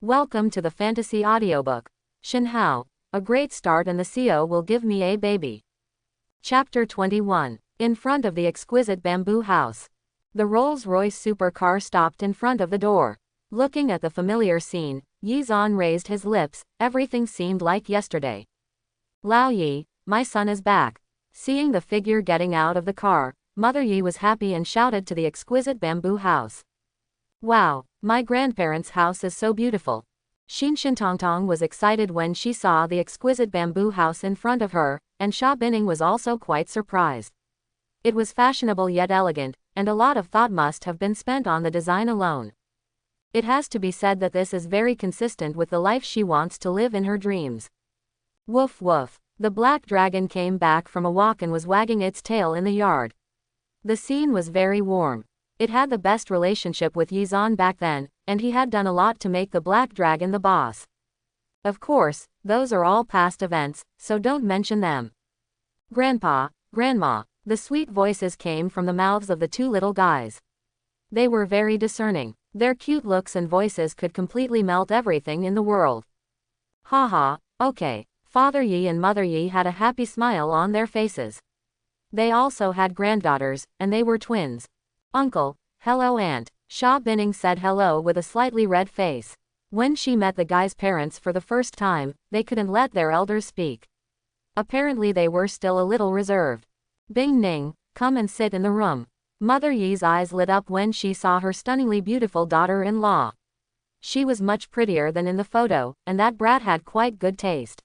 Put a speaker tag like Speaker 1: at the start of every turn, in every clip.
Speaker 1: Welcome to the fantasy audiobook. Shenhao, a great start and the CO will give me a baby. Chapter 21. In front of the exquisite bamboo house. The Rolls-Royce supercar stopped in front of the door. Looking at the familiar scene, Yizan raised his lips. Everything seemed like yesterday. Lao Yi, my son is back. Seeing the figure getting out of the car, Mother Yi was happy and shouted to the exquisite bamboo house. Wow, my grandparents' house is so beautiful. Tongtong was excited when she saw the exquisite bamboo house in front of her, and Sha Bining was also quite surprised. It was fashionable yet elegant, and a lot of thought must have been spent on the design alone. It has to be said that this is very consistent with the life she wants to live in her dreams. Woof woof. The black dragon came back from a walk and was wagging its tail in the yard. The scene was very warm. It had the best relationship with Yizan back then, and he had done a lot to make the black dragon the boss. Of course, those are all past events, so don't mention them. Grandpa, Grandma, the sweet voices came from the mouths of the two little guys. They were very discerning. Their cute looks and voices could completely melt everything in the world. Haha, okay. Father Yi and Mother Yi had a happy smile on their faces. They also had granddaughters, and they were twins. Uncle, hello Aunt. Sha Bining said hello with a slightly red face. When she met the guy's parents for the first time, they couldn't let their elders speak. Apparently they were still a little reserved. Bing Ning, come and sit in the room. Mother Yi's eyes lit up when she saw her stunningly beautiful daughter-in-law. She was much prettier than in the photo, and that brat had quite good taste.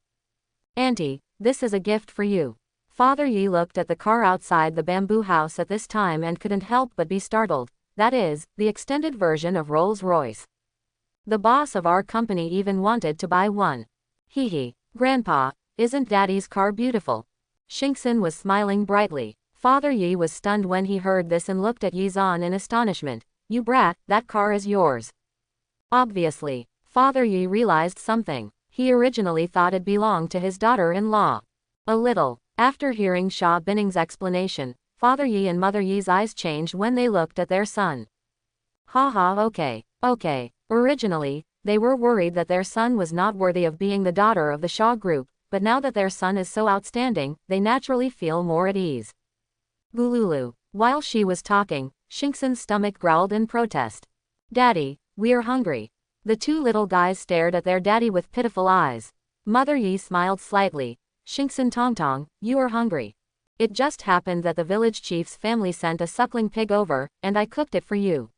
Speaker 1: Auntie, this is a gift for you. Father Yi looked at the car outside the bamboo house at this time and couldn't help but be startled. That is, the extended version of Rolls-Royce. The boss of our company even wanted to buy one. Hee, Grandpa, isn't Daddy's car beautiful? Xingxin was smiling brightly. Father Yi was stunned when he heard this and looked at Yizan in astonishment. You brat, that car is yours. Obviously, Father Yi realized something. He originally thought it belonged to his daughter-in-law. A little. After hearing Sha Bining's explanation, Father Yi and Mother Yi's eyes changed when they looked at their son. Haha, okay. Originally, they were worried that their son was not worthy of being the daughter of the Sha group, but now that their son is so outstanding, they naturally feel more at ease. Gululu. While she was talking, Xingxin's stomach growled in protest. Daddy, we're hungry. The two little guys stared at their daddy with pitiful eyes. Mother Yi smiled slightly. Tongtong, you are hungry. It just happened that the village chief's family sent a suckling pig over, and I cooked it for you.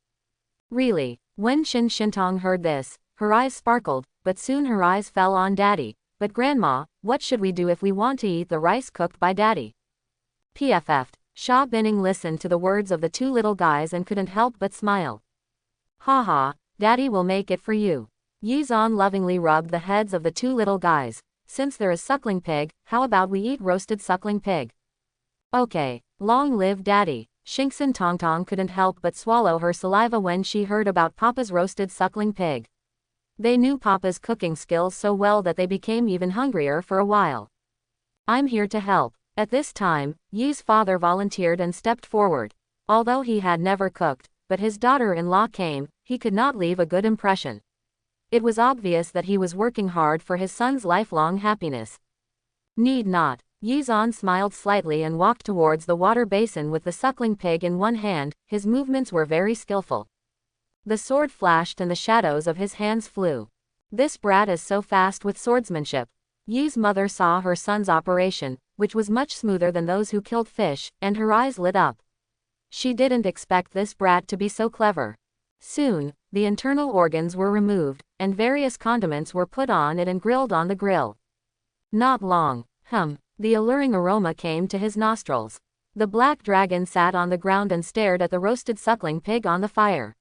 Speaker 1: Really? When Shintong heard this, her eyes sparkled, but soon her eyes fell on Daddy. But Grandma, what should we do if we want to eat the rice cooked by Daddy? PFF'd. Sha Bining listened to the words of the two little guys and couldn't help but smile. Haha, Daddy will make it for you. Yizan lovingly rubbed the heads of the two little guys. Since there is suckling pig, how about we eat roasted suckling pig? Okay, long live Daddy. Tongtong couldn't help but swallow her saliva when she heard about Papa's roasted suckling pig. They knew Papa's cooking skills so well that they became even hungrier for a while. I'm here to help. At this time, Yi's father volunteered and stepped forward. Although he had never cooked, but his daughter-in-law came, he could not leave a good impression. It was obvious that he was working hard for his son's lifelong happiness. Need not. Yizan smiled slightly and walked towards the water basin with the suckling pig in one hand. His movements were very skillful. The sword flashed and the shadows of his hands flew. This brat is so fast with swordsmanship. Yi's mother saw her son's operation, which was much smoother than those who killed fish, and her eyes lit up. She didn't expect this brat to be so clever. Soon, the internal organs were removed, and various condiments were put on it and grilled on the grill. Not long, the alluring aroma came to his nostrils. The black dragon sat on the ground and stared at the roasted suckling pig on the fire.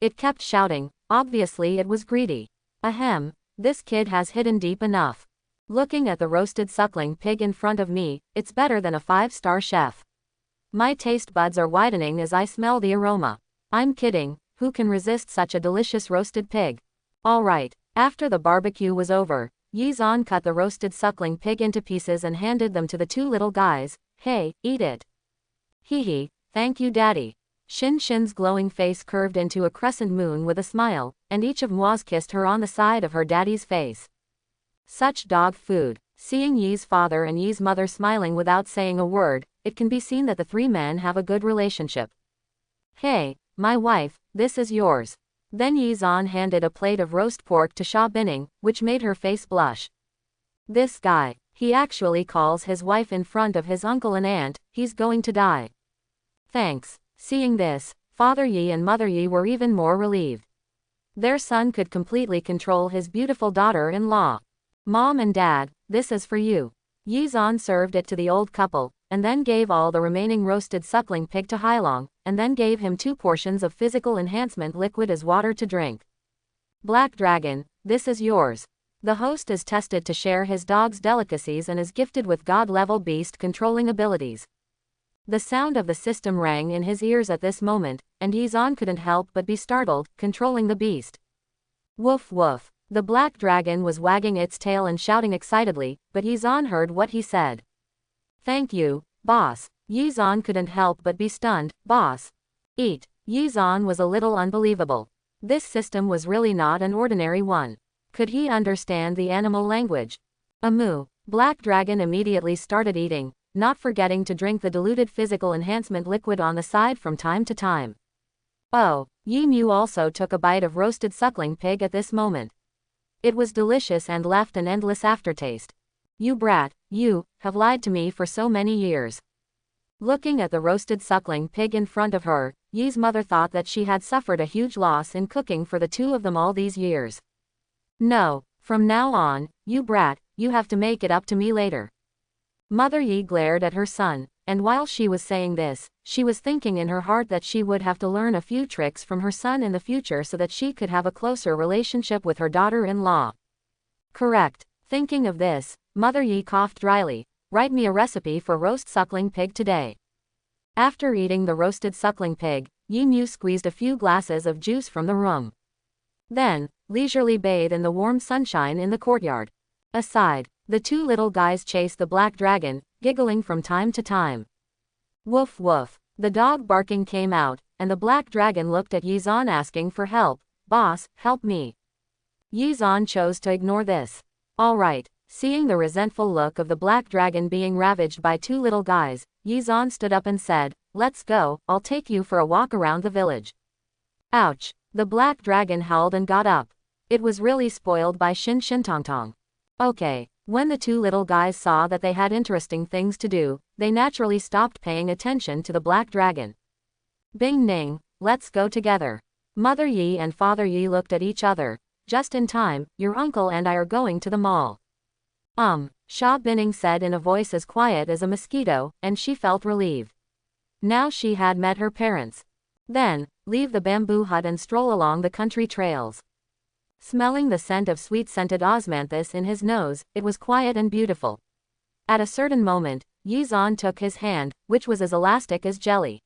Speaker 1: It kept shouting, obviously it was greedy. Ahem, this kid has hidden deep enough. Looking at the roasted suckling pig in front of me, it's better than a 5-star chef. My taste buds are widening as I smell the aroma. I'm kidding. Who can resist such a delicious roasted pig? Alright, after the barbecue was over, Yizan cut the roasted suckling pig into pieces and handed them to the two little guys. Hey, eat it. Hee, thank you Daddy. Shin's glowing face curved into a crescent moon with a smile, and each of Moa's kissed her on the side of her daddy's face. Such dog food. Seeing Yi's father and Yi's mother smiling without saying a word, it can be seen that the three men have a good relationship. Hey, my wife, this is yours. Then Yizan handed a plate of roast pork to Sha Bining, which made her face blush. This guy, he actually calls his wife in front of his uncle and aunt, he's going to die. Thanks. Seeing this, Father Yi and Mother Yi were even more relieved. Their son could completely control his beautiful daughter-in-law. Mom and Dad, this is for you. Yizan served it to the old couple, and then gave all the remaining roasted suckling pig to Hailong, and then gave him 2 portions of physical enhancement liquid as water to drink. Black Dragon, this is yours. The host is tested to share his dog's delicacies and is gifted with god-level beast controlling abilities. The sound of the system rang in his ears at this moment, and Yizan couldn't help but be startled, controlling the beast. Woof woof. The black dragon was wagging its tail and shouting excitedly, but Yizan heard what he said. Thank you, boss. Yizan couldn't help but be stunned. Boss. Eat. Yizan was a little unbelievable. This system was really not an ordinary one. Could he understand the animal language? Moo. Black Dragon immediately started eating, not forgetting to drink the diluted physical enhancement liquid on the side from time to time. Oh, Yi Mu also took a bite of roasted suckling pig at this moment. It was delicious and left an endless aftertaste. You brat, you have lied to me for so many years. Looking at the roasted suckling pig in front of her, Yi's mother thought that she had suffered a huge loss in cooking for the two of them all these years. No, from now on, you brat, you have to make it up to me later. Mother Yi glared at her son, and while she was saying this, she was thinking in her heart that she would have to learn a few tricks from her son in the future so that she could have a closer relationship with her daughter-in-law. Correct. Thinking of this, Mother Yi coughed dryly. Write me a recipe for roast suckling pig today. After eating the roasted suckling pig, Yi Mu squeezed a few glasses of juice from the room. Then, leisurely bathed in the warm sunshine in the courtyard. Aside, the 2 little guys chased the black dragon, giggling from time to time. Woof woof. The dog barking came out, and the black dragon looked at Yizan asking for help. Boss, help me. Yizan chose to ignore this. Alright. Seeing the resentful look of the black dragon being ravaged by 2 little guys, Yizan stood up and said, let's go, I'll take you for a walk around the village. Ouch. The black dragon howled and got up. It was really spoiled by Shin Tong Tong. Okay. When the 2 little guys saw that they had interesting things to do, they naturally stopped paying attention to the black dragon. Bing Ning, let's go together. Mother Yi and Father Yi looked at each other. Just in time, your uncle and I are going to the mall. Sha Bining said in a voice as quiet as a mosquito, and she felt relieved. Now she had met her parents. Then, leave the bamboo hut and stroll along the country trails. Smelling the scent of sweet-scented osmanthus in his nose, it was quiet and beautiful. At a certain moment, Yizan took his hand, which was as elastic as jelly.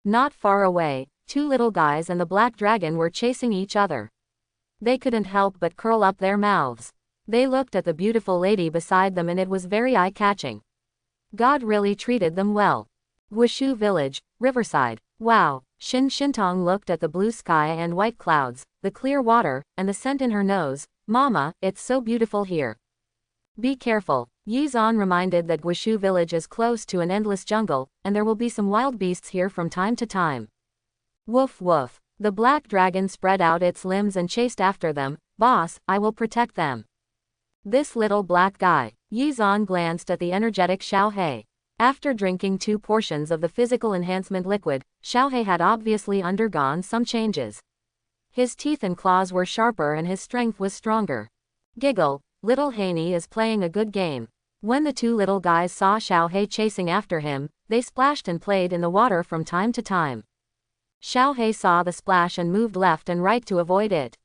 Speaker 1: Not far away, 2 little guys and the black dragon were chasing each other. They couldn't help but curl up their mouths. They looked at the beautiful lady beside them and it was very eye-catching. God really treated them well. Wushu Village, Riverside. Wow. Shintong looked at the blue sky and white clouds, the clear water, and the scent in her nose. Mama, it's so beautiful here. Be careful. Yizan reminded that Wushu Village is close to an endless jungle, and there will be some wild beasts here from time to time. Woof woof. The black dragon spread out its limbs and chased after them. Boss, I will protect them. This little black guy. Yizan glanced at the energetic Xiaohei. After drinking 2 portions of the physical enhancement liquid, Xiaohei had obviously undergone some changes. His teeth and claws were sharper and his strength was stronger. Giggle, little Haney is playing a good game. When the 2 little guys saw Xiaohei chasing after him, they splashed and played in the water from time to time. Xiaohei saw the splash and moved left and right to avoid it.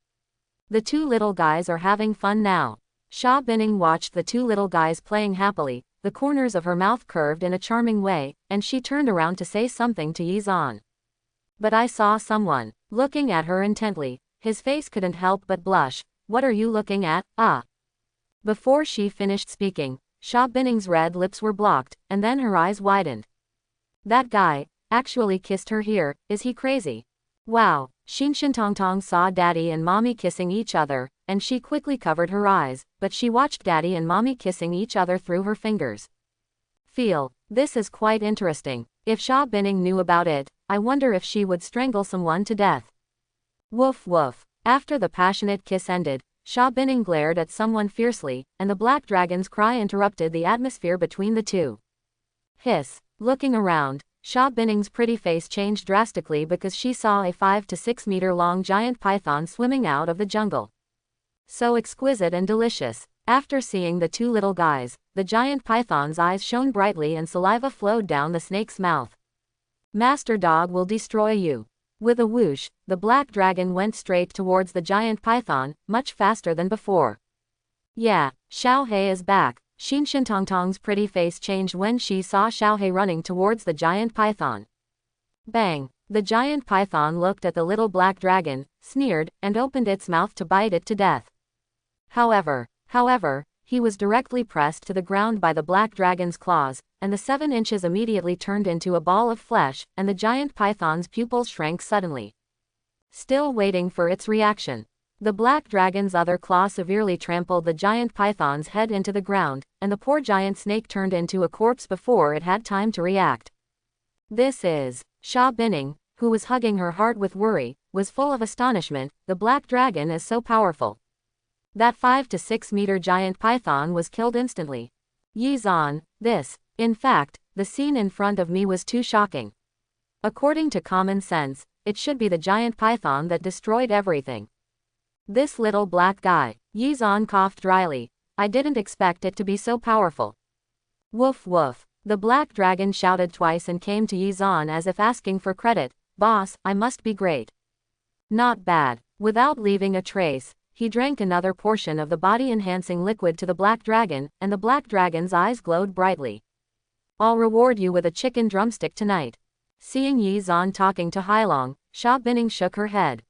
Speaker 1: The 2 little guys are having fun now. Sha Bining watched the 2 little guys playing happily, the corners of her mouth curved in a charming way, and she turned around to say something to Yizan. But I saw someone. Looking at her intently, his face couldn't help but blush. What are you looking at? Before she finished speaking, Sha Bining's red lips were blocked, and then her eyes widened. That guy, actually kissed her here, is he crazy? Wow. Tong saw Daddy and Mommy kissing each other, and she quickly covered her eyes, but she watched Daddy and Mommy kissing each other through her fingers. This is quite interesting. If Xia Bining knew about it, I wonder if she would strangle someone to death. Woof woof. After the passionate kiss ended, Xia Bining glared at someone fiercely, and the black dragon's cry interrupted the atmosphere between the two. Hiss. Looking around, Xia Bining's pretty face changed drastically because she saw a 5 to 6 meter long giant python swimming out of the jungle. So exquisite and delicious. After seeing the two little guys, the giant python's eyes shone brightly and saliva flowed down the snake's mouth. Master Dog will destroy you. With a whoosh, the black dragon went straight towards the giant python, much faster than before. Yeah, Xiao He is back. Tong's pretty face changed when she saw Xiao He running towards the giant python. Bang! The giant python looked at the little black dragon, sneered, and opened its mouth to bite it to death. However, he was directly pressed to the ground by the black dragon's claws, and the 7 inches immediately turned into a ball of flesh, and the giant python's pupils shrank suddenly. Still waiting for its reaction. The black dragon's other claw severely trampled the giant python's head into the ground, and the poor giant snake turned into a corpse before it had time to react. This is. Xia Bining, who was hugging her heart with worry, was full of astonishment. The black dragon is so powerful. That 5 to 6 meter giant python was killed instantly. Yi Zan, in fact, the scene in front of me was too shocking. According to common sense, it should be the giant python that destroyed everything. This little black guy. Yi Zan coughed dryly. I didn't expect it to be so powerful. Woof woof. The black dragon shouted twice and came to Yi Zan as if asking for credit. Boss, I must be great. Not bad. Without leaving a trace, he drank another portion of the body-enhancing liquid to the black dragon, and the black dragon's eyes glowed brightly. I'll reward you with a chicken drumstick tonight. Seeing Yi Zan talking to Hailong, Xia Bining shook her head.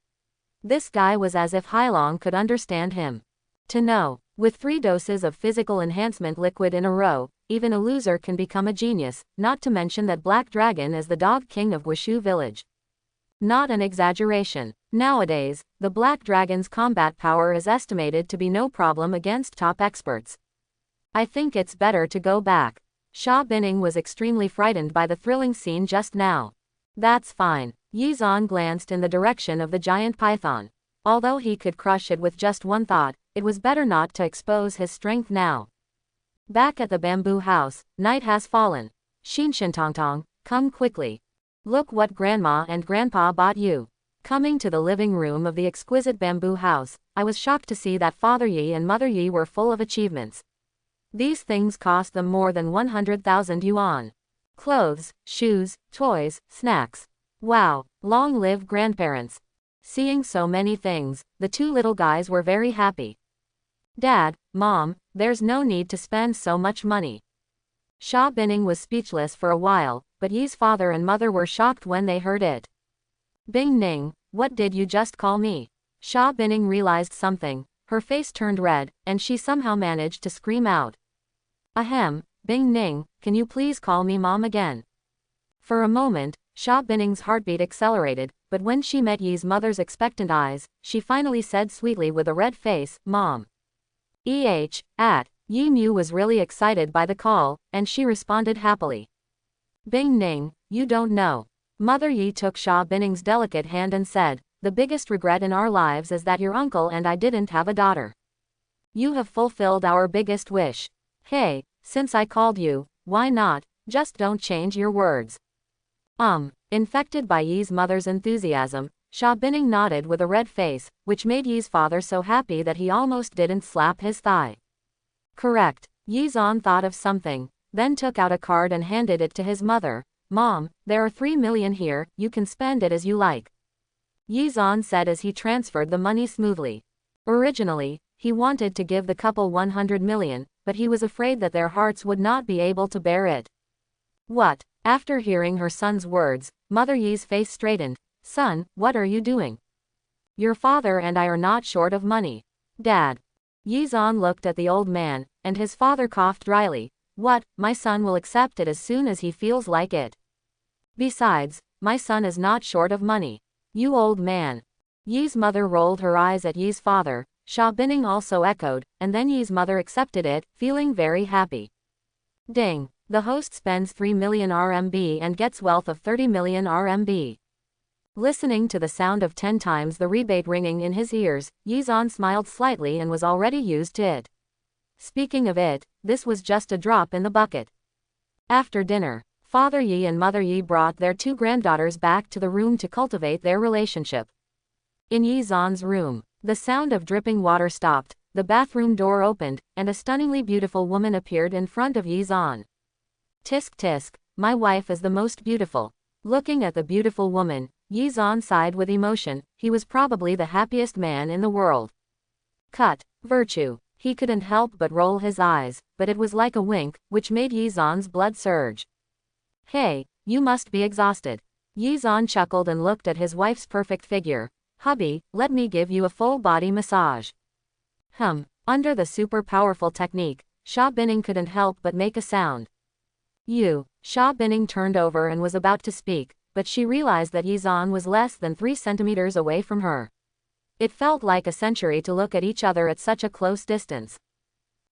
Speaker 1: This guy was as if Hailong could understand him. To know, with 3 doses of physical enhancement liquid in a row, even a loser can become a genius, not to mention that Black Dragon is the dog king of Wushu village. Not an exaggeration. Nowadays, the Black Dragon's combat power is estimated to be no problem against top experts. I think it's better to go back. Xia Bining was extremely frightened by the thrilling scene just now. That's fine. Yi Zan glanced in the direction of the giant python. Although he could crush it with just one thought, it was better not to expose his strength now. Back at the bamboo house, night has fallen. Tong, come quickly. Look what Grandma and Grandpa bought you. Coming to the living room of the exquisite bamboo house, I was shocked to see that Father Yi and Mother Yi were full of achievements. These things cost them more than 100,000 yuan. Clothes, shoes, toys, snacks. Wow, long live grandparents. Seeing so many things, the 2 little guys were very happy. Dad, Mom, there's no need to spend so much money. Xia Bining was speechless for a while, but Yi's father and mother were shocked when they heard it. Bing Ning, what did you just call me? Xia Bining realized something, her face turned red, and she somehow managed to scream out. Ahem, Bing Ning, can you please call me Mom again? For a moment, Xia Bining's heartbeat accelerated, but when she met Yi's mother's expectant eyes, she finally said sweetly with a red face, Mom. Yi Mu was really excited by the call, and she responded happily. Bing Ning, you don't know. Mother Yi took Xia Bining's delicate hand and said, the biggest regret in our lives is that your uncle and I didn't have a daughter. You have fulfilled our biggest wish. Hey, since I called you, why not, just don't change your words. Infected by Yi's mother's enthusiasm, Xia Bining nodded with a red face, which made Yi's father so happy that he almost didn't slap his thigh. Correct. Yi Zan thought of something, then took out a card and handed it to his mother. Mom, there are 3 million here, you can spend it as you like. Yi Zan said as he transferred the money smoothly. Originally, he wanted to give the couple 100 million, but he was afraid that their hearts would not be able to bear it. What? After hearing her son's words, Mother Yi's face straightened. Son, what are you doing? Your father and I are not short of money. Dad. Yi Zan looked at the old man, and his father coughed dryly. What, my son will accept it as soon as he feels like it. Besides, my son is not short of money. You old man. Yi's mother rolled her eyes at Yi's father, Sha Bining also echoed, and then Yi's mother accepted it, feeling very happy. Ding. The host spends 3 million RMB and gets wealth of 30 million RMB. Listening to the sound of 10 times the rebate ringing in his ears, Yizan smiled slightly and was already used to it. Speaking of it, this was just a drop in the bucket. After dinner, Father Yi and Mother Yi brought their 2 granddaughters back to the room to cultivate their relationship. In Yizan's room, the sound of dripping water stopped, the bathroom door opened, and a stunningly beautiful woman appeared in front of Yizan. Tisk tisk, my wife is the most beautiful. Looking at the beautiful woman, Yizan sighed with emotion. He was probably the happiest man in the world. Cut. Virtue. He couldn't help but roll his eyes, but it was like a wink, which made Yizan's blood surge. Hey, you must be exhausted. Yizan chuckled and looked at his wife's perfect figure. Hubby, let me give you a full body massage. Under the super powerful technique, Sha Bining couldn't help but make a sound. Sha Bining turned over and was about to speak, but she realized that Yizan was less than 3 centimeters away from her. It felt like a century to look at each other at such a close distance.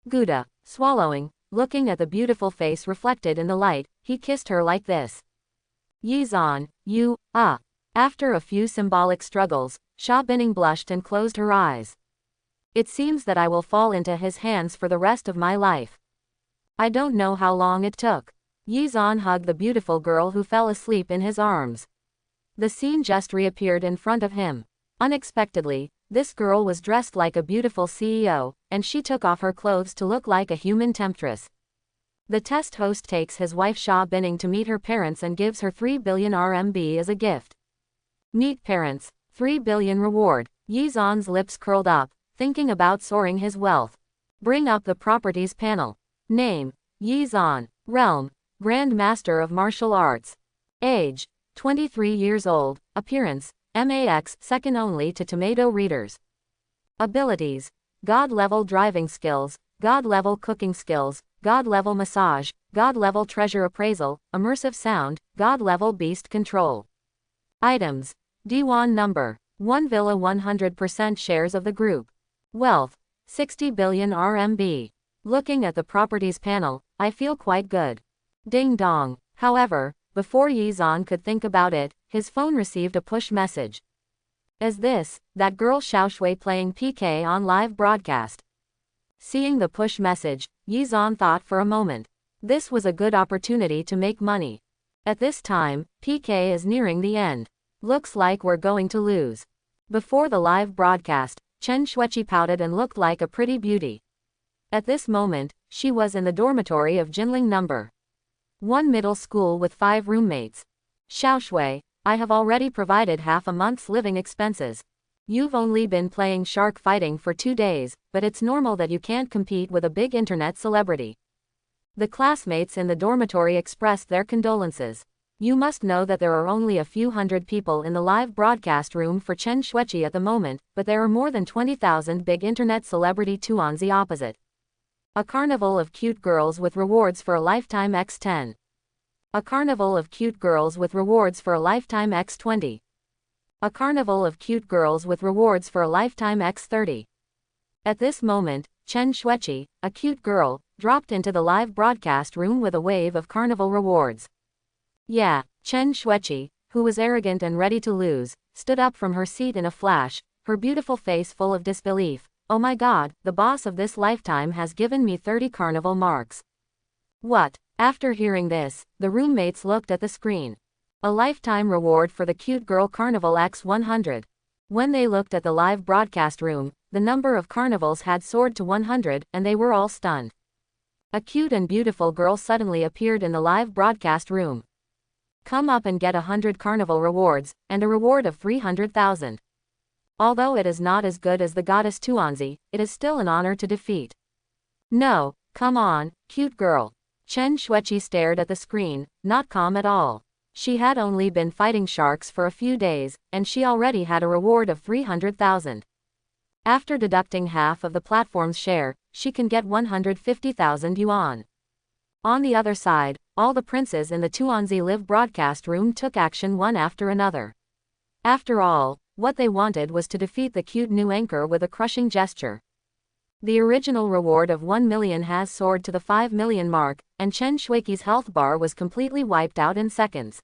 Speaker 1: Gouda, swallowing, looking at the beautiful face reflected in the light, he kissed her like this. Yizan, After a few symbolic struggles, Sha Bining blushed and closed her eyes. It seems that I will fall into his hands for the rest of my life. I don't know how long it took. Yizan hugged the beautiful girl who fell asleep in his arms. The scene just reappeared in front of him. Unexpectedly, this girl was dressed like a beautiful CEO, and she took off her clothes to look like a human temptress. The test host takes his wife Sha Bining to meet her parents and gives her 3 billion RMB as a gift. Meet parents, 3 billion reward. Yizan's lips curled up, thinking about soaring his wealth. Bring up the properties panel. Name, Yizan. Realm, Grand Master of Martial Arts. Age, 23 years old. Appearance, MAX, second only to tomato readers. Abilities, God-level driving skills, God-level cooking skills, God-level massage, God-level treasure appraisal, immersive sound, God-level beast control. Items, D1 number, 1 villa 100% shares of the group. Wealth, 60 billion RMB. Looking at the properties panel, I feel quite good. Ding dong. However, before Yizan could think about it, his phone received a push message. Is this, that girl Xiaoshui playing PK on live broadcast? Seeing the push message, Yizan thought for a moment. This was a good opportunity to make money. At this time, PK is nearing the end. Looks like we're going to lose. Before the live broadcast, Chen Shuiqi pouted and looked like a pretty beauty. At this moment, she was in the dormitory of Jinling No. 1 middle school with 5 roommates. Xiaoshui, I have already provided half a month's living expenses. You've only been playing shark fighting for 2 days, but it's normal that you can't compete with a big internet celebrity. The classmates in the dormitory expressed their condolences. You must know that there are only a few hundred people in the live broadcast room for Chen Shuiqi at the moment, but there are more than 20,000 big internet celebrity Tuanzi opposite. A carnival of cute girls with rewards for a lifetime x 10. A carnival of cute girls with rewards for a lifetime x 20. A carnival of cute girls with rewards for a lifetime x 30. At this moment, Chen Shuiqi, a cute girl, dropped into the live broadcast room with a wave of carnival rewards. Yeah, Chen Shuiqi, who was arrogant and ready to lose, stood up from her seat in a flash, her beautiful face full of disbelief. Oh my god, the boss of this lifetime has given me 30 carnival marks. What? After hearing this, the roommates looked at the screen. A lifetime reward for the cute girl Carnival X 100. When they looked at the live broadcast room, the number of carnivals had soared to 100, and they were all stunned. A cute and beautiful girl suddenly appeared in the live broadcast room. Come up and get 100 carnival rewards, and a reward of 300,000. Although it is not as good as the goddess Tuanzi, it is still an honor to defeat. No, come on, cute girl. Chen Shuiqi stared at the screen, not calm at all. She had only been fighting sharks for a few days, and she already had a reward of 300,000. After deducting half of the platform's share, she can get 150,000 yuan. On the other side, all the princes in the Tuanzi Live broadcast room took action one after another. After all, what they wanted was to defeat the cute new anchor with a crushing gesture. The original reward of 1 million has soared to the 5 million mark, and Chen Shuiqi's health bar was completely wiped out in seconds.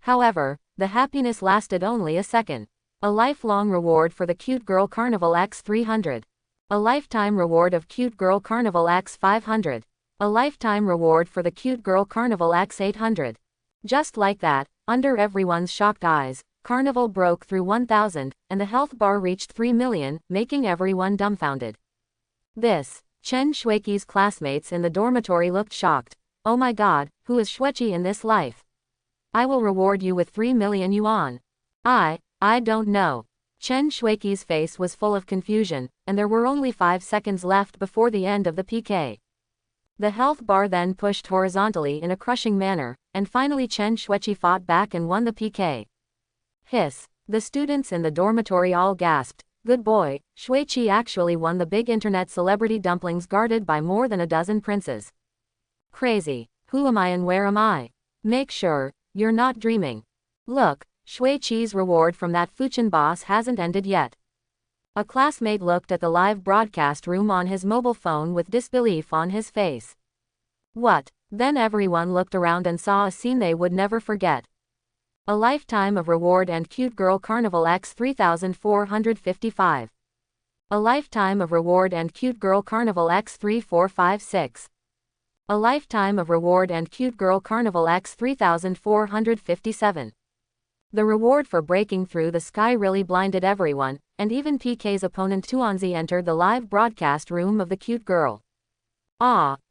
Speaker 1: However, the happiness lasted only a second. A lifelong reward for the Cute Girl Carnival X 300. A lifetime reward of Cute Girl Carnival X 500. A lifetime reward for the Cute Girl Carnival X 800. Just like that, under everyone's shocked eyes, Carnival broke through 1,000, and the health bar reached 3 million, making everyone dumbfounded. Chen Shuiqi's classmates in the dormitory looked shocked. Oh my god, who is Shuiqi in this life? I will reward you with 3 million yuan. I don't know. Chen Shuiqi's face was full of confusion, and there were only 5 seconds left before the end of the PK. The health bar then pushed horizontally in a crushing manner, and finally Chen Shuiqi fought back and won the PK. Hiss. The students in the dormitory all gasped. Good boy, Shuiqi actually won the big internet celebrity dumplings guarded by more than a dozen princes. Crazy. Who am I and where am I? Make sure you're not dreaming. Look, Shuiqi's reward from that Fuchin boss hasn't ended yet. A classmate looked at the live broadcast room on his mobile phone with disbelief on his face. What? Then everyone looked around and saw a scene they would never forget. A lifetime of reward and Cute Girl Carnival X 3455. A lifetime of reward and Cute Girl Carnival X 3456. A lifetime of reward and Cute Girl Carnival X 3457. The reward for breaking through the sky really blinded everyone, and even PK's opponent Tuanzi entered the live broadcast room of the cute girl.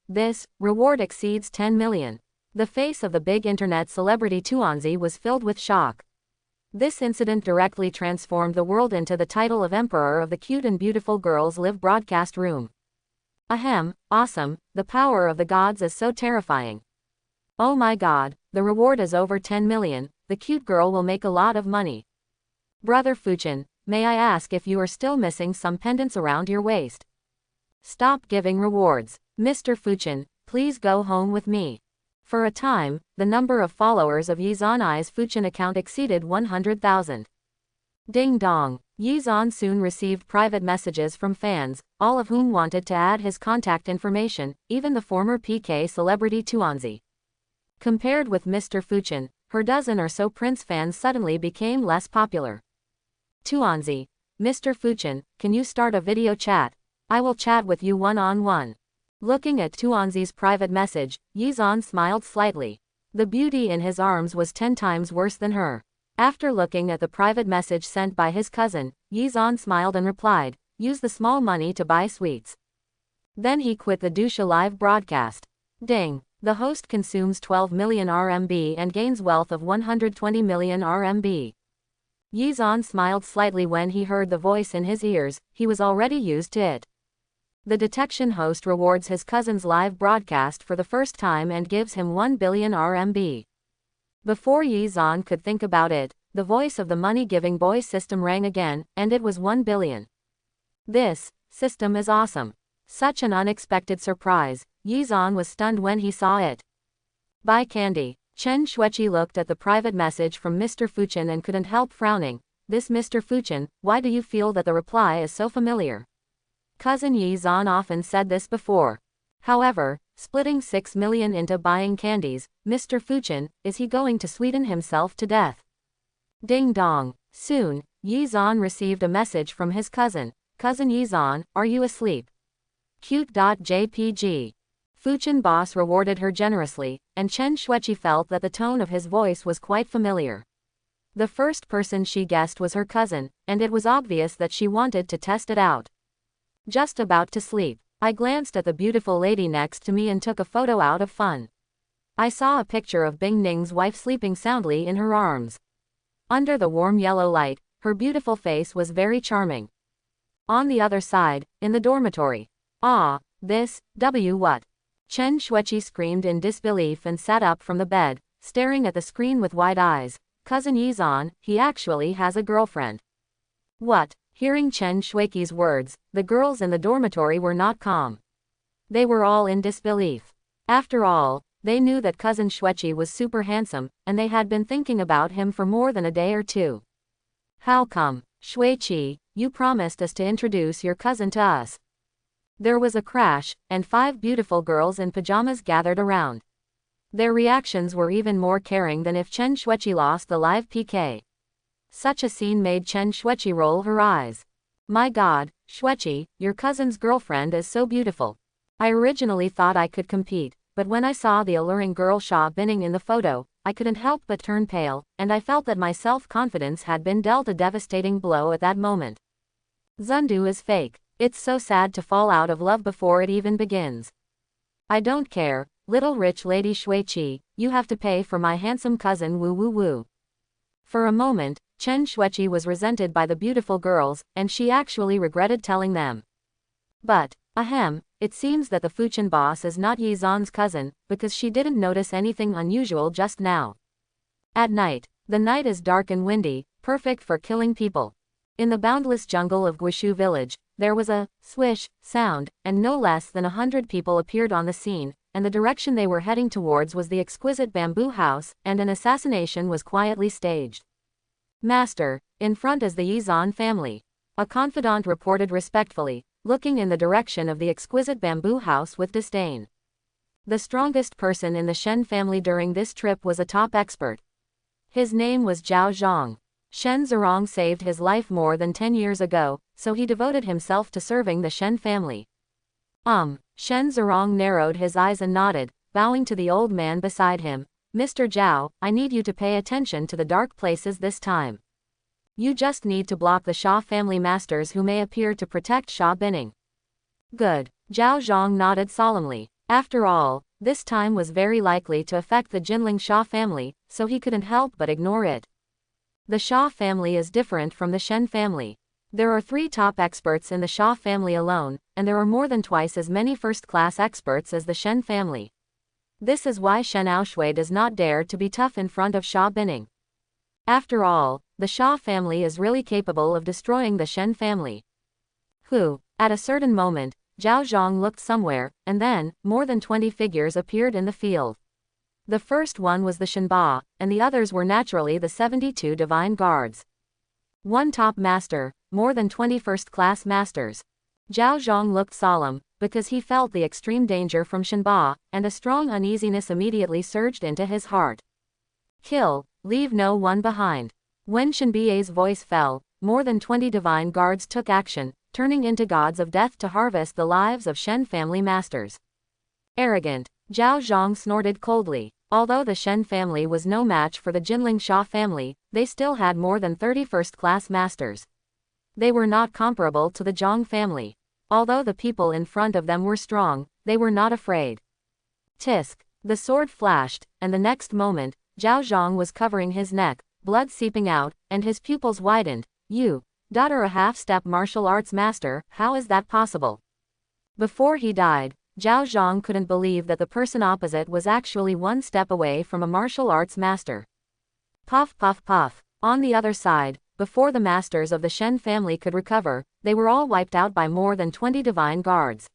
Speaker 1: This reward exceeds 10 million. The face of the big internet celebrity Tuanzi was filled with shock. This incident directly transformed the world into the title of Emperor of the Cute and Beautiful Girls Live broadcast room. Ahem, awesome, the power of the gods is so terrifying. Oh my god, the reward is over 10 million, the cute girl will make a lot of money. Brother Fuchin, may I ask if you are still missing some pendants around your waist? Stop giving rewards. Mr. Fuchin, please go home with me. For a time, the number of followers of Yizan's Fuchin account exceeded 100,000. Ding dong. Yizan soon received private messages from fans, all of whom wanted to add his contact information, even the former PK celebrity Tuanzi. Compared with Mr. Fuchin, her dozen or so Prince fans suddenly became less popular. Tuanzi, Mr. Fuchin, can you start a video chat? I will chat with you one-on-one. Looking at Tuanzi's private message, Yizan smiled slightly. The beauty in his arms was 10 times worse than her. After looking at the private message sent by his cousin, Yizan smiled and replied, use the small money to buy sweets. Then he quit the Dusha live broadcast. Ding. The host consumes 12 million RMB and gains wealth of 120 million RMB. Yizan smiled slightly when he heard the voice in his ears, he was already used to it. The detection host rewards his cousin's live broadcast for the first time and gives him 1 billion RMB. Before Yizan could think about it, the voice of the money-giving boy system rang again, and it was 1 billion. This system is awesome. Such an unexpected surprise, Yizan was stunned when he saw it. Buy candy. Chen Shuiqi looked at the private message from Mr. Fuchin and couldn't help frowning. This Mr. Fuchin, why do you feel that the reply is so familiar? Cousin Yizan often said this before. However, splitting 6 million into buying candies, Mr. Fuchin, is he going to sweeten himself to death? Ding dong. Soon, Yizan received a message from his cousin. Cousin Yizan, are you asleep? Cute.jpg. Fuchin boss rewarded her generously, and Chen Shuiqi felt that the tone of his voice was quite familiar. The first person she guessed was her cousin, and it was obvious that she wanted to test it out. Just about to sleep, I glanced at the beautiful lady next to me and took a photo out of fun. I saw a picture of Bing Ning's wife sleeping soundly in her arms. Under the warm yellow light, her beautiful face was very charming. On the other side, in the dormitory. What? Chen Shuiqi screamed in disbelief and sat up from the bed, staring at the screen with wide eyes. Cousin Yizan, he actually has a girlfriend. What? Hearing Chen Shuiqi's words, the girls in the dormitory were not calm. They were all in disbelief. After all, they knew that cousin Xueqi was super handsome, and they had been thinking about him for more than a day or two. How come, Xueqi, you promised us to introduce your cousin to us? There was a crash, and 5 beautiful girls in pajamas gathered around. Their reactions were even more caring than if Chen Xueqi lost the live PK. Such a scene made Chen Xueqi roll her eyes. My god, Xueqi, your cousin's girlfriend is so beautiful. I originally thought I could compete, but when I saw the alluring girl Xia Bining in the photo, I couldn't help but turn pale, and I felt that my self-confidence had been dealt a devastating blow at that moment. Zundu is fake. It's so sad to fall out of love before it even begins. I don't care, little rich lady Xueqi, you have to pay for my handsome cousin woo woo woo. For a moment, Chen Xueqi was resented by the beautiful girls, and she actually regretted telling them. But, ahem, it seems that the Fuchin boss is not Yi Zan's cousin, because she didn't notice anything unusual just now. At night, the night is dark and windy, perfect for killing people. In the boundless jungle of Guishu village, there was a swish sound, and no less than 100 people appeared on the scene, and the direction they were heading towards was the exquisite bamboo house, and an assassination was quietly staged. Master, in front is the Yizan family. A confidant reported respectfully, looking in the direction of the exquisite bamboo house with disdain. The strongest person in the Shen family during this trip was a top expert. His name was Zhao Zhang. Shen Zerong saved his life more than 10 years ago, so he devoted himself to serving the Shen family. Shen Zerong narrowed his eyes and nodded, bowing to the old man beside him. Mr. Zhao, I need you to pay attention to the dark places this time. You just need to block the Xia family masters who may appear to protect Xia Bining. Good. Zhao Zhang nodded solemnly. After all, this time was very likely to affect the Jinling Xia family, so he couldn't help but ignore it. The Xia family is different from the Shen family. There are 3 top experts in the Xia family alone, and there are more than twice as many first-class experts as the Shen family. This is why Shenhao Shui does not dare to be tough in front of Xia Bining. After all, the Xia family is really capable of destroying the Shen family. At a certain moment, Zhao Zhang looked somewhere, and then, more than 20 figures appeared in the field. The first one was the Shenba, and the others were naturally the 72 divine guards. 1 top master, more than 20 first-class masters. Zhao Zhang looked solemn, because he felt the extreme danger from Shenba, and a strong uneasiness immediately surged into his heart. Kill, leave no one behind. When Shenba's voice fell, more than 20 divine guards took action, turning into gods of death to harvest the lives of Shen family masters. Arrogant, Zhao Zhang snorted coldly. Although the Shen family was no match for the Jinling Xia family, they still had more than 30 first-class masters. They were not comparable to the Zhang family. Although the people in front of them were strong, they were not afraid. Tisk! The sword flashed, and the next moment, Zhao Zhang was covering his neck, blood seeping out, and his pupils widened. You, daughter a half-step martial arts master, how is that possible? Before he died, Zhao Zhang couldn't believe that the person opposite was actually 1 step away from a martial arts master. Puff puff puff. On the other side, before the masters of the Shen family could recover, they were all wiped out by more than 20 divine guards.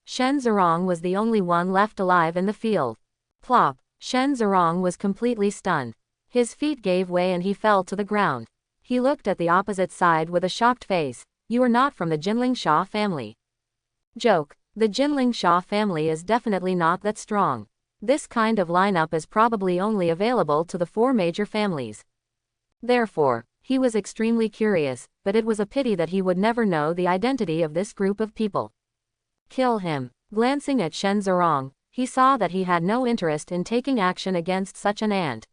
Speaker 1: Shen Zerong was the only one left alive in the field. Plop! Shen Zerong was completely stunned. His feet gave way and he fell to the ground. He looked at the opposite side with a shocked face. You are not from the Jinling Xia family. Joke. The Jinling Xia family is definitely not that strong. This kind of lineup is probably only available to the 4 major families. Therefore, he was extremely curious, but it was a pity that he would never know the identity of this group of people. Kill him. Glancing at Shen Zerong, he saw that he had no interest in taking action against such an ant.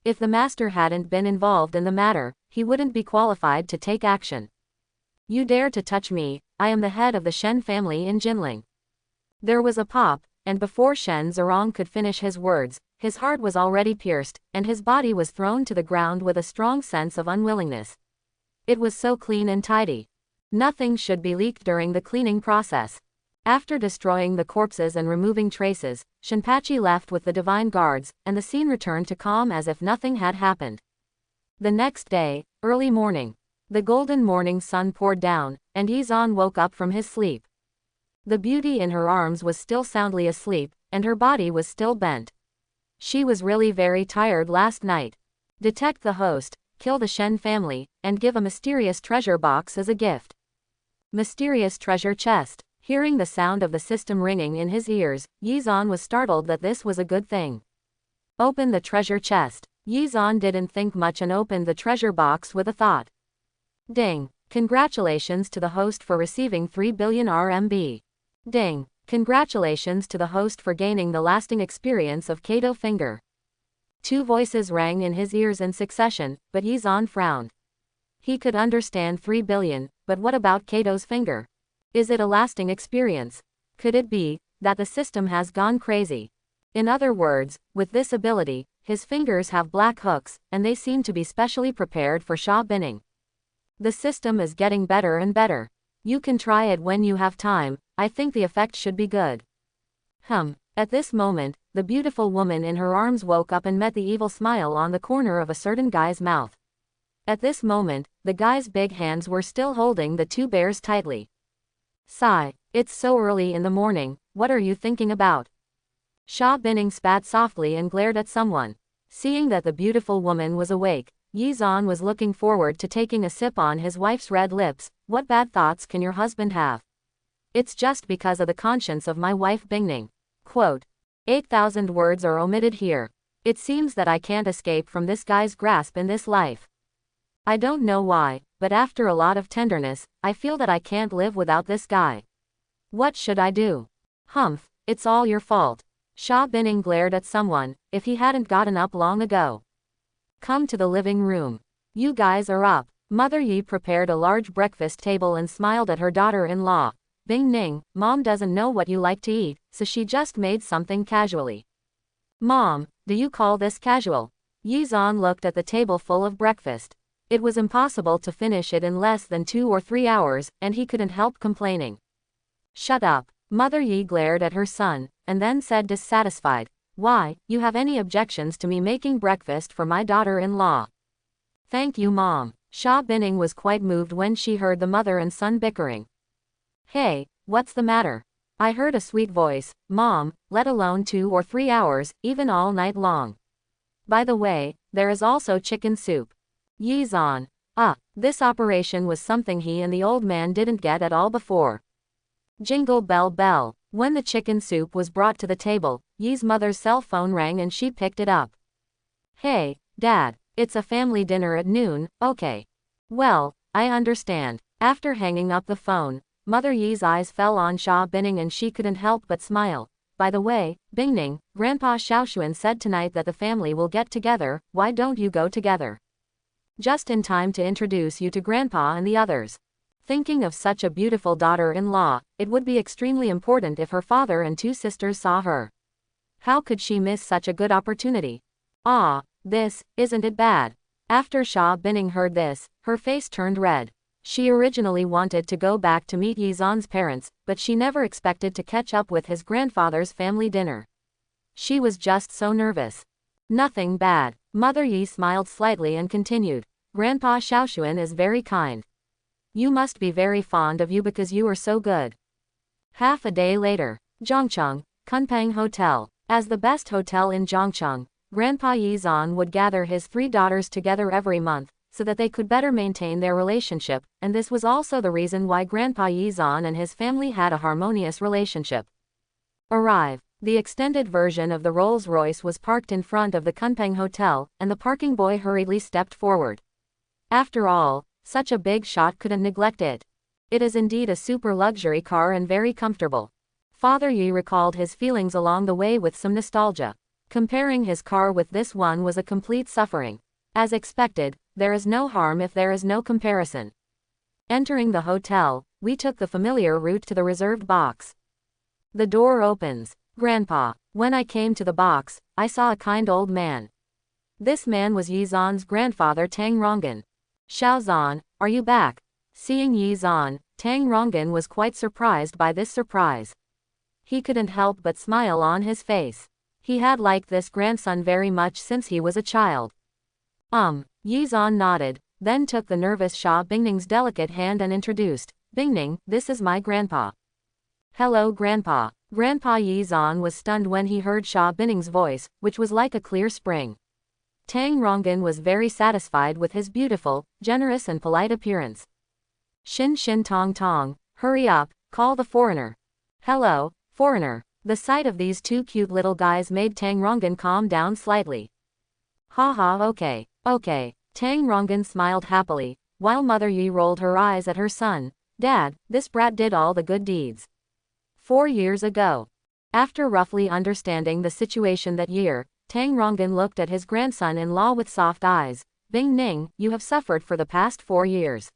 Speaker 1: If the master hadn't been involved in the matter, he wouldn't be qualified to take action. You dare to touch me, I am the head of the Shen family in Jinling. There was a pop, and before Shen Zerong could finish his words, his heart was already pierced, and his body was thrown to the ground with a strong sense of unwillingness. It was so clean and tidy. Nothing should be leaked during the cleaning process. After destroying the corpses and removing traces, Shenpachi left with the divine guards, and the scene returned to calm as if nothing had happened. The next day, early morning. The golden morning sun poured down, and Yizan woke up from his sleep. The beauty in her arms was still soundly asleep, and her body was still bent. She was really very tired last night. Detect the host, kill the Shen family, and give a mysterious treasure box as a gift. Mysterious treasure chest. Hearing the sound of the system ringing in his ears, Yizan was startled that this was a good thing. Open the treasure chest. Yizan didn't think much and opened the treasure box with a thought. Ding. Congratulations to the host for receiving 3 billion RMB. Ding. Congratulations to the host for gaining the lasting experience of Kato Finger. Two voices rang in his ears in succession, but Yizan frowned. He could understand 3 billion, but what about Kato's finger? Is it a lasting experience? Could it be that the system has gone crazy? In other words, with this ability, his fingers have black hooks, and they seem to be specially prepared for Sha Binning. The system is getting better and better. You can try it when you have time. I think the effect should be good. At this moment, the beautiful woman in her arms woke up and met the evil smile on the corner of a certain guy's mouth. At this moment, the guy's big hands were still holding the two bears tightly. Sigh. It's so early in the morning, what are you thinking about? Sha Binning spat softly and glared at someone. Seeing that the beautiful woman was awake, Yizan was looking forward to taking a sip on his wife's red lips. What bad thoughts can your husband have? It's just because of the conscience of my wife Bingning. Quote. 8,000 words are omitted here. It seems that I can't escape from this guy's grasp in this life. I don't know why, but after a lot of tenderness, I feel that I can't live without this guy. What should I do? It's all your fault. Sha Binning glared at someone. If he hadn't gotten up long ago. Come to the living room. You guys are up. Mother Yi prepared a large breakfast table and smiled at her daughter-in-law. Bing Ning, Mom doesn't know what you like to eat, so she just made something casually. Mom, do you call this casual? Yizan looked at the table full of breakfast. It was impossible to finish it in less than 2 or 3 hours, and he couldn't help complaining. Shut up. Mother Yi glared at her son, and then said dissatisfied, Why, you have any objections to me making breakfast for my daughter-in-law? Thank you, Mom. Sha Binning was quite moved when she heard the mother and son bickering. Hey, what's the matter? I heard a sweet voice, Mom, let alone 2 or 3 hours, even all night long. By the way, there is also chicken soup. Yizan. This operation was something he and the old man didn't get at all before. Jingle bell bell. When the chicken soup was brought to the table, Yi's mother's cell phone rang and she picked it up. Hey, Dad, it's a family dinner at noon, okay. Well, I understand. After hanging up the phone, Mother Yi's eyes fell on Sha Binning and she couldn't help but smile. By the way, Bingning, Grandpa Xiaoshuan said tonight that the family will get together, why don't you go together? Just in time to introduce you to Grandpa and the others. Thinking of such a beautiful daughter-in-law, it would be extremely important if her father and 2 sisters saw her. How could she miss such a good opportunity? This, isn't it bad? After Sha Binning heard this, her face turned red. She originally wanted to go back to meet Yizan's parents, but she never expected to catch up with his grandfather's family dinner. She was just so nervous. Nothing bad. Mother Yi smiled slightly and continued. Grandpa Xiaoshuan is very kind. You must be very fond of you because you are so good. Half a day later, Zhongcheng, Kunpeng Hotel. As the best hotel in Zhongcheng, Grandpa Yizan would gather his 3 daughters together every month, so that they could better maintain their relationship, and this was also the reason why Grandpa Yizan and his family had a harmonious relationship. Arrive. The extended version of the Rolls-Royce was parked in front of the Kunpeng Hotel, and the parking boy hurriedly stepped forward. After all, such a big shot couldn't neglect it. It is indeed a super luxury car and very comfortable. Father Yi recalled his feelings along the way with some nostalgia. Comparing his car with this one was a complete suffering. As expected, there is no harm if there is no comparison. Entering the hotel, we took the familiar route to the reserved box. The door opens. Grandpa. When I came to the box, I saw a kind old man. This man was Yizan's grandfather Tang Rongan. Xiaozan, are you back? Seeing Yizan, Tang Rongan was quite surprised by this surprise. He couldn't help but smile on his face. He had liked this grandson very much since he was a child. Yizan nodded, then took the nervous Sha Bingning's delicate hand and introduced, Bingning, this is my grandpa. Hello Grandpa. Grandpa Yizan was stunned when he heard Xia Bining's voice, which was like a clear spring. Tang Rongan was very satisfied with his beautiful, generous and polite appearance. Shin Tong Tong, hurry up, call the foreigner. Hello, foreigner. The sight of these two cute little guys made Tang Rongan calm down slightly. Haha, okay. Tang Rongan smiled happily, while Mother Yi rolled her eyes at her son. Dad, this brat did all the good deeds. 4 years ago. After roughly understanding the situation that year, Tang Rongan looked at his grandson-in-law with soft eyes. Bing Ning, you have suffered for the past 4 years.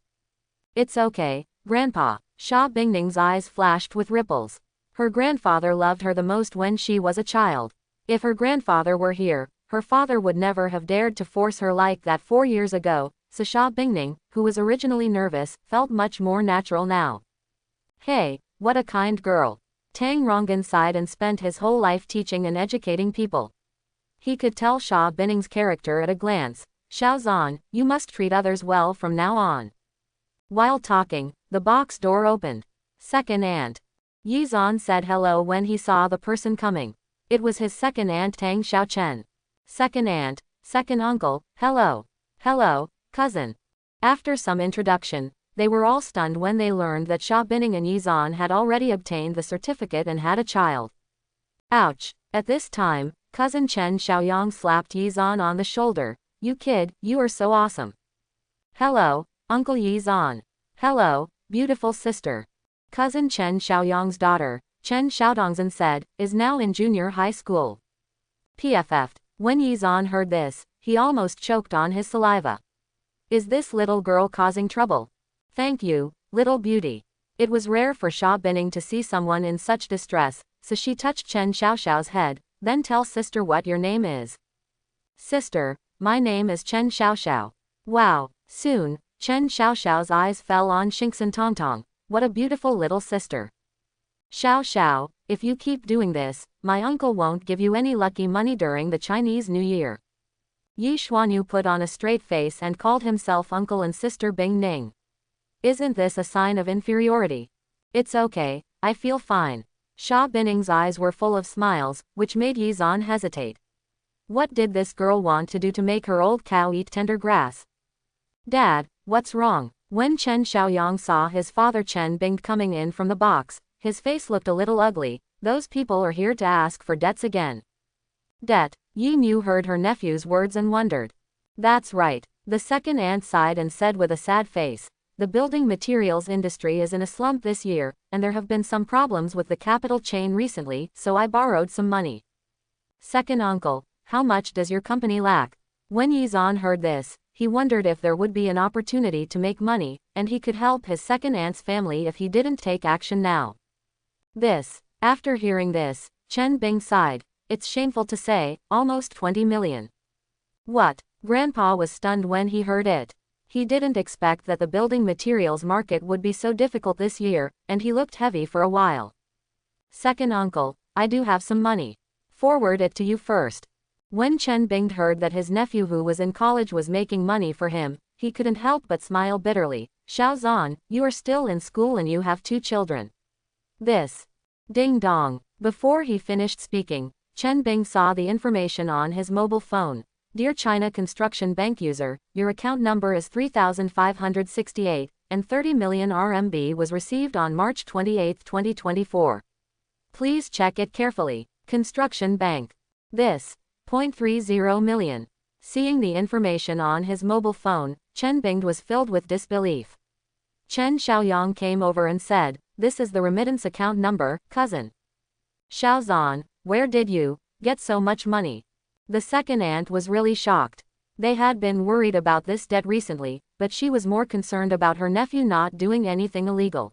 Speaker 1: It's okay, Grandpa. Xia Bingning's eyes flashed with ripples. Her grandfather loved her the most when she was a child. If her grandfather were here, her father would never have dared to force her like that 4 years ago, so Xia Bingning, who was originally nervous, felt much more natural now. Hey, what a kind girl. Tang Rongan sighed and spent his whole life teaching and educating people. He could tell Xia Binning's character at a glance. Xiao Zhan, you must treat others well from now on. While talking, the box door opened. Second aunt. Yizan said hello when he saw the person coming. It was his second aunt Tang Xiaochen. Second aunt, second uncle, hello. Hello, cousin. After some introduction, they were all stunned when they learned that Xia Binning and Yizan had already obtained the certificate and had a child. Ouch. At this time, cousin Chen Xiaoyang slapped Yizan on the shoulder. You kid, you are so awesome. Hello, Uncle Yizan. Hello, beautiful sister. Cousin Chen Xiaoyang's daughter, Chen Xiaodongzhen said, is now in junior high school. PFF'd. When Yizan heard this, he almost choked on his saliva. Is this little girl causing trouble? Thank you, little beauty. It was rare for Xia Binning to see someone in such distress, so she touched Chen Xiaoxiao's head. Then tell sister what your name is. Sister, my name is Chen Xiaoxiao. Wow. Soon, Chen Xiaoxiao's eyes fell on Xingxin Tongtong. What a beautiful little sister. Xiao, if you keep doing this, my uncle won't give you any lucky money during the Chinese New Year. Yi Xuanyu put on a straight face and called himself uncle and sister Bing Ning. Isn't this a sign of inferiority? It's okay, I feel fine. Xia Binning's eyes were full of smiles, which made Yizan hesitate. What did this girl want to do to make her old cow eat tender grass? Dad, what's wrong? When Chen Xiaoyang saw his father Chen Bing coming in from the box, his face looked a little ugly. Those people are here to ask for debts again. Debt? Yi Mu heard her nephew's words and wondered. That's right. The second aunt sighed and said with a sad face. The building materials industry is in a slump this year, and there have been some problems with the capital chain recently, so I borrowed some money. Second uncle, how much does your company lack? When Yizan heard this, he wondered if there would be an opportunity to make money, and he could help his second aunt's family if he didn't take action now. After hearing this, Chen Bing sighed. It's shameful to say, almost 20 million. What? Grandpa was stunned when he heard it. He didn't expect that the building materials market would be so difficult this year, and he looked heavy for a while. Second uncle, I do have some money. Forward it to you first. When Chen Bing heard that his nephew who was in college was making money for him, he couldn't help but smile bitterly. Xiao Zhan, you are still in school and you have 2 children. Ding dong. Before he finished speaking, Chen Bing saw the information on his mobile phone. Dear China Construction Bank user, your account number is 3568, and 30 million RMB was received on March 28, 2024. Please check it carefully. Construction Bank. 0.30 million. Seeing the information on his mobile phone, Chen Bing was filled with disbelief. Chen Xiaoyang came over and said, this is the remittance account number, cousin. Xiao Zhan, where did you get so much money? The second aunt was really shocked. They had been worried about this debt recently, but she was more concerned about her nephew not doing anything illegal.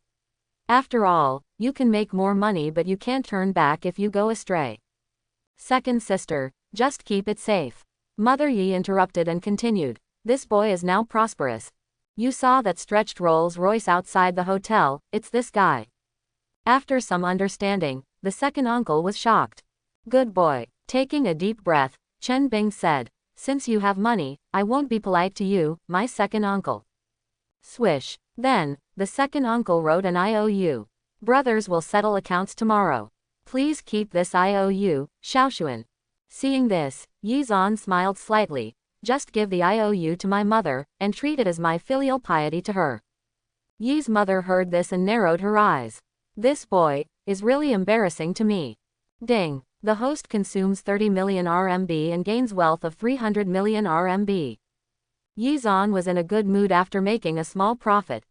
Speaker 1: After all, you can make more money but you can't turn back if you go astray. Second sister, just keep it safe. Mother Yi interrupted and continued. This boy is now prosperous. You saw that stretched Rolls-Royce outside the hotel, it's this guy. After some understanding, the second uncle was shocked. Good boy. Taking a deep breath, Chen Bing said, since you have money, I won't be polite to you, my second uncle. Swish. Then, the second uncle wrote an IOU. Brothers will settle accounts tomorrow. Please keep this IOU, Xiaoshuan. Seeing this, Yi Zan smiled slightly. Just give the IOU to my mother, and treat it as my filial piety to her. Yi's mother heard this and narrowed her eyes. This boy is really embarrassing to me. Ding. The host consumes 30 million RMB and gains wealth of 300 million RMB. Yi Zan was in a good mood after making a small profit.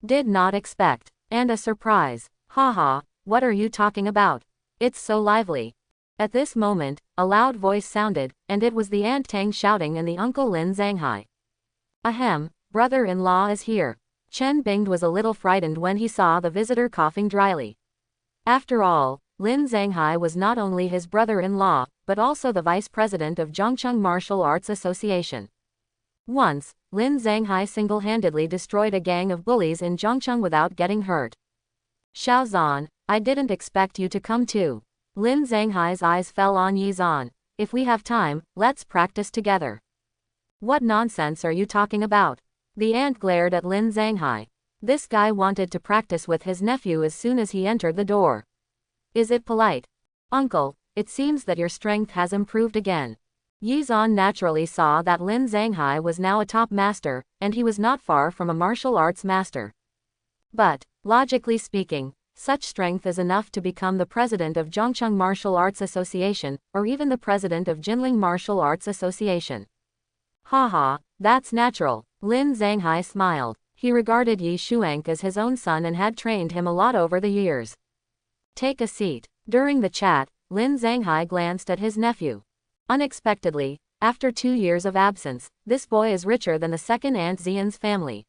Speaker 1: Did not expect. And a surprise. Haha, what are you talking about? It's so lively. At this moment, a loud voice sounded, and it was the Aunt Tang shouting and the Uncle Lin Zhanghai. Ahem, brother-in-law is here. Chen Binged was a little frightened when he saw the visitor coughing dryly. After all, Lin Zhanghai was not only his brother-in-law, but also the vice president of Zhongcheng Martial Arts Association. Once, Lin Zhanghai single-handedly destroyed a gang of bullies in Zhongcheng without getting hurt. Xiao Zan, I didn't expect you to come too. Lin Zhanghai's eyes fell on Yi Zan. If we have time, let's practice together. What nonsense are you talking about? The aunt glared at Lin Zhanghai. This guy wanted to practice with his nephew as soon as he entered the door. Is it polite? Uncle, it seems that your strength has improved again. Yi Zan naturally saw that Lin Zhanghai was now a top master, and he was not far from a martial arts master. But, logically speaking, such strength is enough to become the president of Zhongcheng Martial Arts Association, or even the president of Jinling Martial Arts Association. Haha, that's natural. Lin Zhanghai smiled. He regarded Yi Shuang as his own son and had trained him a lot over the years. Take a seat. During the chat, Lin Zhanghai glanced at his nephew. Unexpectedly, after 2 years of absence, this boy is richer than the second Aunt Xian's family.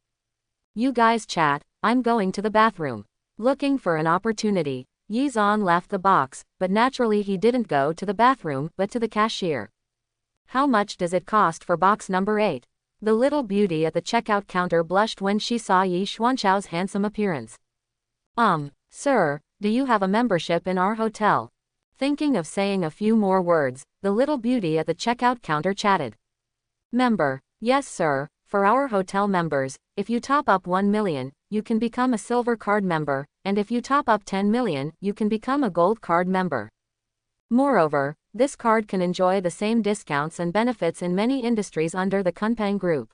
Speaker 1: You guys chat, I'm going to the bathroom. Looking for an opportunity, Yi Zan left the box, but naturally he didn't go to the bathroom, but to the cashier. How much does it cost for box number 8? The little beauty at the checkout counter blushed when she saw Yi Xuanchao's handsome appearance. Sir, do you have a membership in our hotel? Thinking of saying a few more words, the little beauty at the checkout counter chatted. Member, yes sir, for our hotel members, if you top up 1 million, you can become a silver card member, and if you top up 10 million, you can become a gold card member. Moreover, this card can enjoy the same discounts and benefits in many industries under the Kunpeng Group.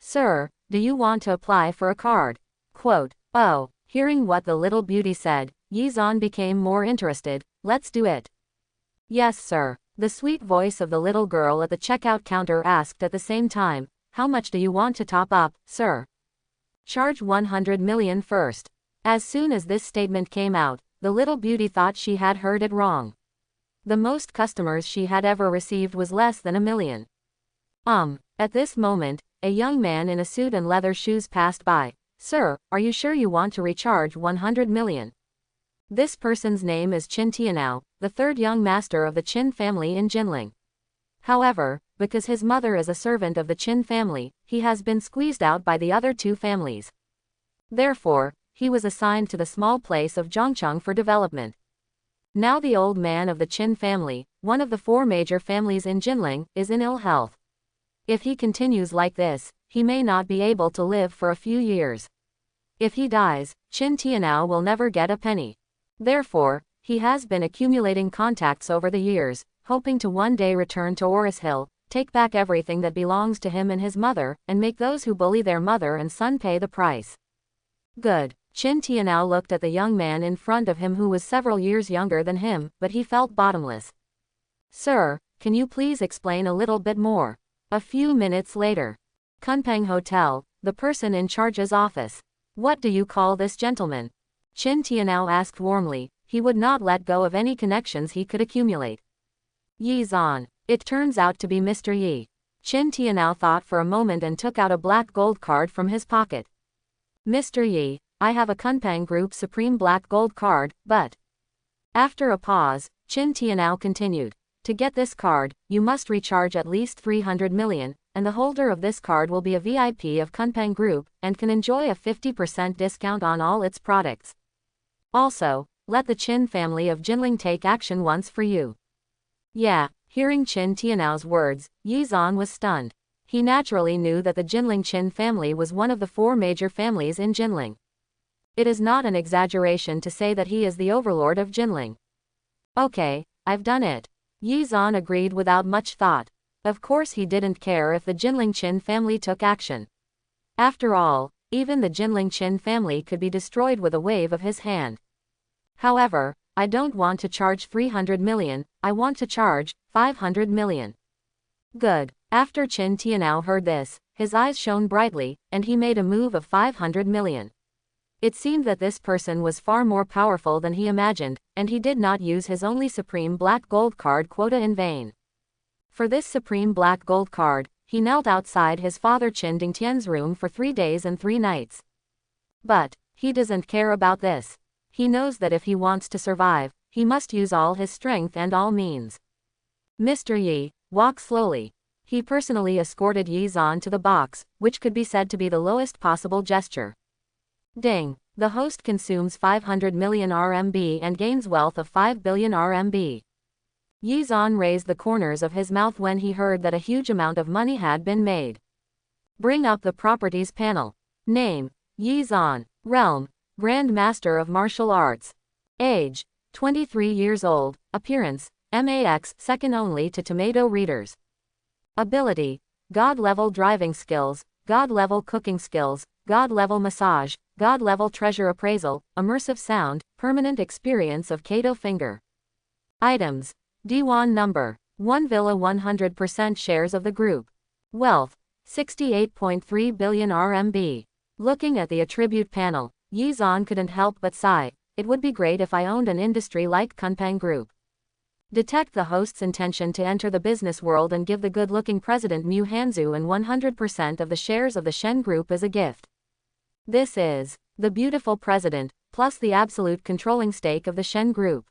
Speaker 1: Sir, do you want to apply for a card? Quote, oh, hearing what the little beauty said, Yi Zan became more interested. Let's do it. Yes sir, the sweet voice of the little girl at the checkout counter asked at the same time. How much do you want to top up, sir? Charge 100 million first. As soon as this statement came out, the little beauty thought she had heard it wrong. The most customers she had ever received was less than 1 million. At this moment, a young man in a suit and leather shoes passed by. Sir, are you sure you want to recharge 100 million? This person's name is Qin Tianao, the third young master of the Qin family in Jinling. However, because his mother is a servant of the Qin family, he has been squeezed out by the other 2 families. Therefore, he was assigned to the small place of Zhongcheng for development. Now the old man of the Qin family, one of the 4 major families in Jinling, is in ill health. If he continues like this, he may not be able to live for a few years. If he dies, Qin Tianao will never get a penny. Therefore, he has been accumulating contacts over the years, hoping to one day return to Oris Hill, take back everything that belongs to him and his mother, and make those who bully their mother and son pay the price. Good. Qin Tianao looked at the young man in front of him who was several years younger than him, but he felt bottomless. Sir, can you please explain a little bit more? A few minutes later. Kunpeng Hotel, the person in charge's office. What do you call this gentleman? Qin Tianao asked warmly. He would not let go of any connections he could accumulate. Yi Zan. It turns out to be Mr. Yi. Qin Tianao thought for a moment and took out a black gold card from his pocket. Mr. Yi, I have a Kunpeng Group Supreme Black Gold card, but... After a pause, Qin Tianao continued. To get this card, you must recharge at least 300 million, and the holder of this card will be a VIP of Kunpeng Group, and can enjoy a 50% discount on all its products. Also, let the Qin family of Jinling take action once for you. Yeah, hearing Qin Tianao's words, Yi Zan was stunned. He naturally knew that the Jinling Qin family was one of the 4 major families in Jinling. It is not an exaggeration to say that he is the overlord of Jinling. Okay, I've done it. Yi Zan agreed without much thought. Of course he didn't care if the Jinling Qin family took action. After all, even the Jinling Qin family could be destroyed with a wave of his hand. However, I don't want to charge 300 million, I want to charge 500 million. Good. After Qin Tianao heard this, his eyes shone brightly, and he made a move of 500 million. It seemed that this person was far more powerful than he imagined, and he did not use his only supreme black gold card quota in vain. For this supreme black gold card, he knelt outside his father Qin Dingtian's room for 3 days and 3 nights. But he doesn't care about this. He knows that if he wants to survive, he must use all his strength and all means. Mr. Yi, walk slowly. He personally escorted Yi Zan to the box, which could be said to be the lowest possible gesture. Ding. The host consumes 500 million RMB and gains wealth of 5 billion RMB. Yi Zan raised the corners of his mouth when he heard that a huge amount of money had been made. Bring up the properties panel. Name: Yi Zan. Realm: Grand Master of Martial Arts. Age: 23 years old. Appearance: MAX, second only to tomato readers. Ability: God-level driving skills, God-level cooking skills, God-level massage, God-level treasure appraisal, immersive sound, permanent experience of Kato finger. Items: D1 number 1 villa, 100% shares of the group. Wealth: 68.3 billion RMB. Looking at the attribute panel, Yi Zan couldn't help but sigh. It would be great if I owned an industry like Kunpeng Group. Detect the host's intention to enter the business world and give the good-looking president Mu Hanzu and 100% of the shares of the Shen Group as a gift. This is the beautiful president, plus the absolute controlling stake of the Shen Group.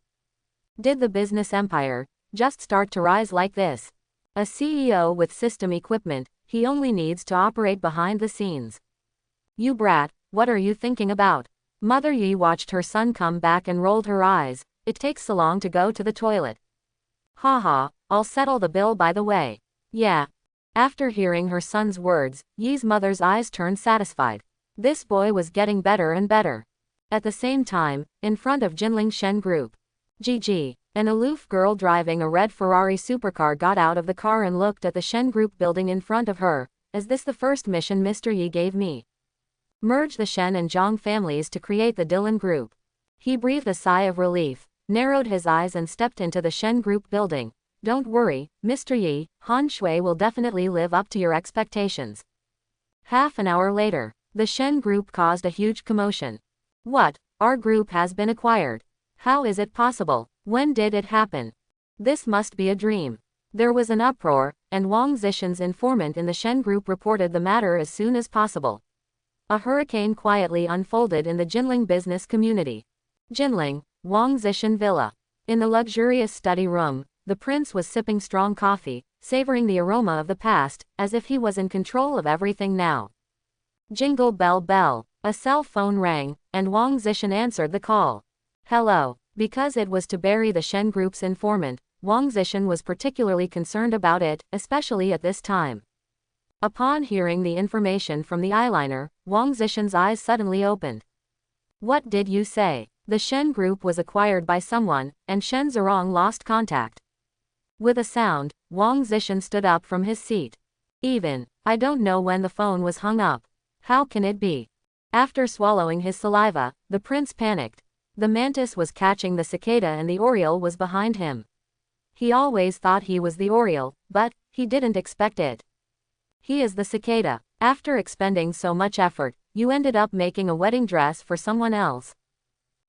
Speaker 1: Did the business empire just start to rise like this? A CEO with system equipment, he only needs to operate behind the scenes. You brat, what are you thinking about? Mother Yi watched her son come back and rolled her eyes. It takes so long to go to the toilet. Haha, I'll settle the bill by the way. Yeah. After hearing her son's words, Yi's mother's eyes turned satisfied. This boy was getting better and better. At the same time, in front of Jinling Shen Group, Gigi, an aloof girl driving a red Ferrari supercar, got out of the car and looked at the Shen Group building in front of her. Is this the first mission Mr. Yi gave me? Merge the Shen and Zhang families to create the Dylan Group. He breathed a sigh of relief, narrowed his eyes and stepped into the Shen Group building. Don't worry, Mr. Yi, Han Shui will definitely live up to your expectations. Half an hour later, the Shen Group caused a huge commotion. What? Our group has been acquired. How is it possible? When did it happen? This must be a dream. There was an uproar, and Wang Zishan's informant in the Shen Group reported the matter as soon as possible. A hurricane quietly unfolded in the Jinling business community. Jinling, Wang Zishan Villa. In the luxurious study room, the prince was sipping strong coffee, savoring the aroma of the past, as if he was in control of everything now. Jingle bell bell. A cell phone rang, and Wang Zishan answered the call. Hello. Because it was to bury the Shen Group's informant, Wang Zishan was particularly concerned about it, especially at this time. Upon hearing the information from the eyeliner, Wang Zishan's eyes suddenly opened. What did you say? The Shen Group was acquired by someone, and Shen Zerong lost contact. With a sound, Wang Zishan stood up from his seat. I don't know when the phone was hung up. How can it be? After swallowing his saliva, the prince panicked. The mantis was catching the cicada and the oriole was behind him. He always thought he was the oriole, but he didn't expect it. He is the cicada. After expending so much effort, you ended up making a wedding dress for someone else.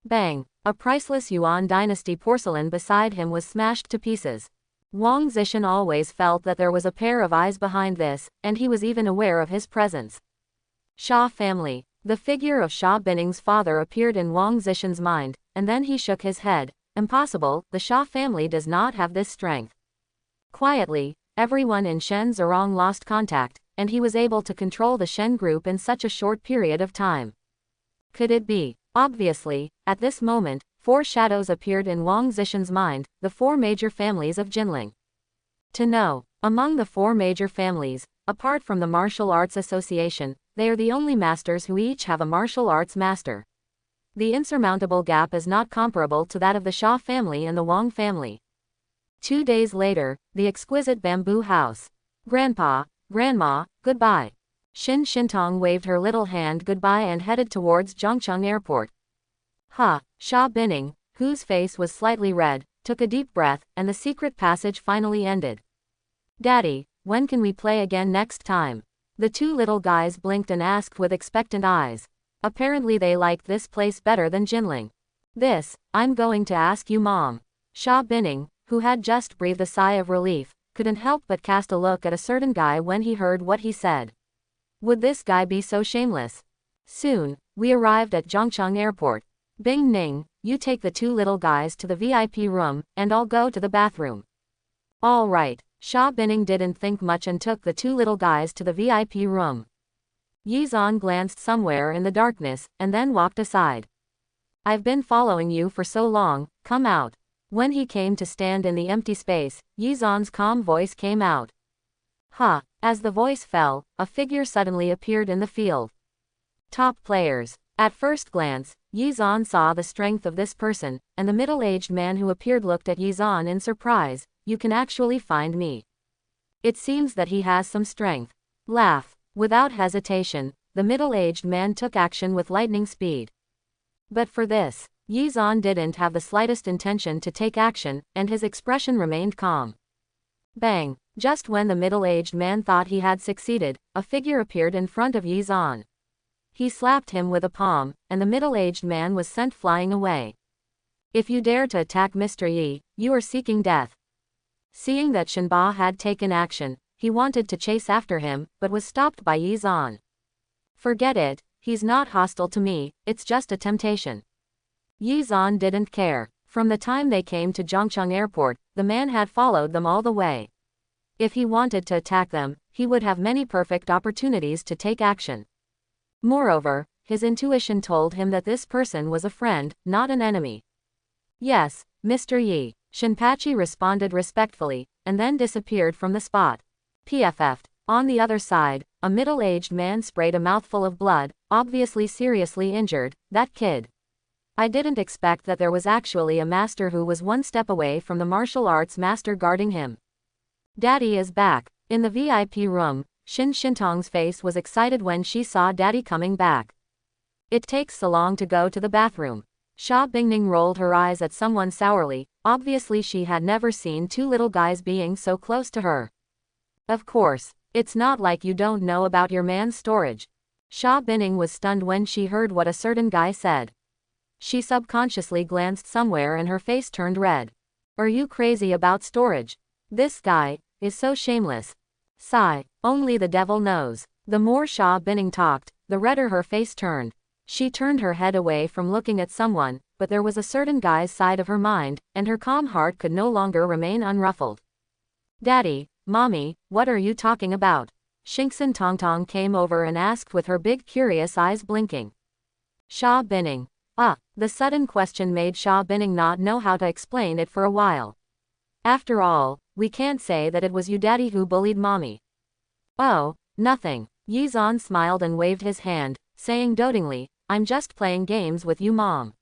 Speaker 1: Bang! A priceless Yuan dynasty porcelain beside him was smashed to pieces. Wang Zishan always felt that there was a pair of eyes behind this, and he was even aware of his presence. Xia family. The figure of Xia Binning's father appeared in Wang Zishan's mind, and then he shook his head. Impossible, the Xia family does not have this strength. Quietly, everyone in Shen Zerong lost contact, and he was able to control the Shen Group in such a short period of time. Could it be? Obviously, at this moment, 4 shadows appeared in Wang Zishan's mind, the 4 major families of Jinling. To know, among the 4 major families, apart from the Martial Arts Association, they are the only masters who each have a martial arts master. The insurmountable gap is not comparable to that of the Shaw family and the Wang family. 2 days later, the exquisite bamboo house. Grandpa, Grandma, goodbye. Shin Shintong waved her little hand goodbye and headed towards Zhongcheng Airport. Sha Bining, whose face was slightly red, took a deep breath, and the secret passage finally ended. Daddy, when can we play again next time? The two little guys blinked and asked with expectant eyes. Apparently they liked this place better than Jinling. This, I'm going to ask you, Mom. Sha Bining, who had just breathed a sigh of relief, couldn't help but cast a look at a certain guy when he heard what he said. Would this guy be so shameless? Soon, we arrived at Zhongcheng Airport. Bing Ning, you take the two little guys to the VIP room, and I'll go to the bathroom. All right. Sha Bining didn't think much and took the two little guys to the VIP room. Yizan glanced somewhere in the darkness, and then walked aside. I've been following you for so long, come out. When he came to stand in the empty space, Yizan's calm voice came out. As the voice fell, a figure suddenly appeared in the field. Top players. At first glance, Yizan saw the strength of this person, and the middle-aged man who appeared looked at Yizan in surprise. You can actually find me. It seems that he has some strength. Laugh. Without hesitation, the middle-aged man took action with lightning speed. But for this, Yizan didn't have the slightest intention to take action, and his expression remained calm. Bang! Just when the middle-aged man thought he had succeeded, a figure appeared in front of Yizan. He slapped him with a palm, and the middle-aged man was sent flying away. If you dare to attack Mr. Yi, you are seeking death. Seeing that Shenhao had taken action, he wanted to chase after him, but was stopped by Yizan. Forget it, he's not hostile to me, it's just a temptation. Yizan didn't care. From the time they came to Zhongcheng Airport, the man had followed them all the way. If he wanted to attack them, he would have many perfect opportunities to take action. Moreover, his intuition told him that this person was a friend, not an enemy. Yes, Mr. Yi, Shinpachi responded respectfully, and then disappeared from the spot. PFF. On the other side, a middle-aged man sprayed a mouthful of blood, obviously seriously injured. That kid. I didn't expect that there was actually a master who was one step away from the martial arts master guarding him. Daddy is back. In the VIP room, Shin Shintong's face was excited when she saw Daddy coming back. It takes so long to go to the bathroom. Sha Bingning rolled her eyes at someone sourly. Obviously she had never seen two little guys being so close to her. Of course, it's not like you don't know about your man's storage. Sha Bining was stunned when she heard what a certain guy said. She subconsciously glanced somewhere and her face turned red. Are you crazy about storage? This guy is so shameless. Sigh, only the devil knows. The more Sha Bining talked, the redder her face turned. She turned her head away from looking at someone, but there was a certain guy's side of her mind, and her calm heart could no longer remain unruffled. Daddy, Mommy, what are you talking about? Shinksan Tongtong came over and asked with her big curious eyes blinking. Sha Bining. The sudden question made Sha Bining not know how to explain it for a while. After all, we can't say that it was you Daddy who bullied Mommy. Oh, nothing. Yizan smiled and waved his hand, saying dotingly, I'm just playing games with you Mom.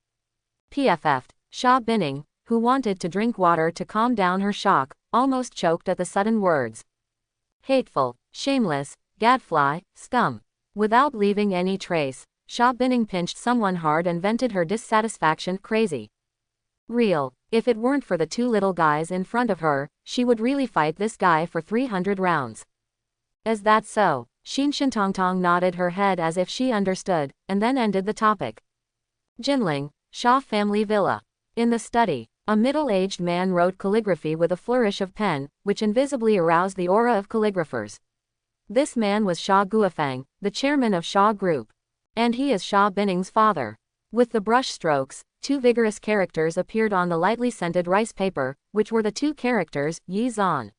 Speaker 1: PFF. Sha Bining, who wanted to drink water to calm down her shock, almost choked at the sudden words. Hateful, shameless, gadfly, scum. Without leaving any trace, Sha Bining pinched someone hard and vented her dissatisfaction. Crazy. Real. If it weren't for the two little guys in front of her, she would really fight this guy for 300 rounds. Is that so? Shin Shintongtong nodded her head as if she understood, and then ended the topic. Jinling, Shaw family villa. In the study, a middle-aged man wrote calligraphy with a flourish of pen, which invisibly aroused the aura of calligraphers. This man was Sha Guofang, the chairman of Shaw Group. And he is Sha Bining's father. With the brush strokes, two vigorous characters appeared on the lightly scented rice paper, which were the two characters, Yizan.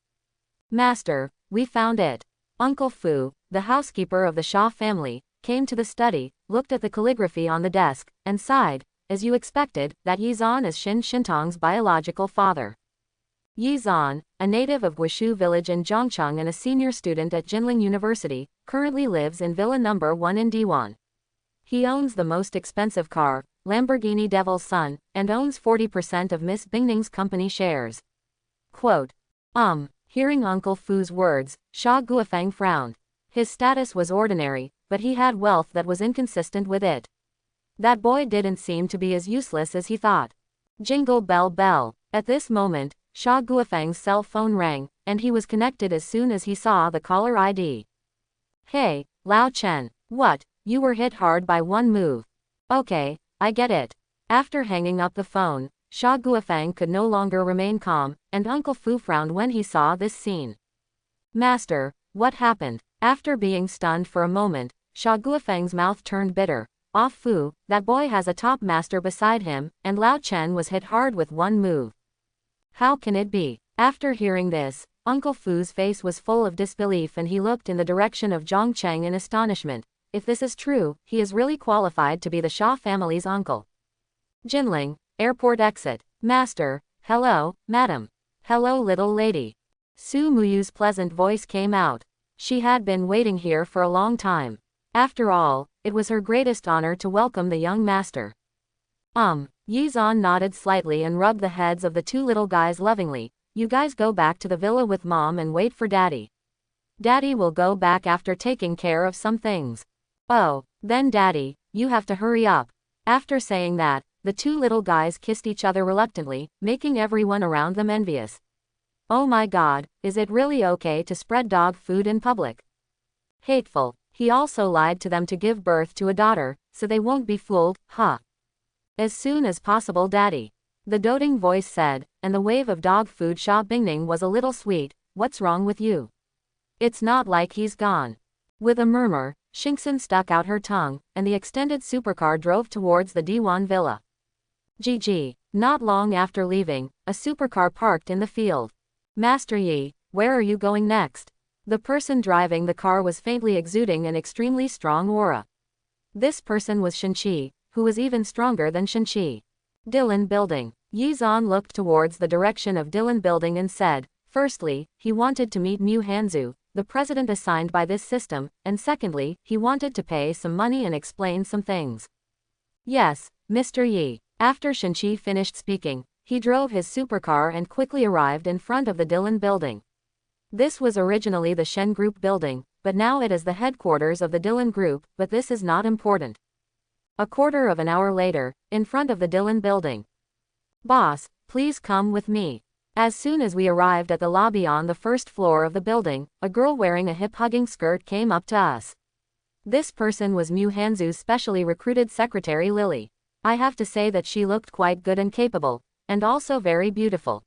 Speaker 1: Master, we found it. Uncle Fu, the housekeeper of the Shaw family, came to the study, looked at the calligraphy on the desk, and sighed. As you expected, that Yizan is Shin Shintong's biological father. Yizan, a native of Guishu village in Zhongcheng and a senior student at Jinling University, currently lives in Villa No. 1 in Diwan. He owns the most expensive car, Lamborghini Devil's son, and owns 40% of Miss Bingning's company shares. Quote. Hearing Uncle Fu's words, Sha Guofeng frowned. His status was ordinary, but he had wealth that was inconsistent with it. That boy didn't seem to be as useless as he thought. Jingle bell bell. At this moment, Sha Guofeng's cell phone rang, and he was connected as soon as he saw the caller ID. Hey, Lao Chen. What, you were hit hard by one move. Okay, I get it. After hanging up the phone, Sha Guofeng could no longer remain calm, and Uncle Fu frowned when he saw this scene. Master, what happened? After being stunned for a moment, Sha Guofeng's mouth turned bitter. Off Fu, that boy has a top master beside him, and Lao Chen was hit hard with one move. How can it be? After hearing this, Uncle Fu's face was full of disbelief and he looked in the direction of Zhang Cheng in astonishment. If this is true, he is really qualified to be the Sha family's uncle. Jinling, airport exit. Master, hello, madam. Hello little lady. Su Muyu's pleasant voice came out. She had been waiting here for a long time. After all, it was her greatest honor to welcome the young master. Yizan nodded slightly and rubbed the heads of the two little guys lovingly. You guys go back to the villa with mom and wait for daddy. Daddy will go back after taking care of some things. Oh, then daddy, you have to hurry up. After saying that, the two little guys kissed each other reluctantly, making everyone around them envious. Oh my god, is it really okay to spread dog food in public? Hateful. He also lied to them to give birth to a daughter, so they won't be fooled, huh? As soon as possible daddy. The doting voice said, and the wave of dog food Sha Bingning was a little sweet. What's wrong with you? It's not like he's gone. With a murmur, Xingxin stuck out her tongue, and the extended supercar drove towards the Diwan villa. GG. Not long after leaving, a supercar parked in the field. Master Yi, where are you going next? The person driving the car was faintly exuding an extremely strong aura. This person was Shenqi, who was even stronger than Shenqi. Dylan Building. Yizan looked towards the direction of Dylan Building and said, firstly, he wanted to meet Mu Hanzu, the president assigned by this system, and secondly, he wanted to pay some money and explain some things. Yes, Mr. Yi. After Shenqi finished speaking, he drove his supercar and quickly arrived in front of the Dylan Building. This was originally the Shen Group building, but now it is the headquarters of the Dylan Group, but this is not important. A quarter of an hour later, in front of the Dylan Building. Boss, please come with me. As soon as we arrived at the lobby on the first floor of the building, a girl wearing a hip-hugging skirt came up to us. This person was Mu Hanzu's specially recruited secretary Lily. I have to say that she looked quite good and capable, and also very beautiful.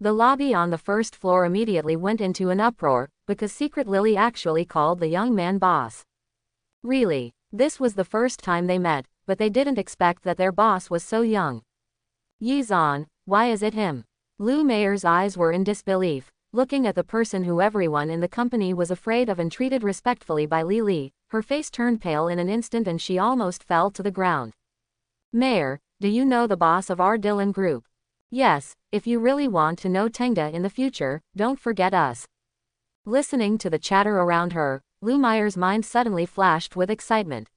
Speaker 1: The lobby on the first floor immediately went into an uproar, because Secret Lily actually called the young man boss. Really, this was the first time they met, but they didn't expect that their boss was so young. Yizan, why is it him? Lu Meier's eyes were in disbelief, looking at the person who everyone in the company was afraid of and treated respectfully by Li Li. Her face turned pale in an instant and she almost fell to the ground. Meier, do you know the boss of our Dylan Group? Yes, if you really want to know Tengda in the future, don't forget us. Listening to the chatter around her, Lu Meier's mind suddenly flashed with excitement.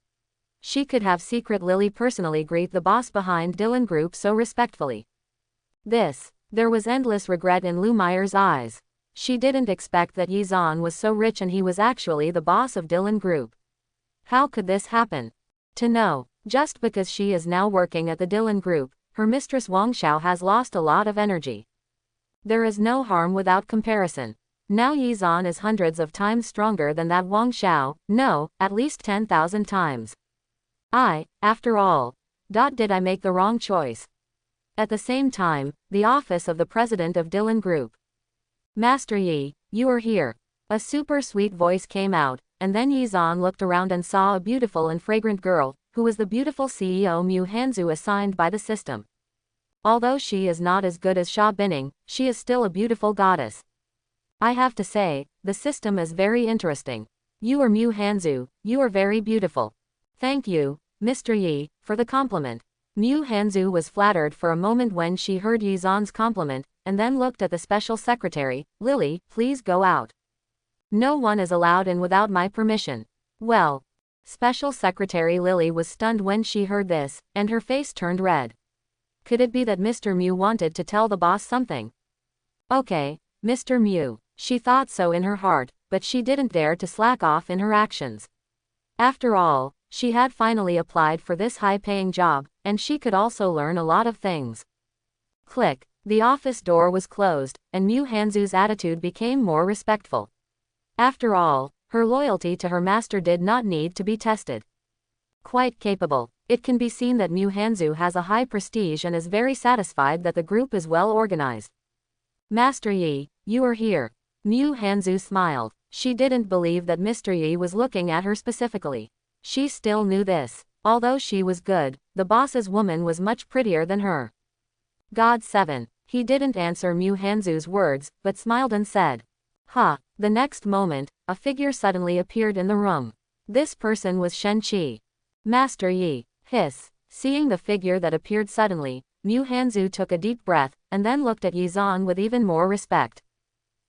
Speaker 1: She could have Secret Lily personally greet the boss behind Dylan Group so respectfully. There was endless regret in Lu Meier's eyes. She didn't expect that Yizan was so rich and he was actually the boss of Dylan Group. How could this happen? To know, just because she is now working at the Dylan Group, her mistress Wang Xiao has lost a lot of energy. There is no harm without comparison. Now Yizan is hundreds of times stronger than that Wang Xiao, no, at least 10,000 times. After all, did I make the wrong choice? At the same time, the office of the president of Dylan Group. Master Yi, you are here. A super sweet voice came out, and then Yizan looked around and saw a beautiful and fragrant girl, who was the beautiful CEO Mu Hanzu assigned by the system. Although she is not as good as Sha Binning, she is still a beautiful goddess. I have to say, the system is very interesting. You are Mu Hanzu, you are very beautiful. Thank you, Mr. Yi, for the compliment. Mu Hanzu was flattered for a moment when she heard Yizan's compliment, and then looked at the special secretary. Lily, please go out. No one is allowed in without my permission. Well, Special Secretary Lily was stunned when she heard this, and her face turned red. Could it be that Mr. Mew wanted to tell the boss something? Okay, Mr. Mew. She thought so in her heart, but she didn't dare to slack off in her actions. After all, she had finally applied for this high-paying job, and she could also learn a lot of things. Click. The office door was closed, and Mew Hanzu's attitude became more respectful. After all, her loyalty to her master did not need to be tested. Quite capable. It can be seen that Mew Hanzu has a high prestige and is very satisfied that the group is well organized. Master Yi, you are here. Mew Hanzu smiled. She didn't believe that Mr. Yi was looking at her specifically. She still knew this. Although she was good, the boss's woman was much prettier than her. God 7. He didn't answer Mew Hanzu's words, but smiled and said, "Ha." The next moment, a figure suddenly appeared in the room. This person was Shen Qi. Master Yi. Hiss. Seeing the figure that appeared suddenly, Mew Hanzu took a deep breath, and then looked at Yi Zan with even more respect.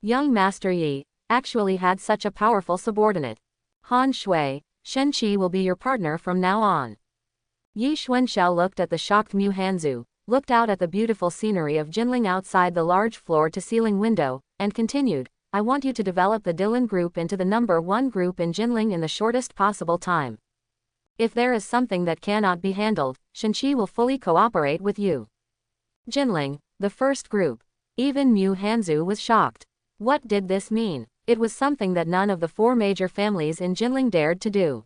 Speaker 1: Young Master Yi actually had such a powerful subordinate. Han Shui, Shen Qi will be your partner from now on. Yi Xuanxiao looked at the shocked Mew Hanzu, looked out at the beautiful scenery of Jinling outside the large floor-to-ceiling window, and continued, I want you to develop the Dylan group into the #1 group in Jinling in the shortest possible time. If there is something that cannot be handled, Shenqi will fully cooperate with you. Jinling, the first group. Even Mew Hanzu was shocked. What did this mean? It was something that none of the 4 major families in Jinling dared to do.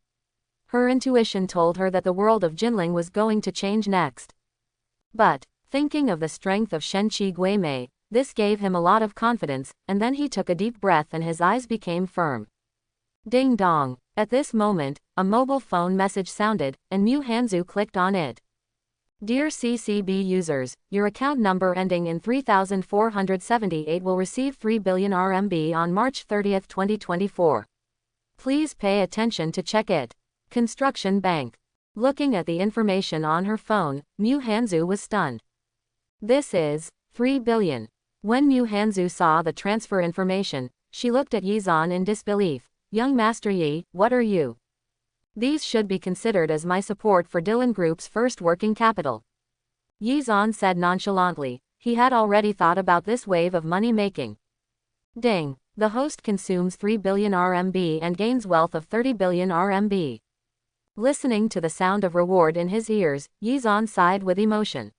Speaker 1: Her intuition told her that the world of Jinling was going to change next. But, thinking of the strength of Shenqi Guimei, this gave him a lot of confidence, and then he took a deep breath and his eyes became firm. Ding dong. At this moment, a mobile phone message sounded, and Mew Hanzu clicked on it. Dear CCB users, your account number ending in 3478 will receive 3 billion RMB on March 30, 2024. Please pay attention to check it. Construction Bank. Looking at the information on her phone, Mew Hanzu was stunned. This is 3 billion. When Mew Hanzu saw the transfer information, she looked at Yi Zan in disbelief. Young Master Yi, what are you? These should be considered as my support for Dylan Group's first working capital. Yi Zan said nonchalantly. He had already thought about this wave of money making. Ding. The host consumes 3 billion RMB and gains wealth of 30 billion RMB. Listening to the sound of reward in his ears, Yi Zan sighed with emotion.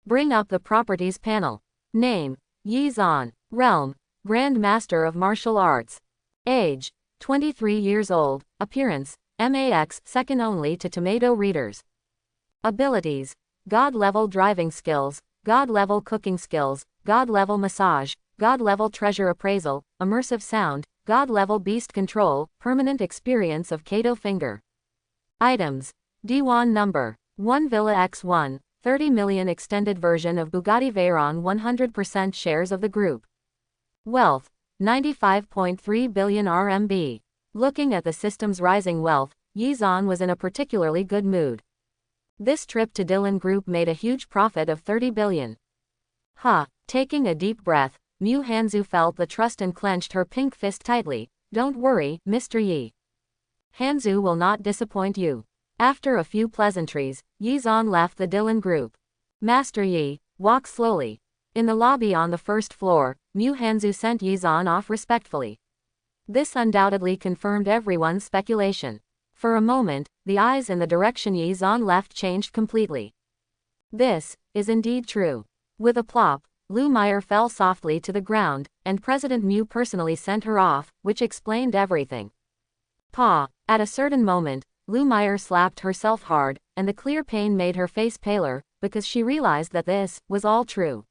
Speaker 1: Bring up the properties panel. Name, Yi Zan. Realm, Grand Master of Martial Arts. Age, 23 years old. Appearance, MAX, second only to tomato readers. Abilities, God-level driving skills, God-level cooking skills, God-level massage, God-level treasure appraisal, immersive sound, God-level beast control, permanent experience of Kato finger. Items, D1 number, 1 Villa X1, 30 million extended version of Bugatti Veyron 100% shares of the group. Wealth, 95.3 billion RMB. Looking at the system's rising wealth, Yi Zan was in a particularly good mood. This trip to Dylan Group made a huge profit of 30 billion. Taking a deep breath, Mew Hanzu felt the trust and clenched her pink fist tightly. Don't worry, Mr. Yi. Hanzu will not disappoint you. After a few pleasantries, Yi Zan left the Dylan Group. Master Yi, walk slowly. In the lobby on the first floor, Mew Hanzu sent Yi Zan off respectfully. This undoubtedly confirmed everyone's speculation. For a moment, the eyes in the direction Yi Zan left changed completely. This is indeed true. With a plop, Lu Meyer fell softly to the ground, and President Mew personally sent her off, which explained everything. At a certain moment, Lu Meyer slapped herself hard, and the clear pain made her face paler, because she realized that this was all true.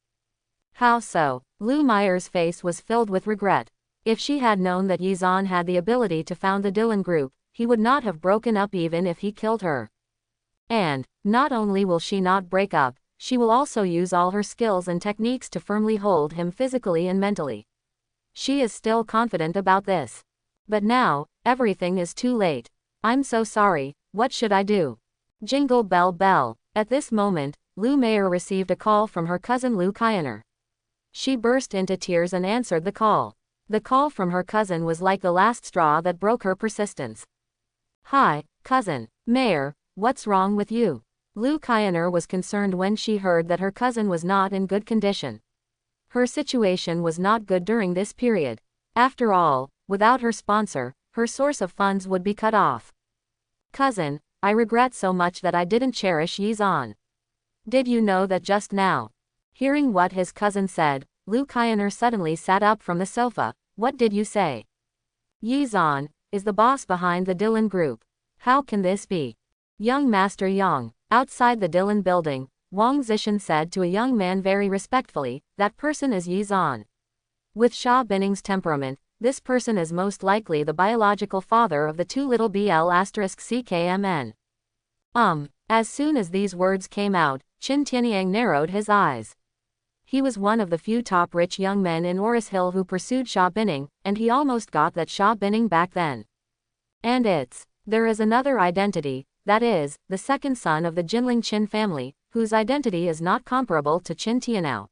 Speaker 1: How so? Lu Meyer's face was filled with regret. If she had known that Yi Zan had the ability to found the Dylan Group, he would not have broken up even if he killed her. And, not only will she not break up, she will also use all her skills and techniques to firmly hold him physically and mentally. She is still confident about this. But now, everything is too late. I'm so sorry, what should I do? Jingle bell bell. At this moment, Lu Meyer received a call from her cousin Lu Kaianer. She burst into tears and answered the call. The call from her cousin was like the last straw that broke her persistence. Hi, cousin. Mayor, what's wrong with you? Lu Kaianer was concerned when she heard that her cousin was not in good condition. Her situation was not good during this period. After all, without her sponsor, her source of funds would be cut off. Cousin, I regret so much that I didn't cherish Yizan. Did you know that just now? Hearing what his cousin said, Lu Kaianer suddenly sat up from the sofa. What did you say? Yizan is the boss behind the Dylan Group. How can this be? Young Master Yang, outside the Dylan building, Wang Zishan said to a young man very respectfully, that person is Yizan. With Xia Bining's temperament, this person is most likely the biological father of the two little BL*CKMN. As soon as these words came out, Qin Tianyang narrowed his eyes. He was one of the few top rich young men in Oris Hill who pursued Xia Bining, and he almost got that Xia Bining back then. And there is another identity, that is, the second son of the Jinling Qin family, whose identity is not comparable to Qin Tianao.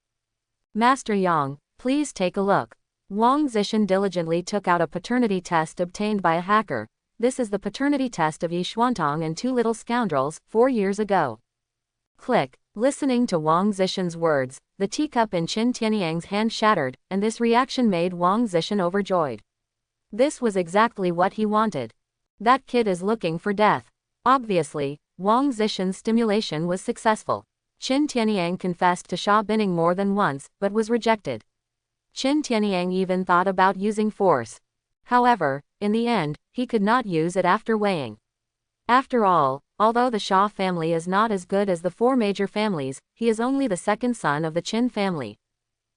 Speaker 1: Master Yang, please take a look. Wang Zishan diligently took out a paternity test obtained by a hacker. This is the paternity test of Yi Xuantong and two little scoundrels, 4 years ago. Click. Listening to Wang Zishan's words, the teacup in Qin Tianyang's hand shattered, and this reaction made Wang Zishan overjoyed. This was exactly what he wanted. That kid is looking for death. Obviously, Wang Zishan's stimulation was successful. Qin Tianyang confessed to Xia Bining more than once, but was rejected. Qin Tianyang even thought about using force. However, in the end, he could not use it after weighing. After all, although the Xia family is not as good as the 4 major families, he is only the second son of the Qin family.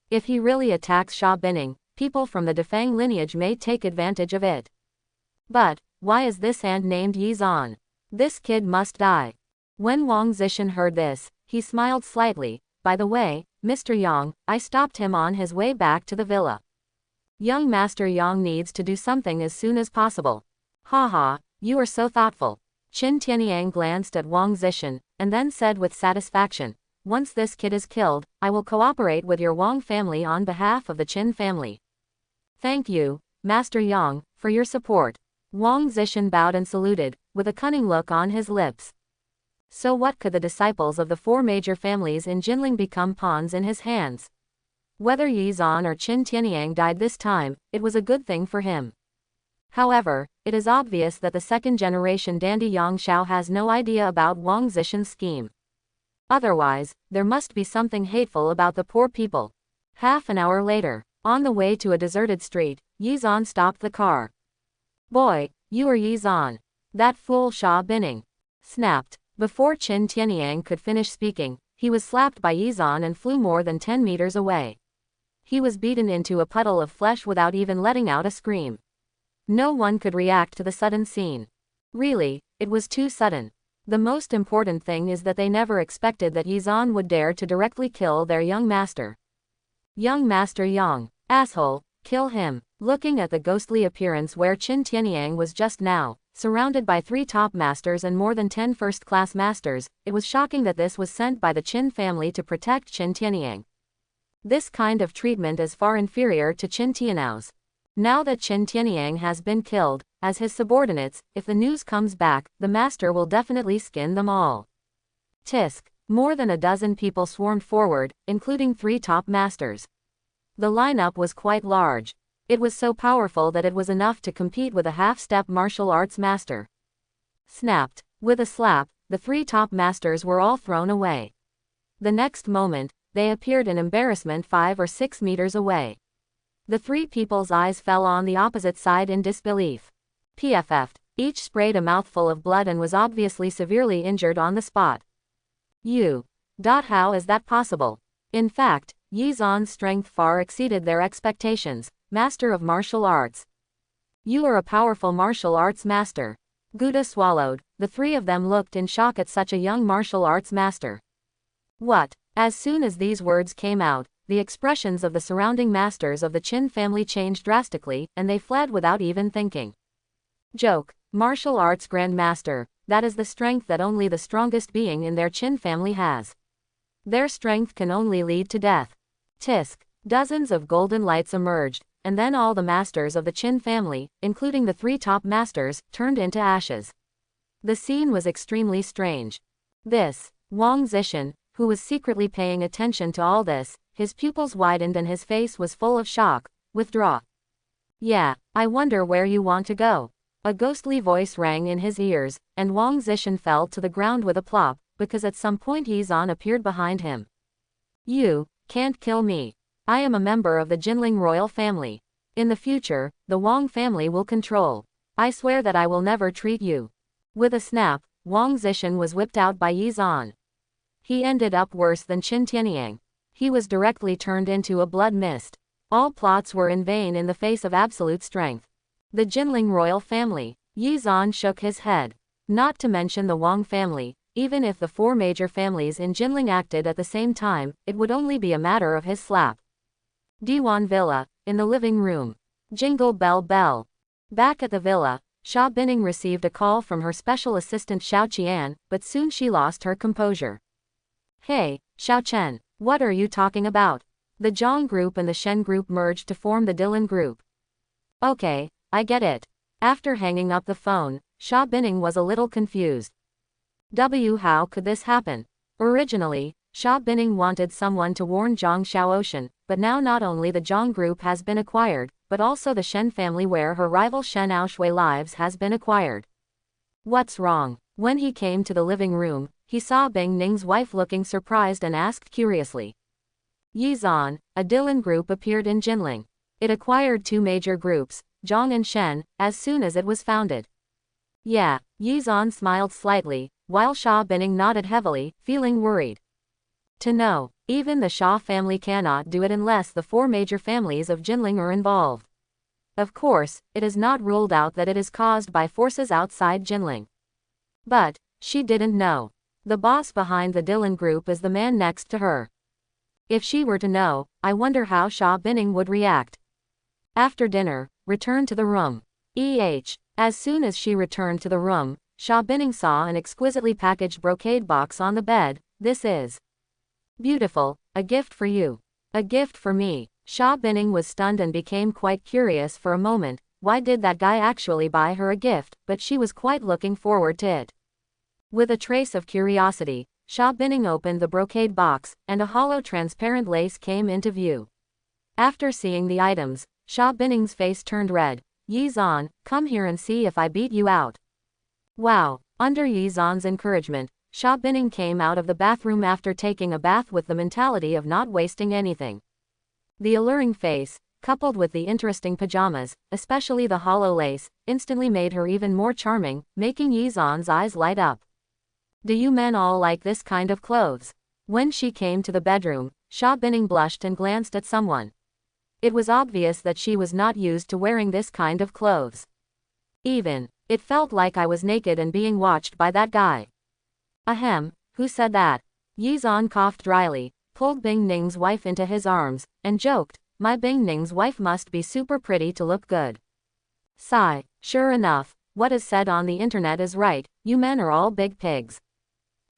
Speaker 1: If he really attacks Xia Bining, people from the Defang lineage may take advantage of it. But, why is this ant named Yizan? This kid must die. When Wang Zishan heard this, he smiled slightly. By the way, Mr. Yang, I stopped him on his way back to the villa. Young Master Yang needs to do something as soon as possible. Haha, you are so thoughtful. Qin Tianyang glanced at Wang Zishan, and then said with satisfaction, once this kid is killed, I will cooperate with your Wang family on behalf of the Qin family. Thank you, Master Yang, for your support. Wang Zishan bowed and saluted, with a cunning look on his lips. So what could the disciples of the 4 major families in Jinling become pawns in his hands? Whether Yizan or Qin Tianyang died this time, it was a good thing for him. However, it is obvious that the second-generation dandy Yang Xiao has no idea about Wang Zishan's scheme. Otherwise, there must be something hateful about the poor people. Half an hour later, on the way to a deserted street, Yizan stopped the car. Boy, you are Yizan. That fool Xia Bining. Snapped. Before Qin Tianyang could finish speaking, he was slapped by Yizan and flew more than 10 meters away. He was beaten into a puddle of flesh without even letting out a scream. No one could react to the sudden scene. Really, it was too sudden. The most important thing is that they never expected that Yizan would dare to directly kill their young master. Young Master Yang, asshole, kill him. Looking at the ghostly appearance where Qin Tianyang was just now, surrounded by 3 top masters and more than 10 first-class masters, it was shocking that this was sent by the Qin family to protect Qin Tianyang. This kind of treatment is far inferior to Qin Tianao's. Now that Qin Tianyang has been killed, as his subordinates, if the news comes back, the master will definitely skin them all. Tisk. More than a dozen people swarmed forward, including 3 top masters. The lineup was quite large. It was so powerful that it was enough to compete with a half-step martial arts master. Snapped. With a slap, the 3 top masters were all thrown away. The next moment, they appeared in embarrassment 5 or 6 meters away. The 3 people's eyes fell on the opposite side in disbelief. PFF'd. Each sprayed a mouthful of blood and was obviously severely injured on the spot. How is that possible? In fact, Yizan's strength far exceeded their expectations. Master of martial arts. You are a powerful martial arts master. Gouda swallowed. The 3 of them looked in shock at such a young martial arts master. What? As soon as these words came out, the expressions of the surrounding masters of the Qin family changed drastically, and they fled without even thinking. Joke. Martial arts grandmaster. That is the strength that only the strongest being in their Qin family has. Their strength can only lead to death. Tisk. Dozens of golden lights emerged, and then all the masters of the Qin family, including the 3 top masters, turned into ashes. The scene was extremely strange. This, Wang Zishan, who was secretly paying attention to all this, his pupils widened and his face was full of shock. Withdraw. Yeah, I wonder where you want to go. A ghostly voice rang in his ears, and Wang Zishan fell to the ground with a plop, because at some point Yizan appeared behind him. You can't kill me. I am a member of the Jinling royal family. In the future, the Wang family will control. I swear that I will never treat you. With a snap, Wang Zishan was whipped out by Yizan. He ended up worse than Qin Tianyang. He was directly turned into a blood mist. All plots were in vain in the face of absolute strength. The Jinling royal family. Yizan shook his head. Not to mention the Wang family, even if the four major families in Jinling acted at the same time, it would only be a matter of his slap. Diwan Villa, in the living room. Jingle bell bell. Back at the villa, Xia Bining received a call from her special assistant Xiao Qian, but soon she lost her composure. Hey, Xiao Chen, what are you talking about? The Zhang group and the Shen group merged to form the Dylan group. Okay, I get it. After hanging up the phone, Xia Bining was a little confused. How could this happen? Originally, Xia Bining wanted someone to warn Zhang Xiaoshan, but now not only the Zhang group has been acquired, but also the Shen family where her rival Shenhao Shui lives has been acquired. What's wrong? When he came to the living room, he saw Bing Ning's wife looking surprised and asked curiously. Yizan, a Dylan group appeared in Jinling. It acquired two major groups, Zhang and Shen, as soon as it was founded. Yeah, Yizan smiled slightly, while Xia Bining nodded heavily, feeling worried. To know, even the Xia family cannot do it unless the four major families of Jinling are involved. Of course, it is not ruled out that it is caused by forces outside Jinling. But she didn't know. The boss behind the Dylan group is the man next to her. If she were to know, I wonder how Xia Bining would react. After dinner, return to the room. As soon as she returned to the room, Xia Bining saw an exquisitely packaged brocade box on the bed. This is beautiful, a gift for you. A gift for me. Xia Bining was stunned and became quite curious for a moment. Why did that guy actually buy her a gift? But she was quite looking forward to it. With a trace of curiosity, Xia Bining opened the brocade box, and a hollow transparent lace came into view. After seeing the items, Xia Bining's face turned red. Yizan, come here and see if I beat you out. Wow. Under Yizan's encouragement, Xia Bining came out of the bathroom after taking a bath with the mentality of not wasting anything. The alluring face, coupled with the interesting pajamas, especially the hollow lace, instantly made her even more charming, making Yizan's eyes light up. Do you men all like this kind of clothes? When she came to the bedroom, Xia Bining blushed and glanced at someone. It was obvious that she was not used to wearing this kind of clothes. It felt like I was naked and being watched by that guy. Ahem, who said that? Yizan coughed dryly, pulled Bing Ning's wife into his arms, and joked, my Bing Ning's wife must be super pretty to look good. Sigh, sure enough, what is said on the internet is right, you men are all big pigs.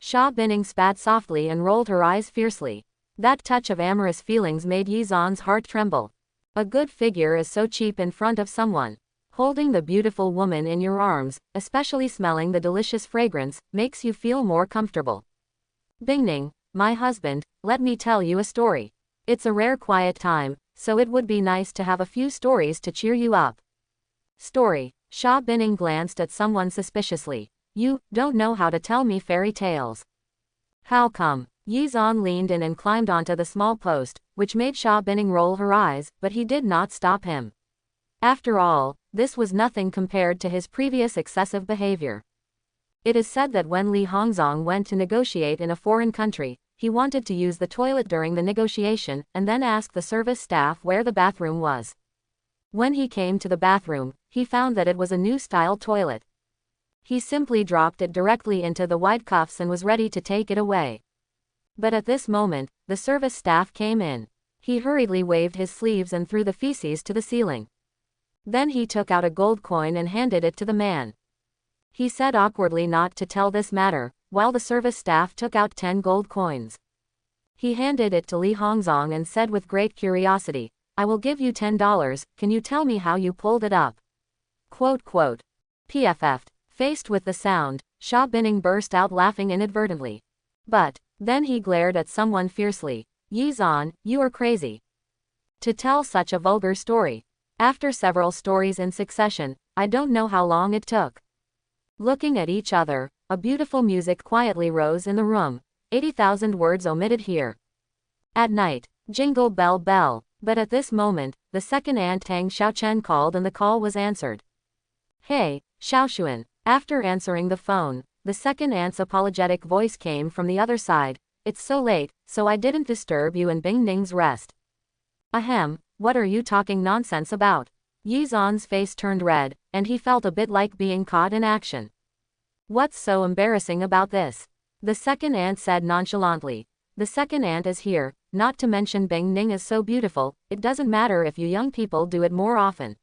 Speaker 1: Xia Bining spat softly and rolled her eyes fiercely. That touch of amorous feelings made Yizan's heart tremble. A good figure is so cheap in front of someone. Holding the beautiful woman in your arms, especially smelling the delicious fragrance, makes you feel more comfortable. Bing Ning, my husband, let me tell you a story. It's a rare quiet time, so it would be nice to have a few stories to cheer you up. Story. Xia Bining glanced at someone suspiciously. You don't know how to tell me fairy tales. How come? Yizan leaned in and climbed onto the small post, which made Xia Bining roll her eyes, but he did not stop him. After all, this was nothing compared to his previous excessive behavior. It is said that when Li Hongzong went to negotiate in a foreign country, he wanted to use the toilet during the negotiation and then asked the service staff where the bathroom was. When he came to the bathroom, he found that it was a new style toilet. He simply dropped it directly into the wide cuffs and was ready to take it away. But at this moment, the service staff came in. He hurriedly waved his sleeves and threw the feces to the ceiling. Then he took out a gold coin and handed it to the man. He said awkwardly not to tell this matter, while the service staff took out 10 gold coins. He handed it to Li Hongzong and said with great curiosity, I will give you $10, can you tell me how you pulled it up? Quote. PFF. Faced with the sound, Xia Bining burst out laughing inadvertently. But then he glared at someone fiercely. Yi Zan, you are crazy to tell such a vulgar story. After several stories in succession, I don't know how long it took. Looking at each other, a beautiful music quietly rose in the room. 80,000 words omitted here. At night, jingle bell bell. But at this moment, the second aunt Tang Xiaochen called and the call was answered. Hey, Xiaoxuan. After answering the phone, the second aunt's apologetic voice came from the other side. It's so late, so I didn't disturb you and Bing Ning's rest. Ahem, what are you talking nonsense about? Yi Zan's face turned red, and he felt a bit like being caught in action. What's so embarrassing about this? The second aunt said nonchalantly. The second aunt is here, not to mention Bing Ning is so beautiful, it doesn't matter if you young people do it more often.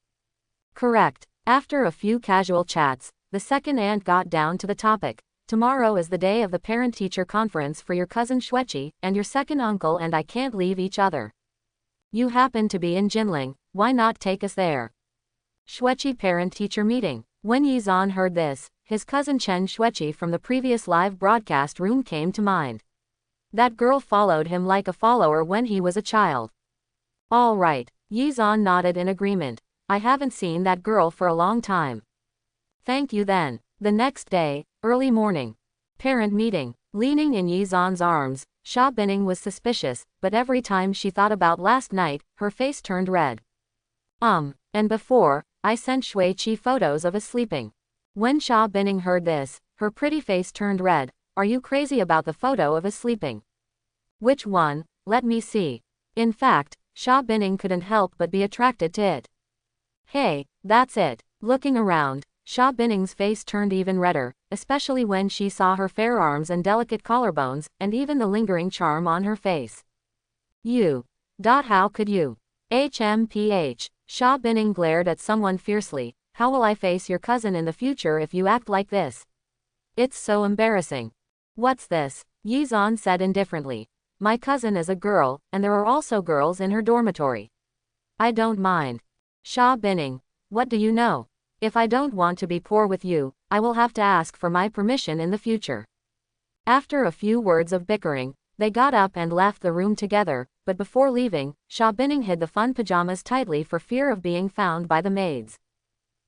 Speaker 1: Correct. After a few casual chats, the second aunt got down to the topic. Tomorrow is the day of the parent-teacher conference for your cousin Xueqi, and your second uncle and I can't leave each other. You happen to be in Jinling, why not take us there? Xueqi parent-teacher meeting. When Yi Zan heard this, his cousin Chen Xueqi from the previous live broadcast room came to mind. That girl followed him like a follower when he was a child. All right, Yi Zan nodded in agreement. I haven't seen that girl for a long time. Thank you then. The next day, early morning. Parent meeting. Leaning in Yi Zan's arms, Xia Bining was suspicious, but every time she thought about last night, her face turned red. And before, I sent Xueqi photos of us sleeping. When Xia Bining heard this, her pretty face turned red. Are you crazy about the photo of us sleeping? Which one? Let me see. In fact, Xia Bining couldn't help but be attracted to it. Hey, that's it. Looking around, Xia Bining's face turned even redder, especially when she saw her fair arms and delicate collarbones, and even the lingering charm on her face. How could you? HMPH. Xia Bining glared at someone fiercely. How will I face your cousin in the future if you act like this? It's so embarrassing. What's this? Yi Zan said indifferently. My cousin is a girl, and there are also girls in her dormitory. I don't mind. Xia Bining. What do you know? If I don't want to be poor with you, I will have to ask for my permission in the future. After a few words of bickering, they got up and left the room together, but before leaving, Xia Bining hid the fun pajamas tightly for fear of being found by the maids.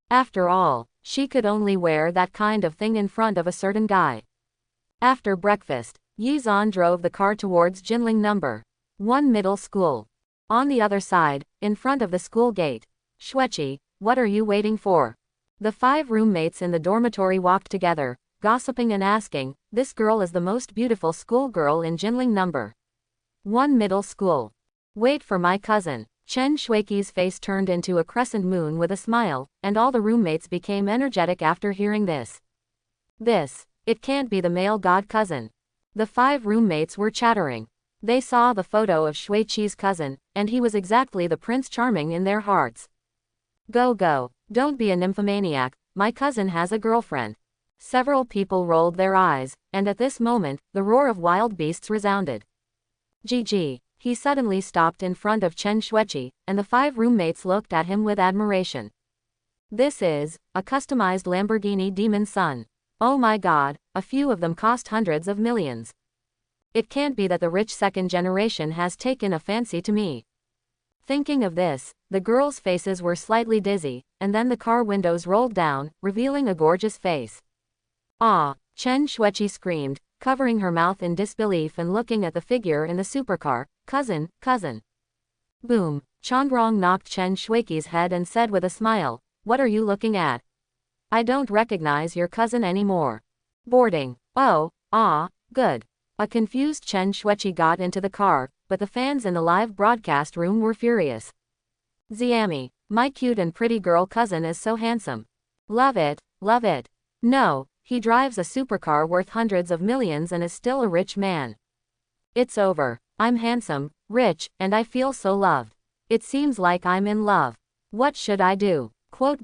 Speaker 1: After all, she could only wear that kind of thing in front of a certain guy. After breakfast, Yi Zan drove the car towards Jinling No. 1 Middle School. On the other side, in front of the school gate. Xueqi, what are you waiting for? The 5 roommates in the dormitory walked together, gossiping and asking, this girl is the most beautiful schoolgirl in Jinling No. 1 Middle School. Wait for my cousin. Chen Xueqi's face turned into a crescent moon with a smile, and all the roommates became energetic after hearing this. It can't be the male god cousin. The 5 roommates were chattering. They saw the photo of Xueqi's cousin, and he was exactly the Prince Charming in their hearts. Go, don't be a nymphomaniac, my cousin has a girlfriend. Several people rolled their eyes, and at this moment, the roar of wild beasts resounded. GG. He suddenly stopped in front of Chen Xueqi, and the 5 roommates looked at him with admiration. This is a customized Lamborghini Demon Son. Oh my god, a few of them cost hundreds of millions. It can't be that the rich second generation has taken a fancy to me. Thinking of this, the girls' faces were slightly dizzy, and then the car windows rolled down, revealing a gorgeous face. Ah! Chen Xueqi screamed, covering her mouth in disbelief and looking at the figure in the supercar. Cousin. Boom! Changrong knocked Chen Xueqi's head and said with a smile, what are you looking at? I don't recognize your cousin anymore. Boarding. Oh, good. A confused Chen Xueqi got into the car, but the fans in the live broadcast room were furious. Xiami, my cute and pretty girl cousin is so handsome. Love it. No, he drives a supercar worth hundreds of millions and is still a rich man. It's over. I'm handsome, rich, and I feel so loved. It seems like I'm in love. What should I do? Quote.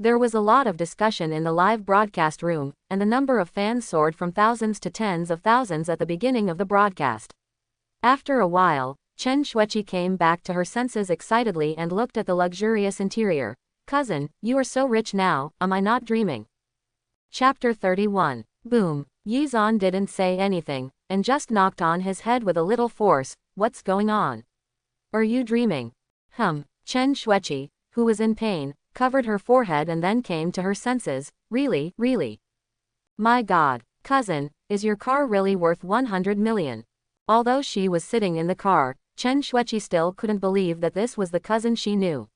Speaker 1: There was a lot of discussion in the live broadcast room, and the number of fans soared from thousands to tens of thousands at the beginning of the broadcast. After a while, Chen Xueqi came back to her senses excitedly and looked at the luxurious interior. Cousin, you are so rich now, am I not dreaming? Chapter 31. Boom. Yizan didn't say anything, and just knocked on his head with a little force. What's going on? Are you dreaming? Chen Shuiqi, who was in pain, covered her forehead and then came to her senses. Really, really? My God. Cousin, is your car really worth 100 million? Although she was sitting in the car, Chen Shuiqi still couldn't believe that this was the cousin she knew.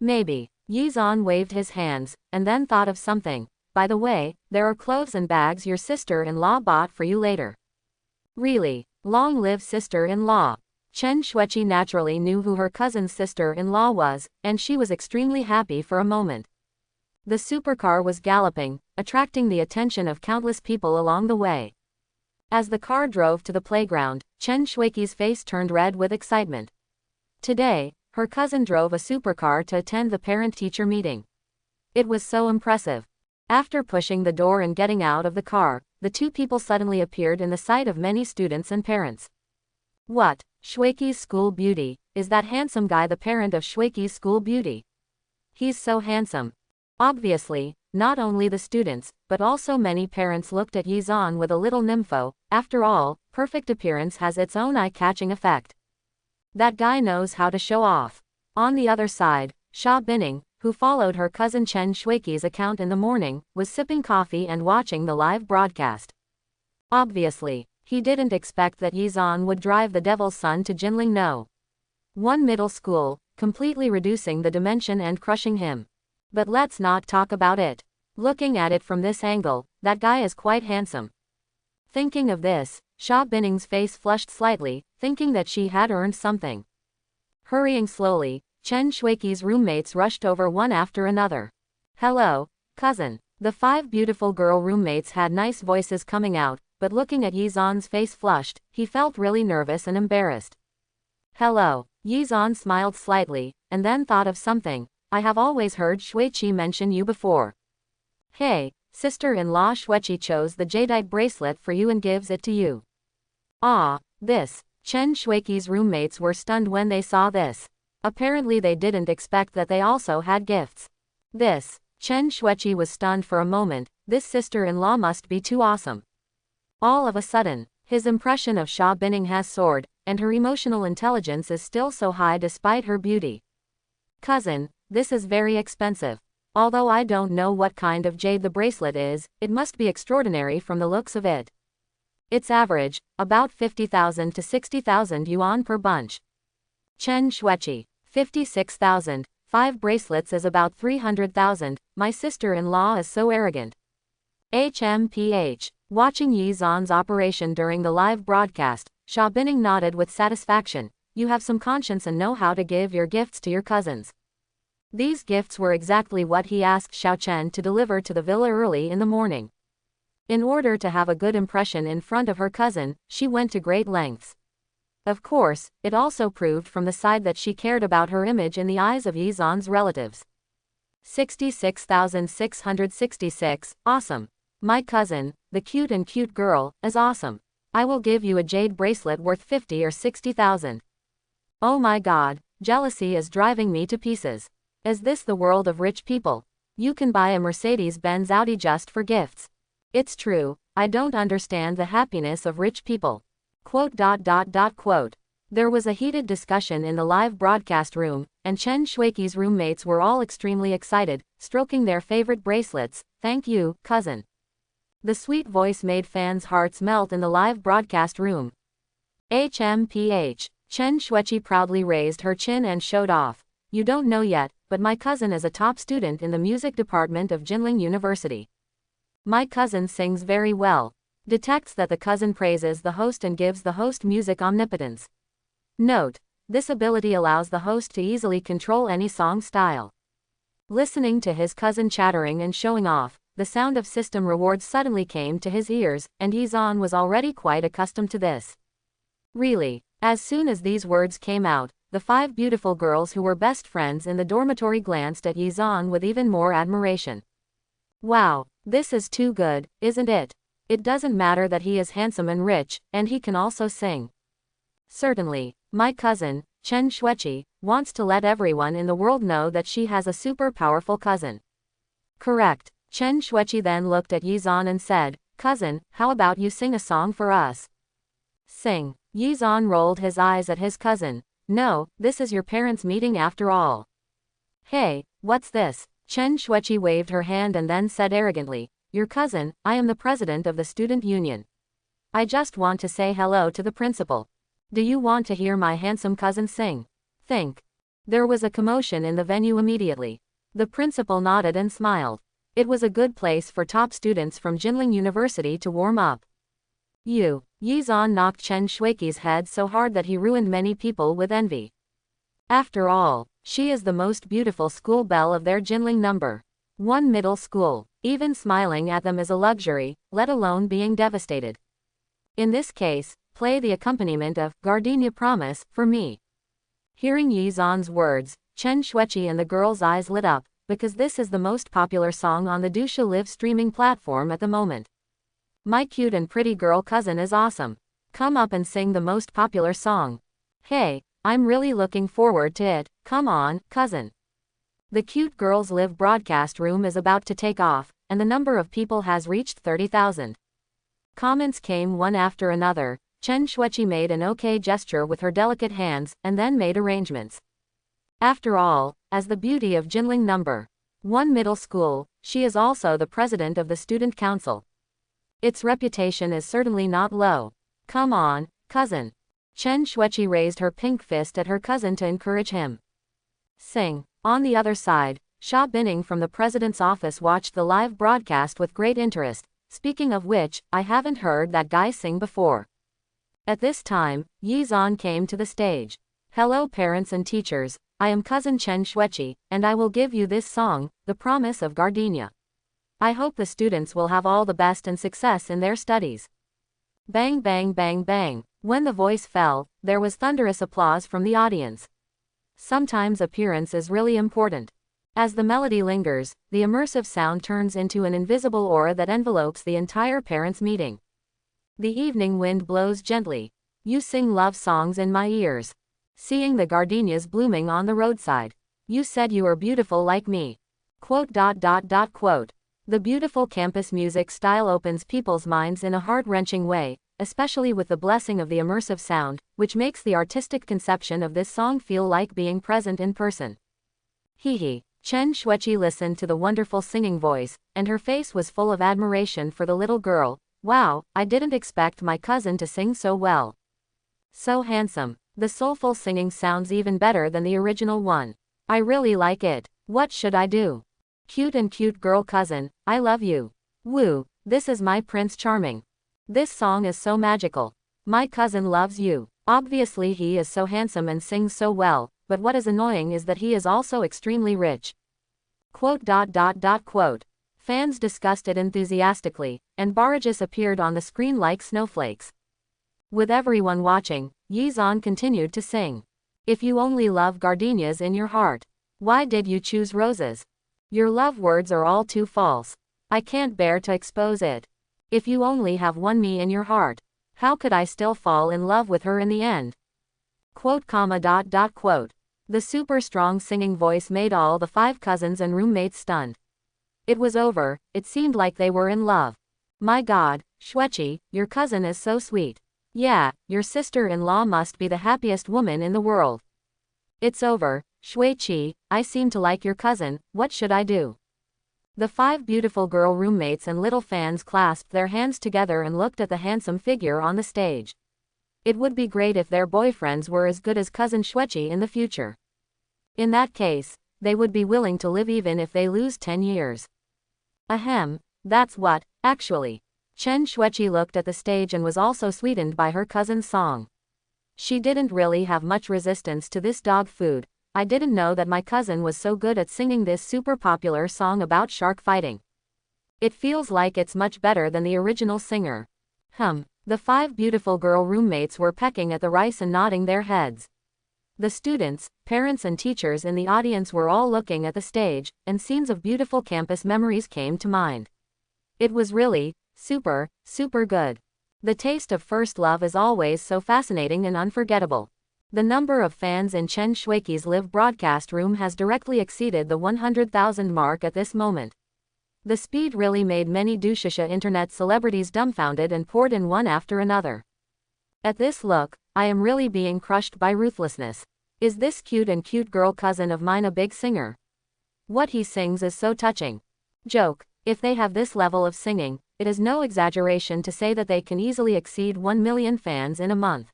Speaker 1: Maybe. Yizan waved his hands, and then thought of something. By the way, there are clothes and bags your sister-in-law bought for you later. Really? Long live sister-in-law. Chen Shuiqi naturally knew who her cousin's sister-in-law was, and she was extremely happy for a moment. The supercar was galloping, attracting the attention of countless people along the way. As the car drove to the playground, Chen Shuiqi's face turned red with excitement. Today, her cousin drove a supercar to attend the parent-teacher meeting. It was so impressive. After pushing the door and getting out of the car, the two people suddenly appeared in the sight of many students and parents. What? Shuiqi's school beauty, is that handsome guy the parent of Shuiqi's school beauty? He's so handsome. Obviously, not only the students, but also many parents looked at Yizan with a little nympho. After all, perfect appearance has its own eye-catching effect. That guy knows how to show off. On the other side, Xia Bining, who followed her cousin Chen Shuiqi's account in the morning, was sipping coffee and watching the live broadcast. Obviously, he didn't expect that Yizan would drive the devil's son to Jinling No. 1 middle school, completely reducing the dimension and crushing him. But let's not talk about it. Looking at it from this angle, that guy is quite handsome. Thinking of this, Xia Bining's face flushed slightly, thinking that she had earned something. Hurrying slowly, Chen Shuiqi's roommates rushed over one after another. Hello, cousin. The 5 beautiful girl roommates had nice voices coming out, but looking at Yizan's face flushed, he felt really nervous and embarrassed. Hello. Yizan smiled slightly, and then thought of something. I have always heard Shuiqi mention you before. Hey, sister-in-law Shuiqi chose the jadeite bracelet for you and gives it to you. Ah, this. Chen Shuiqi's roommates were stunned when they saw this. Apparently they didn't expect that they also had gifts. This. Chen Shuiqi was stunned for a moment. This sister-in-law must be too awesome. All of a sudden, his impression of Xia Bining has soared, and her emotional intelligence is still so high despite her beauty. Cousin, this is very expensive. Although I don't know what kind of jade the bracelet is, it must be extraordinary from the looks of it. It's average, about 50,000 to 60,000 yuan per bunch. Chen Shuiqi, 56,000, 5 bracelets is about 300,000, my sister-in-law is so arrogant. HMPH. Watching Yizan's operation during the live broadcast, Xia Bining nodded with satisfaction. You have some conscience and know how to give your gifts to your cousins. These gifts were exactly what he asked Xiao Chen to deliver to the villa early in the morning. In order to have a good impression in front of her cousin, she went to great lengths. Of course, it also proved from the side that she cared about her image in the eyes of Yizan's relatives. 66,666, awesome. My cousin, the cute girl, is awesome. I will give you a jade bracelet worth 50 or 60,000. Oh my God, jealousy is driving me to pieces. Is this the world of rich people? You can buy a Mercedes-Benz Audi just for gifts. It's true, I don't understand the happiness of rich people. Quote. There was a heated discussion in the live broadcast room, and Chen Shuiqi's roommates were all extremely excited, stroking their favorite bracelets. Thank you, cousin. The sweet voice made fans' hearts melt in the live broadcast room. HMPH. Chen Shuiqi proudly raised her chin and showed off. You don't know yet, but my cousin is a top student in the music department of Jinling University. My cousin sings very well. Detects that the cousin praises the host and gives the host music omnipotence. Note. This ability allows the host to easily control any song style. Listening to his cousin chattering and showing off, the sound of system rewards suddenly came to his ears, and Yizan was already quite accustomed to this. Really, as soon as these words came out, the 5 beautiful girls who were best friends in the dormitory glanced at Yizan with even more admiration. Wow, this is too good, isn't it? It doesn't matter that he is handsome and rich, and he can also sing. Certainly, my cousin, Chen Shuiqi, wants to let everyone in the world know that she has a super powerful cousin. Correct. Chen Shuiqi then looked at Yizan and said, cousin, how about you sing a song for us? Sing. Yizan rolled his eyes at his cousin. No, this is your parents' meeting after all. Hey, what's this? Chen Shuiqi waved her hand and then said arrogantly, your cousin, I am the president of the student union. I just want to say hello to the principal. Do you want to hear my handsome cousin sing? Think. There was a commotion in the venue immediately. The principal nodded and smiled. It was a good place for top students from Jinling University to warm up. Yizan knocked Chen Shuiqi's head so hard that he ruined many people with envy. After all, she is the most beautiful school belle of their Jinling number 1 middle school. Even smiling at them is a luxury, let alone being devastated. In this case, play the accompaniment of Gardenia Promise for me. Hearing Yizan's words, Chen Shuiqi and the girl's eyes lit up, because this is the most popular song on the Dusha live streaming platform at the moment. My cute and pretty girl cousin is awesome. Come up and sing the most popular song. Hey, I'm really looking forward to it, come on, cousin. The cute girls live broadcast room is about to take off, and the number of people has reached 30,000. Comments came one after another. Chen Shuiqi made an okay gesture with her delicate hands, and then made arrangements. After all, as the beauty of Jinling number 1 middle school, she is also the president of the student council. Its reputation is certainly not low. Come on, cousin. Chen Shuiqi raised her pink fist at her cousin to encourage him. Sing. On the other side, Xia Bining from the president's office watched the live broadcast with great interest. Speaking of which, I haven't heard that guy sing before. At this time, Yizan came to the stage. Hello parents and teachers, I am cousin Chen Shuiqi, and I will give you this song, The Promise of Gardenia. I hope the students will have all the best and success in their studies. Bang bang bang bang. When the voice fell, there was thunderous applause from the audience. Sometimes appearance is really important. As the melody lingers, the immersive sound turns into an invisible aura that envelopes the entire parents' meeting. The evening wind blows gently. You sing love songs in my ears. Seeing the gardenias blooming on the roadside. You said you were beautiful like me. Quote. The beautiful campus music style opens people's minds in a heart-wrenching way, especially with the blessing of the immersive sound, which makes the artistic conception of this song feel like being present in person. Hee. Chen Shuiqi listened to the wonderful singing voice, and her face was full of admiration for the little girl. Wow, I didn't expect my cousin to sing so well. So handsome. The soulful singing sounds even better than the original one. I really like it. What should I do? Cute and cute girl cousin, I love you. Woo, this is my Prince Charming. This song is so magical. My cousin loves you. Obviously he is so handsome and sings so well, but what is annoying is that he is also extremely rich. Quote. Fans discussed it enthusiastically, and barrages appeared on the screen like snowflakes. With everyone watching, Yizan continued to sing. If you only love gardenias in your heart, why did you choose roses? Your love words are all too false. I can't bear to expose it. If you only have one me in your heart, how could I still fall in love with her in the end? Quote. The super strong singing voice made all the 5 cousins and roommates stunned. It was over, it seemed like they were in love. My god, Shuiqi, your cousin is so sweet. Yeah, your sister-in-law must be the happiest woman in the world. It's over, Shuiqi, I seem to like your cousin, what should I do? The 5 beautiful girl roommates and little fans clasped their hands together and looked at the handsome figure on the stage. It would be great if their boyfriends were as good as cousin Shuiqi in the future. In that case, they would be willing to live even if they lose 10 years. Ahem, that's what, actually. Chen Shuiqi looked at the stage and was also sweetened by her cousin's song. She didn't really have much resistance to this dog food. I didn't know that my cousin was so good at singing this super popular song about shark fighting. It feels like it's much better than the original singer. The 5 beautiful girl roommates were pecking at the rice and nodding their heads. The students, parents and teachers in the audience were all looking at the stage, and scenes of beautiful campus memories came to mind. It was really, super good. The taste of first love is always so fascinating and unforgettable. The number of fans in Chen Shuiqi's live broadcast room has directly exceeded the 100,000 mark at this moment. The speed really made many Dushisha internet celebrities dumbfounded and poured in one after another. At this look, I am really being crushed by ruthlessness. Is this cute and cute girl cousin of mine a big singer? What he sings is so touching. Joke, if they have this level of singing, it is no exaggeration to say that they can easily exceed 1 million fans in a month.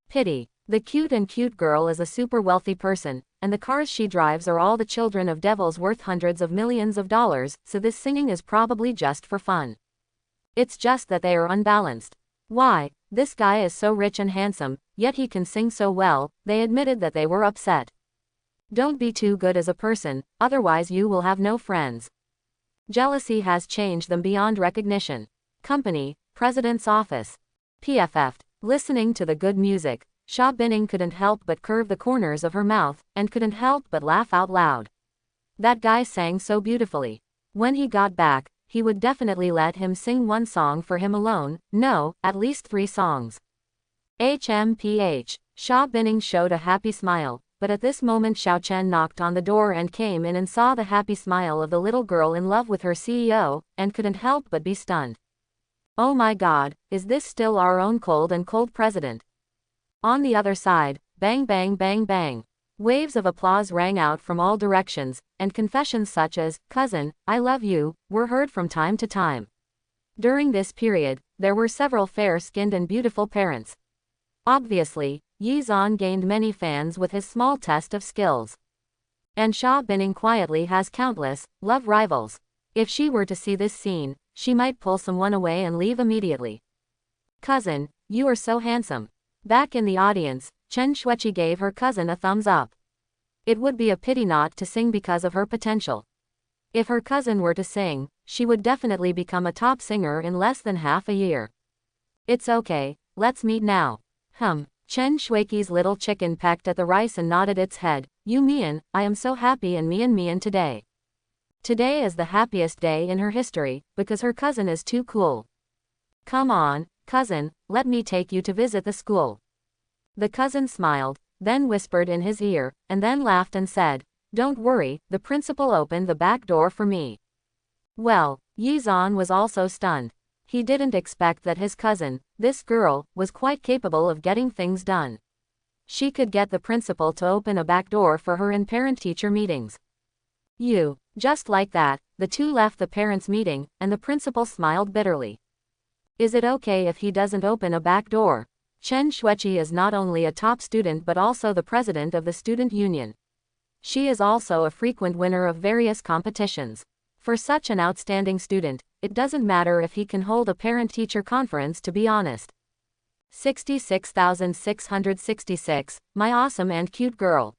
Speaker 1: Pity. The cute and cute girl is a super wealthy person, and the cars she drives are all the children of devils worth hundreds of millions of dollars, so this singing is probably just for fun. It's just that they are unbalanced. Why, this guy is so rich and handsome, yet he can sing so well. They admitted that they were upset. Don't be too good as a person, otherwise you will have no friends. Jealousy has changed them beyond recognition. Company, President's Office. PFF. Listening to the good music, Sha Bining couldn't help but curve the corners of her mouth, and couldn't help but laugh out loud. That guy sang so beautifully. When he got back, he would definitely let him sing one song for him alone, no, at least 3 songs. HMPH. Sha Bining showed a happy smile, but at this moment Xiao Chen knocked on the door and came in and saw the happy smile of the little girl in love with her CEO, and couldn't help but be stunned. Oh my god, is this still our own cold and cold president? On the other side, bang bang bang bang. Waves of applause rang out from all directions, and confessions such as, "Cousin, I love you," were heard from time to time. During this period, there were several fair-skinned and beautiful parents. Obviously, Yi Zhan gained many fans with his small test of skills. And Sha Bining quietly has countless love rivals. If she were to see this scene, she might pull someone away and leave immediately. "Cousin, you are so handsome." Back in the audience, Chen Shuiqi gave her cousin a thumbs up. It would be a pity not to sing because of her potential. If her cousin were to sing, she would definitely become a top singer in less than half a year. It's okay, let's meet now. Chen Shuiqi's little chicken pecked at the rice and nodded its head. "You Mian, I am so happy in Mian today. Today is the happiest day in her history, because her cousin is too cool. Come on, cousin, let me take you to visit the school." The cousin smiled, then whispered in his ear, and then laughed and said, "Don't worry, the principal opened the back door for me." Well, Yi Zhan was also stunned. He didn't expect that his cousin, this girl, was quite capable of getting things done. She could get the principal to open a back door for her in parent-teacher meetings. Just like that, the two left the parents' meeting, and the principal smiled bitterly. Is it okay if he doesn't open a back door? Chen Shuiqi is not only a top student but also the president of the student union. She is also a frequent winner of various competitions. For such an outstanding student, it doesn't matter if he can hold a parent-teacher conference, to be honest. 66,666, my awesome and cute girl.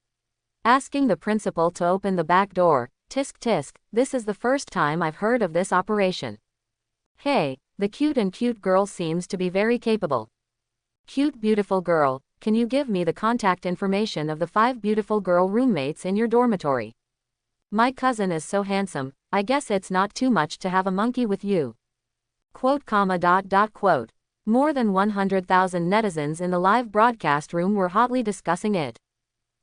Speaker 1: Asking the principal to open the back door, tisk tisk, this is the first time I've heard of this operation. Hey, the cute and cute girl seems to be very capable. Cute beautiful girl, can you give me the contact information of the 5 beautiful girl roommates in your dormitory? My cousin is so handsome, I guess it's not too much to have a monkey with you. Quote. More than 100,000 netizens in the live broadcast room were hotly discussing it.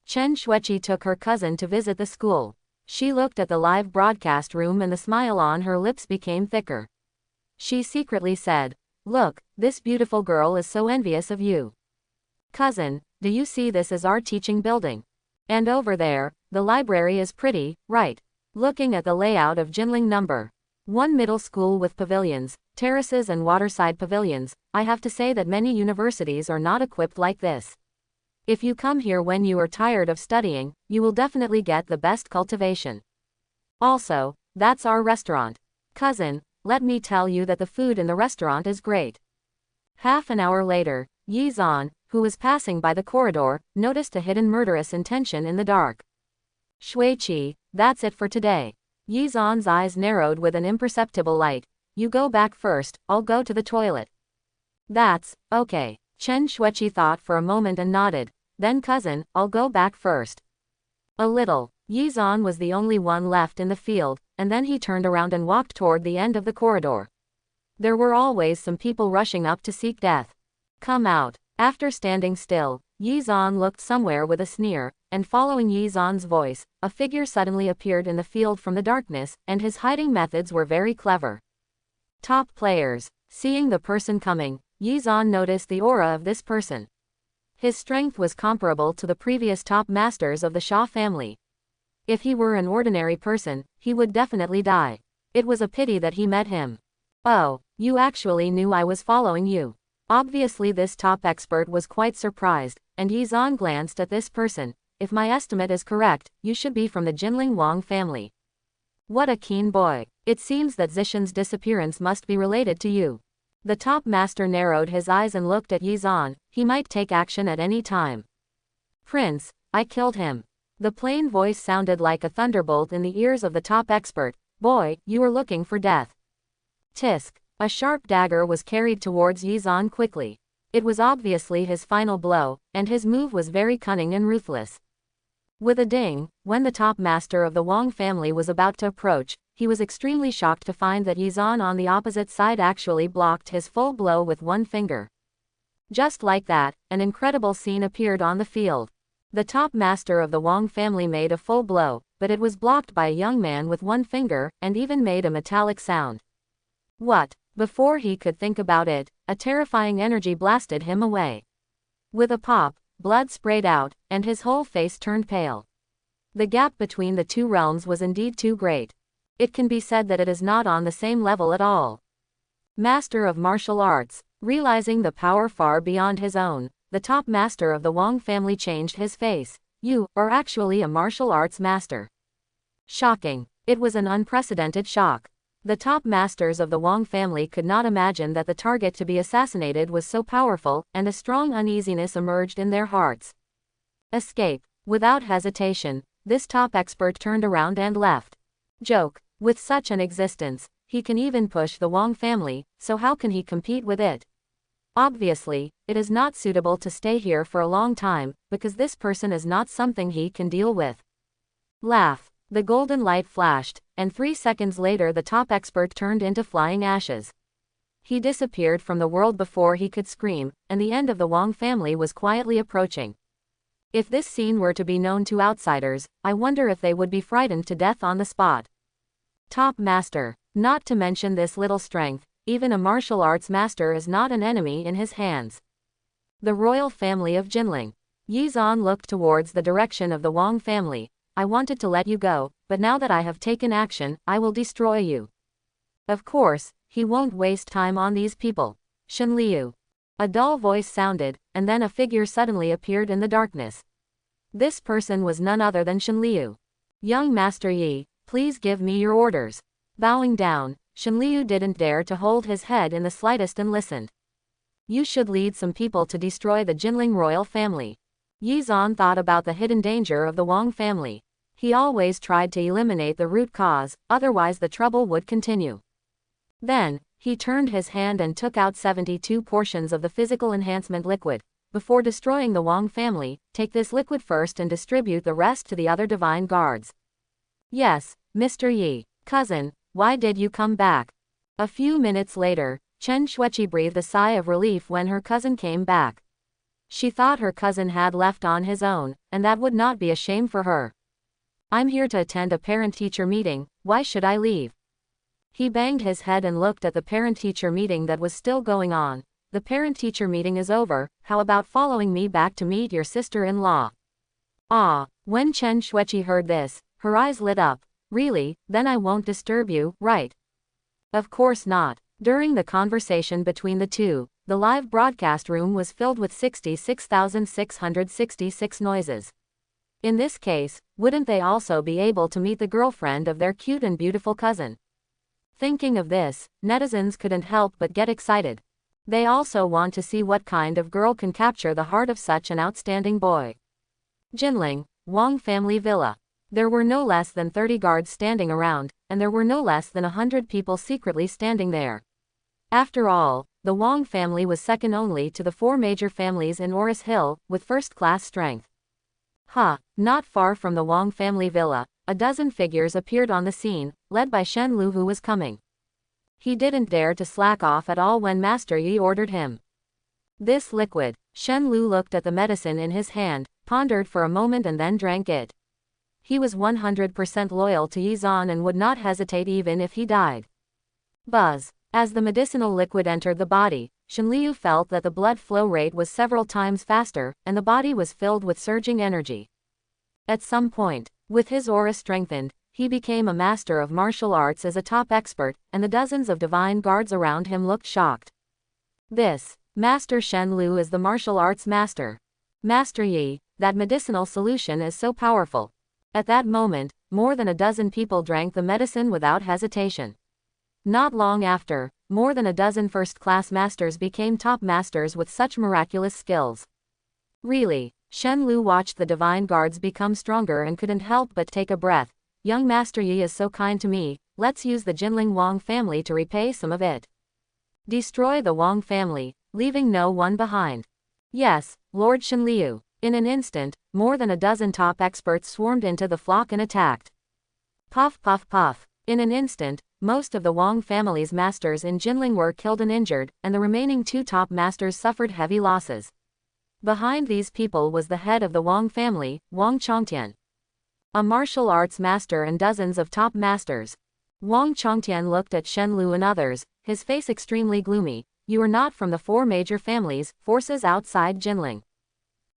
Speaker 1: Chen Shuiqi took her cousin to visit the school. She looked at the live broadcast room and the smile on her lips became thicker. She secretly said, "Look, this beautiful girl is so envious of you. Cousin, do you see this is our teaching building? And over there, the library is pretty, right?" Looking at the layout of Jinling No. 1 middle school with pavilions, terraces and waterside pavilions, I have to say that many universities are not equipped like this. If you come here when you are tired of studying, you will definitely get the best cultivation. Also, that's our restaurant. Cousin, let me tell you that the food in the restaurant is great. Half an hour later, Yi Zhan, who was passing by the corridor, noticed a hidden murderous intention in the dark. Shuiqi, that's it for today. Yi Zhan's eyes narrowed with an imperceptible light. You go back first, I'll go to the toilet. That's okay. Chen Shuiqi thought for a moment and nodded. Then cousin, I'll go back first. A little. Yi Zhan was the only one left in the field, and then he turned around and walked toward the end of the corridor. There were always some people rushing up to seek death. Come out. After standing still, Yi Zan looked somewhere with a sneer, and following Yi Zan's voice, a figure suddenly appeared in the field from the darkness, and his hiding methods were very clever. Top players. Seeing the person coming, Yi Zan noticed the aura of this person. His strength was comparable to the previous top masters of the Sha family. If he were an ordinary person, he would definitely die. It was a pity that he met him. Oh, you actually knew I was following you. Obviously this top expert was quite surprised, and Yi Zan glanced at this person. If my estimate is correct, you should be from the Jinling Wang family. What a keen boy. It seems that Zishan's disappearance must be related to you. The top master narrowed his eyes and looked at Yi Zan. He might take action at any time. Prince, I killed him. The plain voice sounded like a thunderbolt in the ears of the top expert. Boy, you are looking for death. Tisk. A sharp dagger was carried towards Yi Zan quickly. It was obviously his final blow, and his move was very cunning and ruthless. With a ding, when the top master of the Wang family was about to approach, he was extremely shocked to find that Yi Zan on the opposite side actually blocked his full blow with one finger. Just like that, an incredible scene appeared on the field. The top master of the Wang family made a full blow, but it was blocked by a young man with one finger, and even made a metallic sound. What? Before he could think about it, a terrifying energy blasted him away. With a pop, blood sprayed out, and his whole face turned pale. The gap between the two realms was indeed too great. It can be said that it is not on the same level at all. Master of martial arts. Realizing the power far beyond his own, the top master of the Wang family changed his face. You are actually a martial arts master. Shocking. It was an unprecedented shock. The top masters of the Wang family could not imagine that the target to be assassinated was so powerful, and a strong uneasiness emerged in their hearts. Escape. Without hesitation, this top expert turned around and left. Joke. With such an existence, he can even push the Wang family, so how can he compete with it? Obviously, it is not suitable to stay here for a long time, because this person is not something he can deal with. Laugh. The golden light flashed, and 3 seconds later the top expert turned into flying ashes. He disappeared from the world before he could scream, and the end of the Wang family was quietly approaching. If this scene were to be known to outsiders, I wonder if they would be frightened to death on the spot. Top master. Not to mention this little strength, even a martial arts master is not an enemy in his hands. The royal family of Jinling. Yi Zan looked towards the direction of the Wang family. I wanted to let you go, but now that I have taken action, I will destroy you. Of course, he won't waste time on these people. Shenliu. A dull voice sounded, and then a figure suddenly appeared in the darkness. This person was none other than Shenliu. Young Master Yi, please give me your orders. Bowing down, Shenliu didn't dare to hold his head in the slightest and listened. You should lead some people to destroy the Jinling royal family. Yi Zan thought about the hidden danger of the Wang family. He always tried to eliminate the root cause, otherwise the trouble would continue. Then, he turned his hand and took out 72 portions of the physical enhancement liquid. Before destroying the Wang family, take this liquid first and distribute the rest to the other divine guards. Yes, Mr. Yi. Cousin, why did you come back? A few minutes later, Chen Xueqi breathed a sigh of relief when her cousin came back. She thought her cousin had left on his own, and that would not be a shame for her. I'm here to attend a parent-teacher meeting, why should I leave? He banged his head and looked at the parent-teacher meeting that was still going on. The parent-teacher meeting is over, how about following me back to meet your sister-in-law? Ah, when Chen Xueqi heard this, her eyes lit up. Really, then I won't disturb you, right? Of course not. During the conversation between the two, the live broadcast room was filled with 66,666 noises. In this case, wouldn't they also be able to meet the girlfriend of their cute and beautiful cousin? Thinking of this, netizens couldn't help but get excited. They also want to see what kind of girl can capture the heart of such an outstanding boy. Jinling, Wang family villa. There were no less than 30 guards standing around, and there were no less than 100 people secretly standing there. After all, the Wang family was second only to the 4 major families in Oris Hill, with first-class strength. Not far from the Wang family villa, a dozen figures appeared on the scene, led by Shen Lu who was coming. He didn't dare to slack off at all when Master Yi ordered him. This liquid. Shen Lu looked at the medicine in his hand, pondered for a moment and then drank it. He was 100% loyal to Yi Zan and would not hesitate even if he died. Buzz. As the medicinal liquid entered the body, Shenliu felt that the blood flow rate was several times faster, and the body was filled with surging energy. At some point, with his aura strengthened, he became a master of martial arts as a top expert, and the dozens of divine guards around him looked shocked. This, Master Shen Lu is the martial arts master. Master Yi, that medicinal solution is so powerful. At that moment, more than a dozen people drank the medicine without hesitation. Not long after, more than a dozen first-class masters became top masters with such miraculous skills. Really, Shen Lu watched the divine guards become stronger and couldn't help but take a breath. Young Master Yi is so kind to me, let's use the Jinling Wang family to repay some of it. Destroy the Wang family, leaving no one behind. Yes, Lord Shenliu. In an instant, more than a dozen top experts swarmed into the flock and attacked. Puff puff puff. In an instant, most of the Wang family's masters in Jinling were killed and injured, and the remaining two top masters suffered heavy losses. Behind these people was the head of the Wang family, Wang Chongtian. A martial arts master and dozens of top masters. Wang Chongtian looked at Shen Lu and others, his face extremely gloomy. You are not from the four major families, forces outside Jinling.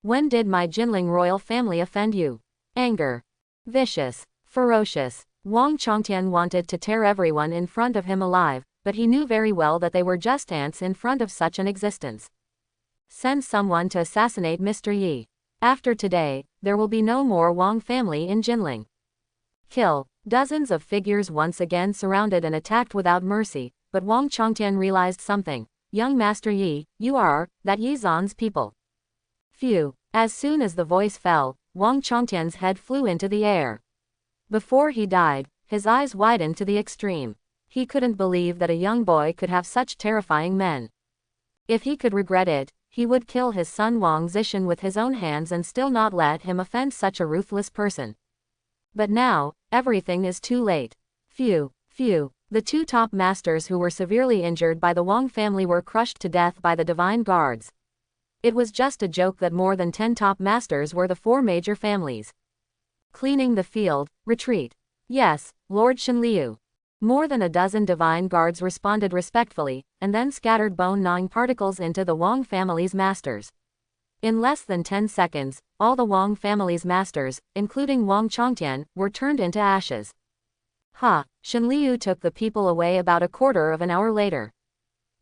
Speaker 1: When did my Jinling royal family offend you? Anger. Vicious. Ferocious. Wang Chongtian wanted to tear everyone in front of him alive, but he knew very well that they were just ants in front of such an existence. Send someone to assassinate Mr. Yi. After today, there will be no more Wang family in Jinling. Kill. Dozens of figures once again surrounded and attacked without mercy, but Wang Chongtian realized something. Young Master Yi, you are, that Yi Zan's people. Phew. As soon as the voice fell, Wang Chongtian's head flew into the air. Before he died, his eyes widened to the extreme. He couldn't believe that a young boy could have such terrifying men. If he could regret it, he would kill his son Wang Zishan with his own hands and still not let him offend such a ruthless person. But now, everything is too late. Phew. The two top masters who were severely injured by the Wang family were crushed to death by the divine guards. It was just a joke that more than 10 top masters were the four major families. Cleaning the field, retreat. Yes, Lord Shenliu. More than a dozen divine guards responded respectfully, and then scattered bone-gnawing particles into the Wang family's masters. In less than 10 seconds, all the Wang family's masters, including Wang Chongtian, were turned into ashes. Shenliu took the people away about a quarter of an hour later.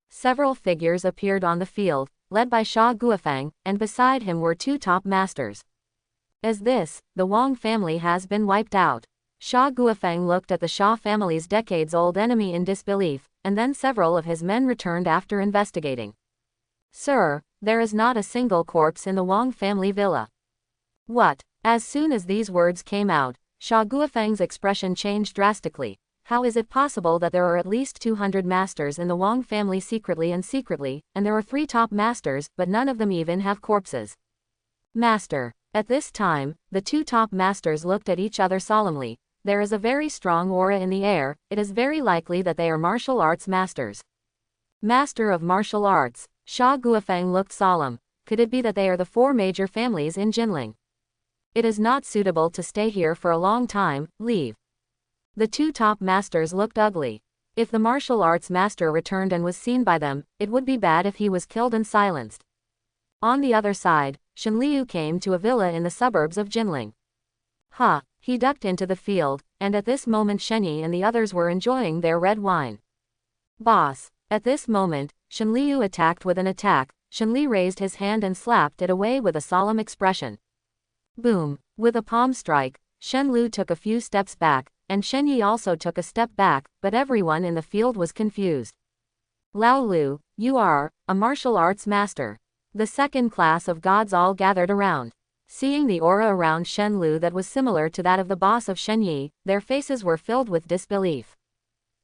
Speaker 1: Several figures appeared on the field, led by Sha Guofeng, and beside him were two top masters. As this, the Wang family has been wiped out. Sha Guofeng looked at the Sha family's decades-old enemy in disbelief, and then several of his men returned after investigating. Sir, there is not a single corpse in the Wang family villa. What? As soon as these words came out, Sha Guofeng's expression changed drastically. How is it possible that there are at least 200 masters in the Wang family secretly, and there are 3 top masters, but none of them even have corpses? Master. At this time, the 2 top masters looked at each other solemnly. There is a very strong aura in the air. It is very likely that they are martial arts masters. Master of martial arts. Sha Guofeng looked solemn. Could it be that they are the 4 major families in Jinling? It is not suitable to stay here for a long time, leave. The 2 top masters looked ugly. If the martial arts master returned and was seen by them, it would be bad if he was killed and silenced. On the other side, Shenliu came to a villa in the suburbs of Jinling. He ducked into the field, and at this moment Shenyi and the others were enjoying their red wine. Boss. At this moment, Shenliu attacked with an attack. Shenli raised his hand and slapped it away with a solemn expression. Boom. With a palm strike, Shenliu took a few steps back, and Shenyi also took a step back, but everyone in the field was confused. Lao Lu, you are a martial arts master. The second class of gods all gathered around. Seeing the aura around Shen Lu that was similar to that of the boss of Shenyi, their faces were filled with disbelief.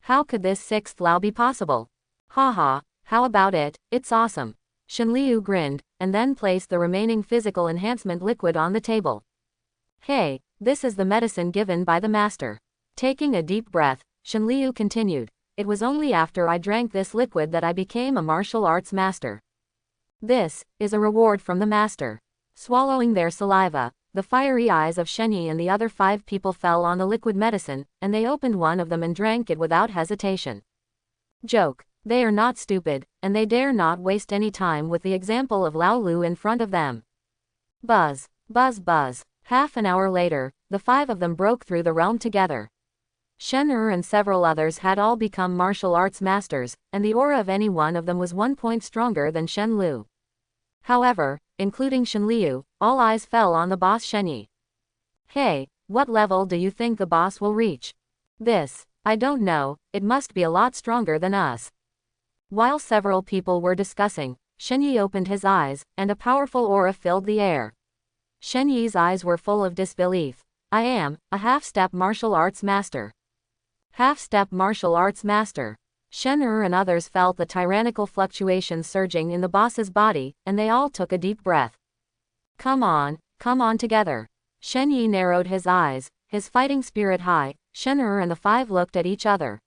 Speaker 1: How could this 6th Lao be possible? How about it? It's awesome. Shenliu grinned, and then placed the remaining physical enhancement liquid on the table. Hey, this is the medicine given by the master. Taking a deep breath, Shenliu continued. It was only after I drank this liquid that I became a martial arts master. This is a reward from the master. Swallowing their saliva, the fiery eyes of Shenyi and the other 5 people fell on the liquid medicine, and they opened one of them and drank it without hesitation. Joke. They are not stupid, and they dare not waste any time with the example of Lao Lu in front of them. Buzz. Buzz buzz. Half an hour later, the 5 of them broke through the realm together. Shenhao and several others had all become martial arts masters, and the aura of any one of them was 1 point stronger than Shen Lu. However, including Shen Liu, all eyes fell on the boss Shenyi. Hey, what level do you think the boss will reach? This, I don't know, it must be a lot stronger than us. While several people were discussing, Shenyi opened his eyes, and a powerful aura filled the air. Shenyi's eyes were full of disbelief. I am a half-step martial arts master. Half-step martial arts master. Shenhao and others felt the tyrannical fluctuations surging in the boss's body, and they all took a deep breath. Come on together. Shenyi narrowed his eyes, his fighting spirit high. Shenhao and the 5 looked at each other.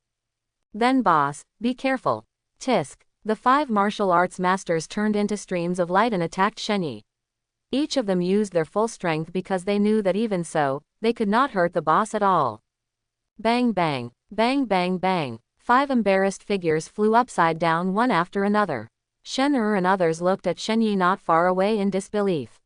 Speaker 1: Then boss, be careful. Tisk. The 5 martial arts masters turned into streams of light and attacked Shenyi. Each of them used their full strength because they knew that even so, they could not hurt the boss at all. Bang bang. Bang bang bang. 5 embarrassed figures flew upside down one after another. Shenhao and others looked at Shenyi not far away in disbelief.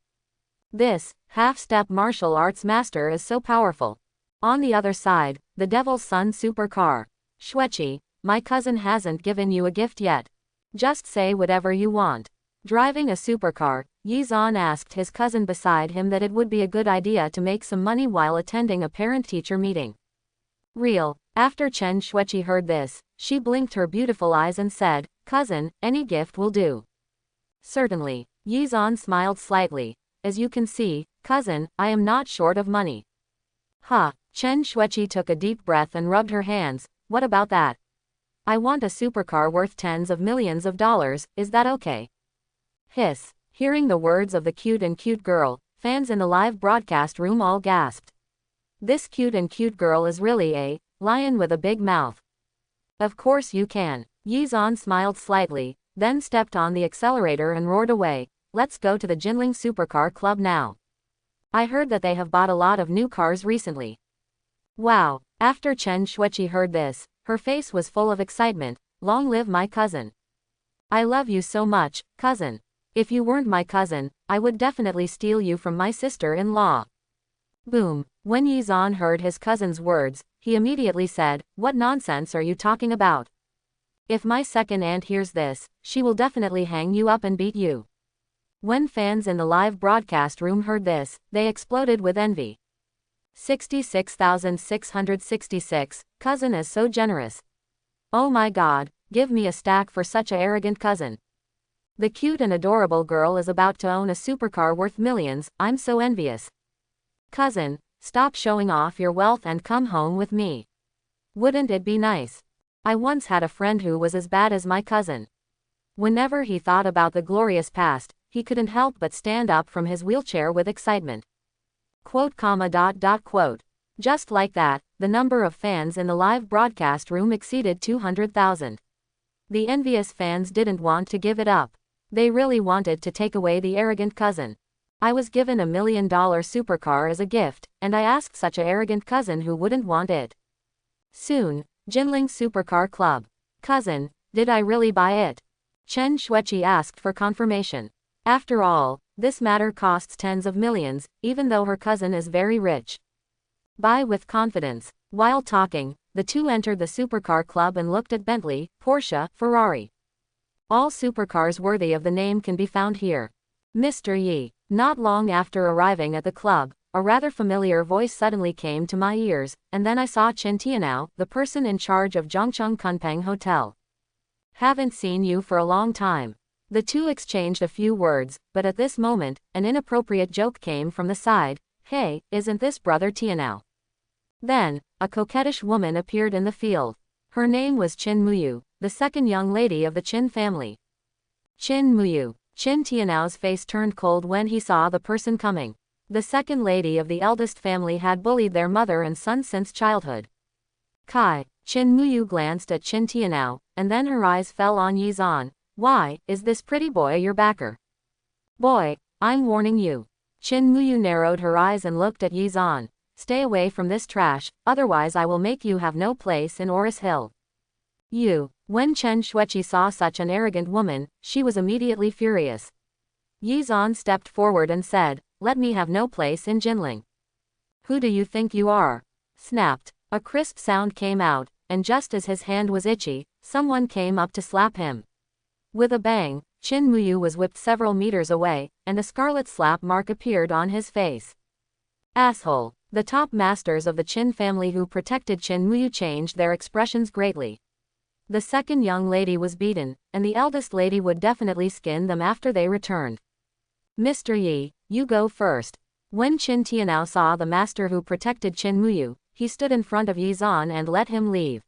Speaker 1: This half-step martial arts master is so powerful. On the other side, the Devil's Son supercar. Xueqi, my cousin hasn't given you a gift yet. Just say whatever you want. Driving a supercar, Yizan asked his cousin beside him that it would be a good idea to make some money while attending a parent-teacher meeting. Real. After Chen Xueqi heard this, she blinked her beautiful eyes and said, cousin, any gift will do. Certainly. Yizan smiled slightly. As you can see, cousin, I am not short of money. Ha. Chen Xueqi took a deep breath and rubbed her hands. What about that? I want a supercar worth tens of millions of dollars, is that okay? Hiss. Hearing the words of the cute girl, fans in the live broadcast room all gasped. This cute girl is really a lion with a big mouth. Of course you can. Yizan smiled slightly, then stepped on the accelerator and roared away. Let's go to the Jinling Supercar Club now. I heard that they have bought a lot of new cars recently. Wow. After Chen Xueqi heard this, her face was full of excitement. Long live my cousin. I love you so much, cousin. If you weren't my cousin, I would definitely steal you from my sister-in-law. Boom. When Yizan heard his cousin's words, he immediately said, what nonsense are you talking about? If my second aunt hears this, she will definitely hang you up and beat you. When fans in the live broadcast room heard this, they exploded with envy. 66,666, cousin is so generous. Oh my god, give me a stack for such a arrogant cousin. The cute and adorable girl is about to own a supercar worth millions, I'm so envious. Cousin, stop showing off your wealth and come home with me. Wouldn't it be nice? I once had a friend who was as bad as my cousin. Whenever he thought about the glorious past, he couldn't help but stand up from his wheelchair with excitement. Quote. Just like that, the number of fans in the live broadcast room exceeded 200,000. The envious fans didn't want to give it up. They really wanted to take away the arrogant cousin. I was given $1 million supercar as a gift, and I asked such a arrogant cousin who wouldn't want it. Soon, Jinling Supercar Club. Cousin, did I really buy it? Chen Xueqi asked for confirmation. After all, this matter costs tens of millions, even though her cousin is very rich. Buy with confidence. While talking, the two entered the supercar club and looked at Bentley, Porsche, Ferrari. All supercars worthy of the name can be found here. Mr. Yi. Not long after arriving at the club, a rather familiar voice suddenly came to my ears, and then I saw Chen Tianao, the person in charge of Zhongcheng Kunpeng Hotel. Haven't seen you for a long time. The two exchanged a few words, but at this moment, an inappropriate joke came from the side. Hey, isn't this brother Tianao? Then, a coquettish woman appeared in the field. Her name was Qin Muyu, the second young lady of the Qin family. Qin Muyu. Qin Tianao's face turned cold when he saw the person coming. The second lady of the eldest family had bullied their mother and son since childhood. Kai. Qin Muyu glanced at Qin Tianao, and then her eyes fell on Yizan. Why, is this pretty boy your backer? Boy, I'm warning you. Qin Muyu narrowed her eyes and looked at Yi Zan. Stay away from this trash, otherwise I will make you have no place in Oris Hill. You. When Chen Shuiqi saw such an arrogant woman, she was immediately furious. Yi Zan stepped forward and said, let me have no place in Jinling. Who do you think you are? Snapped. A crisp sound came out, and just as his hand was itchy, someone came up to slap him. With a bang, Qin Muyu was whipped several meters away, and a scarlet slap mark appeared on his face. Asshole. The top masters of the Qin family who protected Qin Muyu changed their expressions greatly. The second young lady was beaten, and the eldest lady would definitely skin them after they returned. Mr. Yi, you go first. When Qin Tianao saw the master who protected Qin Muyu, he stood in front of Yi Zan and let him leave.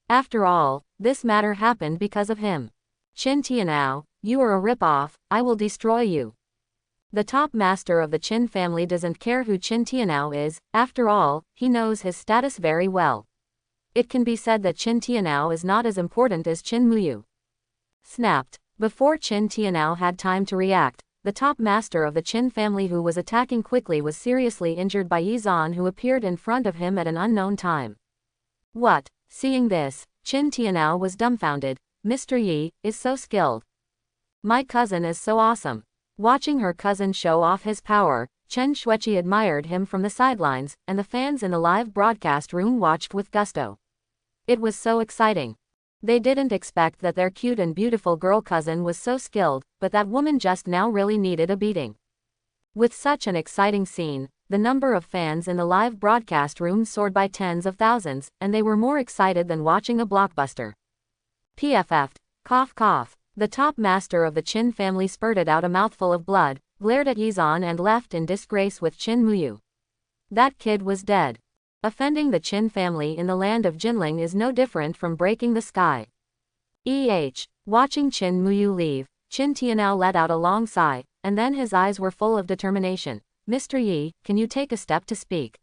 Speaker 1: After all, this matter happened because of him. Qin Tianao, you are a rip-off, I will destroy you. The top master of the Qin family doesn't care who Qin Tianao is, after all, he knows his status very well. It can be said that Qin Tianao is not as important as Qin Muyu. Snapped. Before Qin Tianao had time to react, the top master of the Qin family who was attacking quickly was seriously injured by Yi Zan who appeared in front of him at an unknown time. What? Seeing this, Qin Tianao was dumbfounded. Mr. Yi is so skilled. My cousin is so awesome. Watching her cousin show off his power, Chen Shuiqi admired him from the sidelines, and the fans in the live broadcast room watched with gusto. It was so exciting. They didn't expect that their cute and beautiful girl cousin was so skilled, but that woman just now really needed a beating. With such an exciting scene, the number of fans in the live broadcast room soared by tens of thousands, and they were more excited than watching a blockbuster. PFF'd. Cough cough. The top master of the Qin family spurted out a mouthful of blood, glared at Yi Zan and left in disgrace with Qin Muyu. That kid was dead. Offending the Qin family in the land of Jinling is no different from breaking the sky. Watching Qin Muyu leave, Qin Tianao let out a long sigh, and then his eyes were full of determination. Mr. Yi, can you take a step to speak?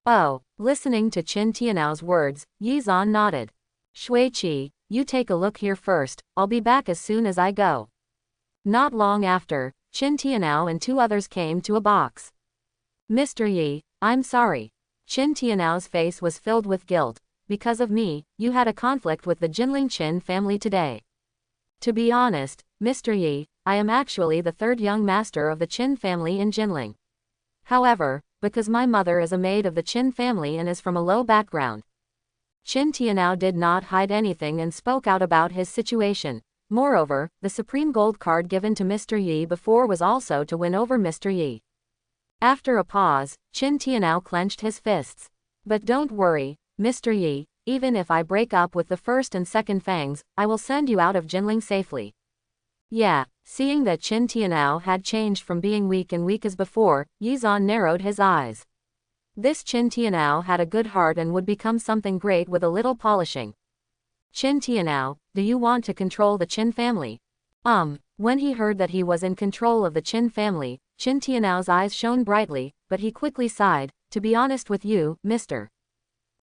Speaker 1: Oh. Listening to Qin Tianao's words, Yi Zan nodded. Shuiqi, you take a look here first, I'll be back as soon as I go. Not long after, Qin Tianao and two others came to a box. Mr. Yi, I'm sorry. Qin Tianao's face was filled with guilt. Because of me, you had a conflict with the Jinling Qin family today. To be honest, Mr. Yi, I am actually the third young master of the Qin family in Jinling. However, because my mother is a maid of the Qin family and is from a low background. Qin Tianao did not hide anything and spoke out about his situation. Moreover, the supreme gold card given to Mr. Yi before was also to win over Mr. Yi. After a pause, Qin Tianao clenched his fists. But don't worry, Mr. Yi, even if I break up with the first and second fangs, I will send you out of Jinling safely. Yeah. Seeing that Qin Tianao had changed from being weak and weak as before, Yi Zan narrowed his eyes. This Qin Tianao had a good heart and would become something great with a little polishing. Qin Tianao, do you want to control the Qin family? When he heard that he was in control of the Qin family, Qin Tianao's eyes shone brightly, but he quickly sighed. To be honest with you, Mr.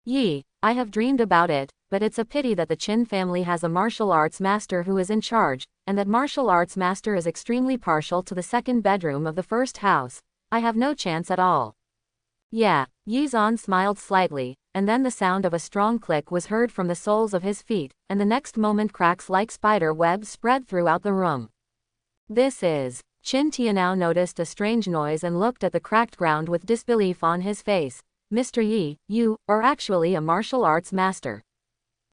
Speaker 1: Yi, I have dreamed about it, but it's a pity that the Qin family has a martial arts master who is in charge, and that martial arts master is extremely partial to the second bedroom of the first house. I have no chance at all. Yeah, Yi Zan smiled slightly, and then the sound of a strong click was heard from the soles of his feet, and the next moment cracks like spider webs spread throughout the room. This is. Qin Tianao noticed a strange noise and looked at the cracked ground with disbelief on his face. Mr. Yi, you are actually a martial arts master.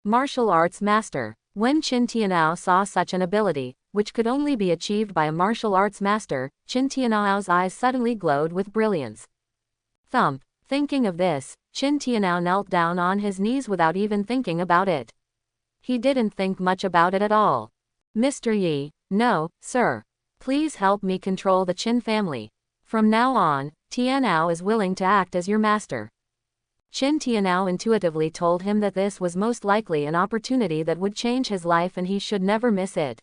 Speaker 1: Martial arts master. When Qin Tianao saw such an ability, which could only be achieved by a martial arts master, Qin Tianao's eyes suddenly glowed with brilliance. Thump. Thinking of this, Qin Tianao knelt down on his knees without even thinking about it. He didn't think much about it at all. Mr. Yi, no, sir. Please help me control the Qin family. From now on, Tianao is willing to act as your master. Qin Tianao intuitively told him that this was most likely an opportunity that would change his life and he should never miss it.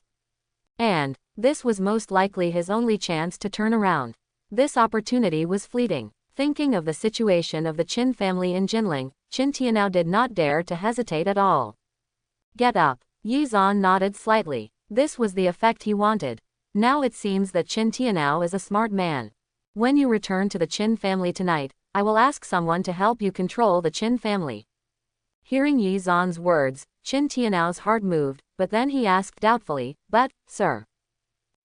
Speaker 1: And this was most likely his only chance to turn around. This opportunity was fleeting. Thinking of the situation of the Qin family in Jinling, Qin Tianao did not dare to hesitate at all. Get up. Yi Zan nodded slightly. This was the effect he wanted. Now it seems that Qin Tianao is a smart man. When you return to the Qin family tonight, I will ask someone to help you control the Qin family. Hearing Yi Zan's words, Qin Tianao's heart moved, but then he asked doubtfully, but, sir,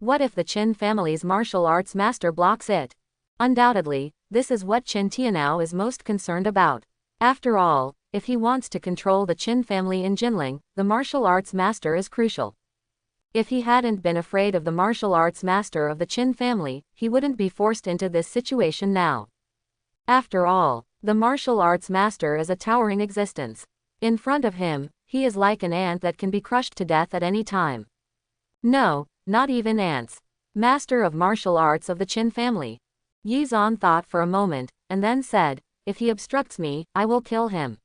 Speaker 1: what if the Qin family's martial arts master blocks it? Undoubtedly, this is what Qin Tianao is most concerned about. After all, if he wants to control the Qin family in Jinling, the martial arts master is crucial. If he hadn't been afraid of the martial arts master of the Qin family, he wouldn't be forced into this situation now. After all, the martial arts master is a towering existence. In front of him, he is like an ant that can be crushed to death at any time. No, not even ants. Master of martial arts of the Qin family. Yi Zan thought for a moment, and then said, if he obstructs me, I will kill him.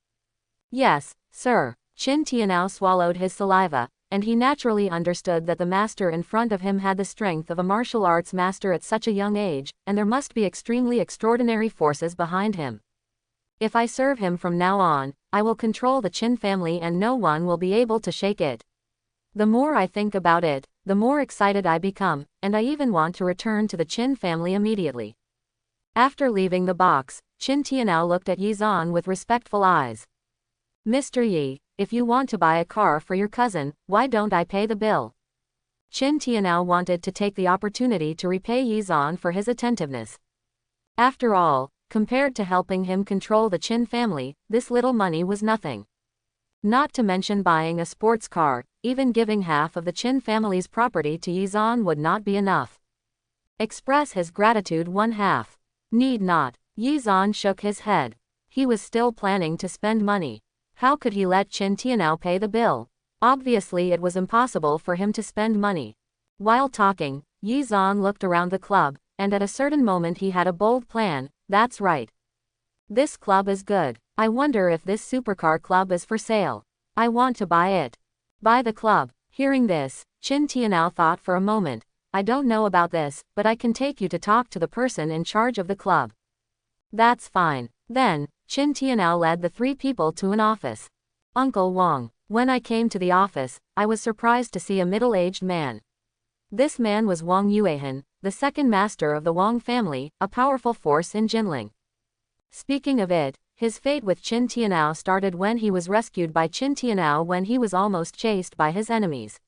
Speaker 1: Yes, sir. Qin Tianao swallowed his saliva, and he naturally understood that the master in front of him had the strength of a martial arts master at such a young age, and there must be extremely extraordinary forces behind him. If I serve him from now on, I will control the Qin family and no one will be able to shake it. The more I think about it, the more excited I become, and I even want to return to the Qin family immediately. After leaving the box, Qin Tianao looked at Yi Zan with respectful eyes. Mr. Yi, if you want to buy a car for your cousin, why don't I pay the bill? Qin Tianao wanted to take the opportunity to repay Yi Zan for his attentiveness. After all, compared to helping him control the Qin family, this little money was nothing. Not to mention buying a sports car, even giving half of the Qin family's property to Yi Zan would not be enough. Express his gratitude one half. Need not. Yi Zan shook his head. He was still planning to spend money. How could he let Qin Tianao pay the bill? Obviously it was impossible for him to spend money. While talking, Yi Zan looked around the club, and at a certain moment he had a bold plan. That's right. This club is good. I wonder if this supercar club is for sale. I want to buy it. Buy the club. Hearing this, Qin Tianao thought for a moment. I don't know about this, but I can take you to talk to the person in charge of the club. That's fine. Then, Qin Tianao led the three people to an office. Uncle Wang. When I came to the office, I was surprised to see a middle-aged man. This man was Wang Yuehan, the second master of the Wang family, a powerful force in Jinling. Speaking of it, his fate with Qin Tianao started when he was rescued by Qin Tianao when he was almost chased by his enemies.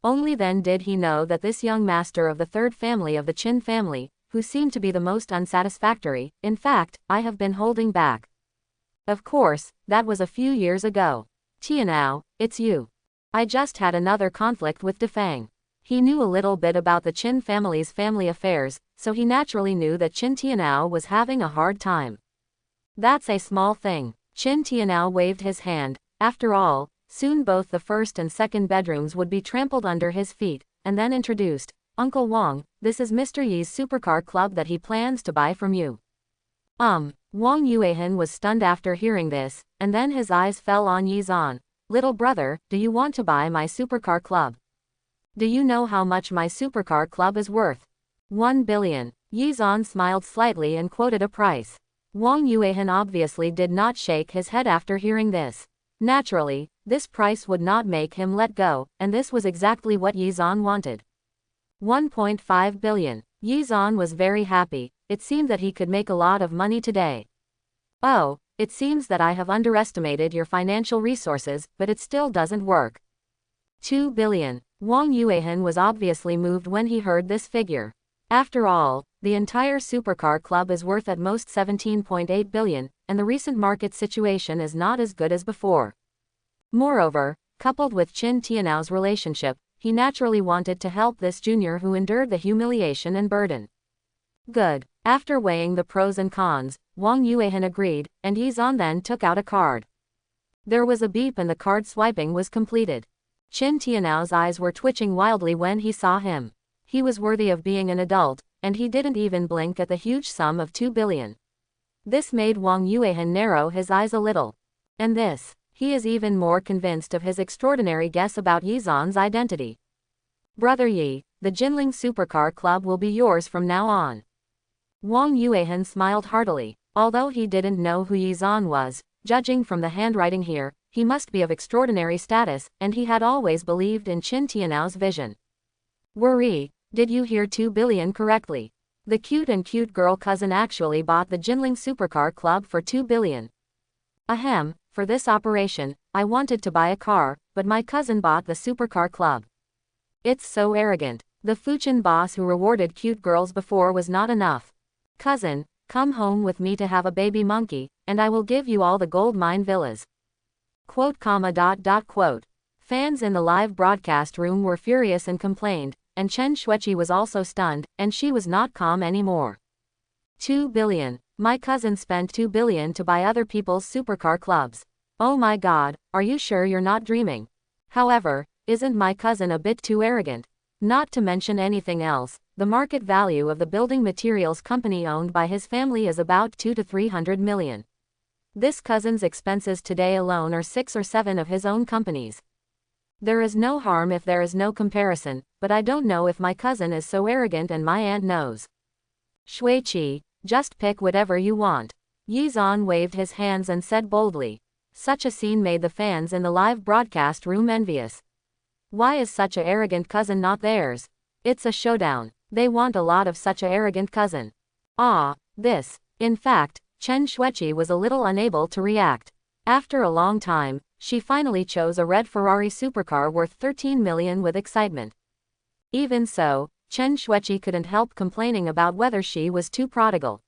Speaker 1: Only then did he know that this young master of the third family of the Qin family, who seemed to be the most unsatisfactory, in fact, I have been holding back. Of course, that was a few years ago. Tianao, it's you. I just had another conflict with Defang. He knew a little bit about the Qin family's family affairs, so he naturally knew that Qin Tianao was having a hard time. That's a small thing. Qin Tianao waved his hand. After all, soon both the first and second bedrooms would be trampled under his feet, and then introduced, Uncle Wang, this is Mr. Yi's supercar club that he plans to buy from you. Wang Yuehan was stunned after hearing this, and then his eyes fell on Yi Zan. Little brother, do you want to buy my supercar club? Do you know how much my supercar club is worth? 1 billion. Yi Zan smiled slightly and quoted a price. Wang Yuehan obviously did not shake his head after hearing this. Naturally, this price would not make him let go, and this was exactly what Yi Zan wanted. 1.5 billion. Yi Zan was very happy. It seemed that he could make a lot of money today. Oh, it seems that I have underestimated your financial resources, but it still doesn't work. 2 billion. Wang Yuehan was obviously moved when he heard this figure. After all, the entire supercar club is worth at most 17.8 billion, and the recent market situation is not as good as before. Moreover, coupled with Qin Tianao's relationship, he naturally wanted to help this junior who endured the humiliation and burden. Good. After weighing the pros and cons, Wang Yuehan agreed, and Yi Zan then took out a card. There was a beep and the card swiping was completed. Qin Tianao's eyes were twitching wildly when he saw him. He was worthy of being an adult, and he didn't even blink at the huge sum of 2 billion. This made Wang Yuehan narrow his eyes a little. And this, he is even more convinced of his extraordinary guess about Yi Zan's identity. Brother Yi, the Jinling Supercar Club will be yours from now on. Wang Yuehan smiled heartily. Although he didn't know who Yi Zan was, judging from the handwriting here, he must be of extraordinary status, and he had always believed in Qin Tianao's vision. Worry, Did you hear 2 billion correctly? The cute girl cousin actually bought the Jinling Supercar Club for 2 billion. Ahem, for this operation, I wanted to buy a car, but my cousin bought the Supercar Club. It's so arrogant. The Fuchin boss who rewarded cute girls before was not enough. Cousin, come home with me to have a baby monkey, and I will give you all the gold mine villas. Quote. Fans in the live broadcast room were furious and complained, and Chen Shuiqi was also stunned, and she was not calm anymore. 2 billion. My cousin spent 2 billion to buy other people's supercar clubs. Oh my god, are you sure you're not dreaming? However, isn't my cousin a bit too arrogant? Not to mention anything else, the market value of the building materials company owned by his family is about 2 to 300 million. This cousin's expenses today alone are 6 or 7 of his own companies. There is no harm if there is no comparison, but I don't know if my cousin is so arrogant and my aunt knows. Shuiqi, just pick whatever you want. Yi Zhan waved his hands and said boldly. Such a scene made the fans in the live broadcast room envious. Why is such a arrogant cousin not theirs? It's a showdown. They want a lot of such a arrogant cousin. This. In fact, Chen Shuiqi was a little unable to react. After a long time, she finally chose a red Ferrari supercar worth 13 million with excitement. Even so, Chen Shuiqi couldn't help complaining about whether she was too prodigal.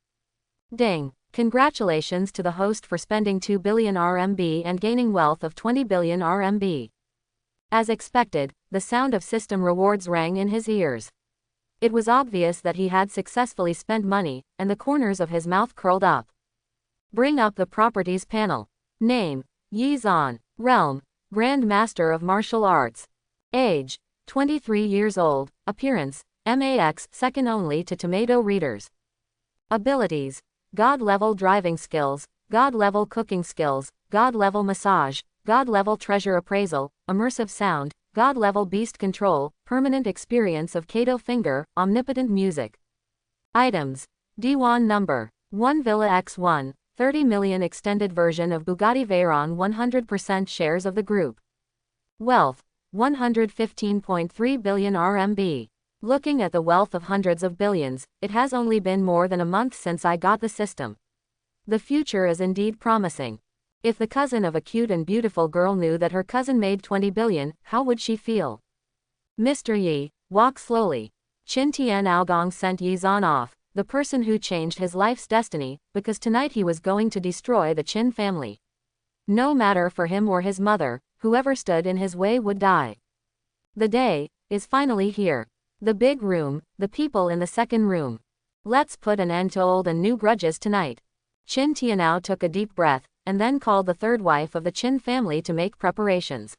Speaker 1: Ding! Congratulations to the host for spending 2 billion RMB and gaining wealth of 20 billion RMB. As expected, the sound of system rewards rang in his ears. It was obvious that he had successfully spent money, and the corners of his mouth curled up. Bring up the properties panel. Name: Yi Zhan. Realm: Grand Master of Martial Arts. Age: 23 years old. Appearance: MAX, second only to tomato readers. Abilities: God-level driving skills, God-level cooking skills, God-level massage, God-level treasure appraisal, immersive sound, God-level beast control, permanent experience of Kato finger, omnipotent music. Items: D1 number 1 Villa X1, 30 million extended version of Bugatti Veyron, 100% shares of the group. Wealth: 115.3 billion RMB. Looking at the wealth of hundreds of billions, it has only been more than a month since I got the system. The future is indeed promising. If the cousin of a cute and beautiful girl knew that her cousin made 20 billion, how would she feel? Mr. Yi, walk slowly. Qin Tian Aogong sent Yi Zhan off, the person who changed his life's destiny, because tonight he was going to destroy the Qin family. No matter for him or his mother, whoever stood in his way would die. The day is finally here. The big room, the people in the second room. Let's put an end to old and new grudges tonight. Qin Tianao took a deep breath, and then called the third wife of the Qin family to make preparations.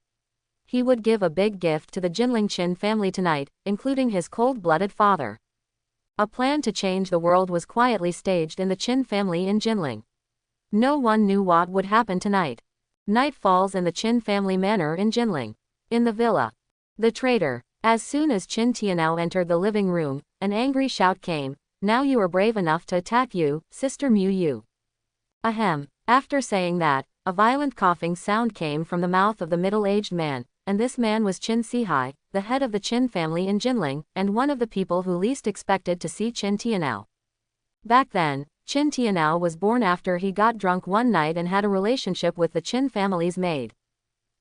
Speaker 1: He would give a big gift to the Jinling Qin family tonight, including his cold-blooded father. A plan to change the world was quietly staged in the Qin family in Jinling. No one knew what would happen tonight. Night falls in the Qin family manor in Jinling. In the villa. The traitor. As soon as Qin Tianao entered the living room, an angry shout came. Now you are brave enough to attack you, Sister Mu Yu. Ahem. After saying that, a violent coughing sound came from the mouth of the middle-aged man, and this man was Qin Sihai, the head of the Qin family in Jinling, and one of the people who least expected to see Qin Tianao. Back then, Qin Tianao was born after he got drunk one night and had a relationship with the Qin family's maid.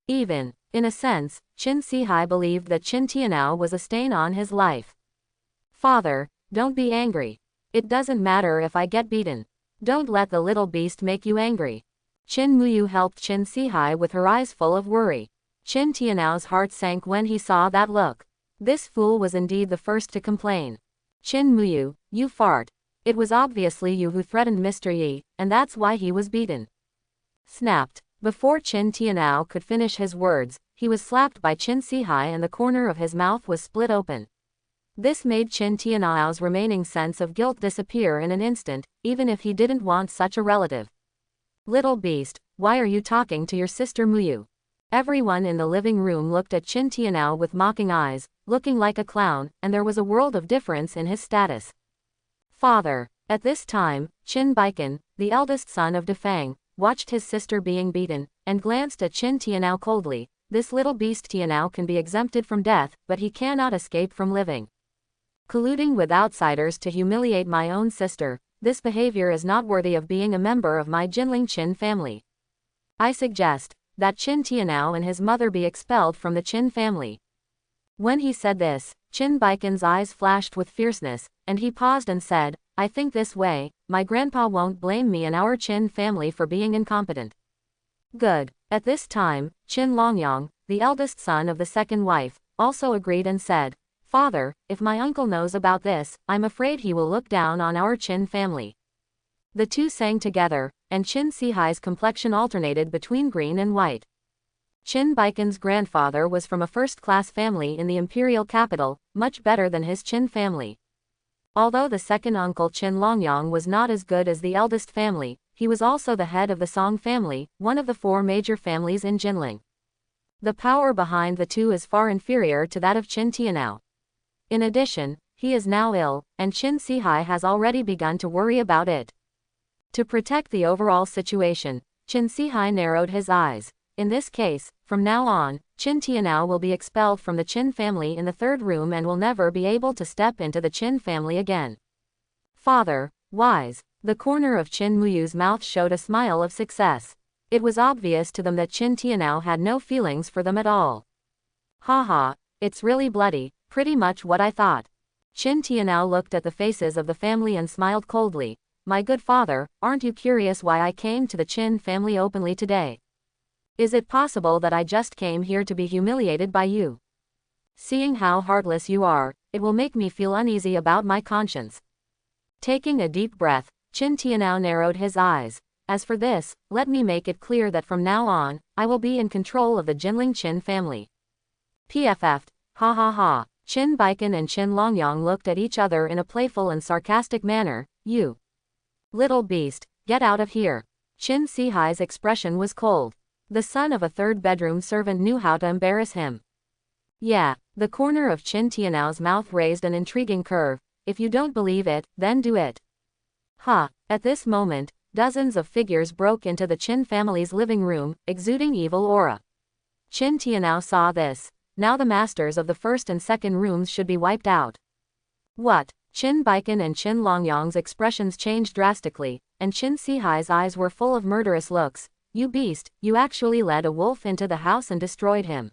Speaker 1: Even, in a sense, Qin Sihai believed that Qin Tianao was a stain on his life. Father, don't be angry. It doesn't matter if I get beaten. Don't let the little beast make you angry. Qin Muyu helped Qin Sihai with her eyes full of worry. Qin Tianao's heart sank when he saw that look. This fool was indeed the first to complain. Qin Muyu, you fart. It was obviously you who threatened Mr. Yi, and that's why he was beaten. Snapped. Before Qin Tianao could finish his words, he was slapped by Qin Sihai and the corner of his mouth was split open. This made Qin Tianao's remaining sense of guilt disappear in an instant, even if he didn't want such a relative. Little beast, why are you talking to your sister Muyu? Everyone in the living room looked at Qin Tianao with mocking eyes, looking like a clown, and there was a world of difference in his status. Father. At this time, Qin Baikan, the eldest son of Defang, watched his sister being beaten, and glanced at Qin Tianao coldly. This little beast Tianao can be exempted from death, but he cannot escape from living. colluding with outsiders to humiliate my own sister. This behavior is not worthy of being a member of my Jinling Qin family. I suggest that Qin Tianao and his mother be expelled from the Qin family." When he said this, Qin Baikon's eyes flashed with fierceness, and he paused and said, "I think this way, my grandpa won't blame me and our Qin family for being incompetent." Good. At this time, Qin Longyang, the eldest son of the second wife, also agreed and said, "Father, if my uncle knows about this, I'm afraid he will look down on our Qin family." The two sang together, and Qin Sihai's complexion alternated between green and white. Qin Baikon's grandfather was from a first-class family in the imperial capital, much better than his Qin family. Although the second uncle Qin Longyang was not as good as the eldest family, he was also the head of the Song family, one of the four major families in Jinling. The power behind the two is far inferior to that of Qin Tianao. In addition, he is now ill, and Qin Sihai has already begun to worry about it. To protect the overall situation, Qin Sihai narrowed his eyes. In this case, from now on, Qin Tianao will be expelled from the Qin family in the third room and will never be able to step into the Qin family again. Father, wise. The corner of Qin Muyu's mouth showed a smile of success. It was obvious to them that Qin Tianao had no feelings for them at all. Haha, it's really bloody, pretty much what I thought. Qin Tianao looked at the faces of the family and smiled coldly. My good father, aren't you curious why I came to the Qin family openly today? Is it possible that I just came here to be humiliated by you? Seeing how heartless you are, it will make me feel uneasy about my conscience. Taking a deep breath, Qin Tianao narrowed his eyes. As for this, let me make it clear that from now on, I will be in control of the Jinling Qin family. PFF, ha ha ha. Qin Baikon and Qin Longyang looked at each other in a playful and sarcastic manner. You little beast, get out of here. Qin Sihai's expression was cold. The son of a third-bedroom servant knew how to embarrass him. Yeah, the corner of Qin Tianao's mouth raised an intriguing curve. If you don't believe it, then do it. Ha! At this moment, dozens of figures broke into the Qin family's living room, exuding evil aura. Qin Tianao saw this. Now the masters of the first and second rooms should be wiped out. What? Qin Baikon and Qin Longyang's expressions changed drastically, and Qin Sihai's eyes were full of murderous looks. You beast, you actually led a wolf into the house and destroyed him.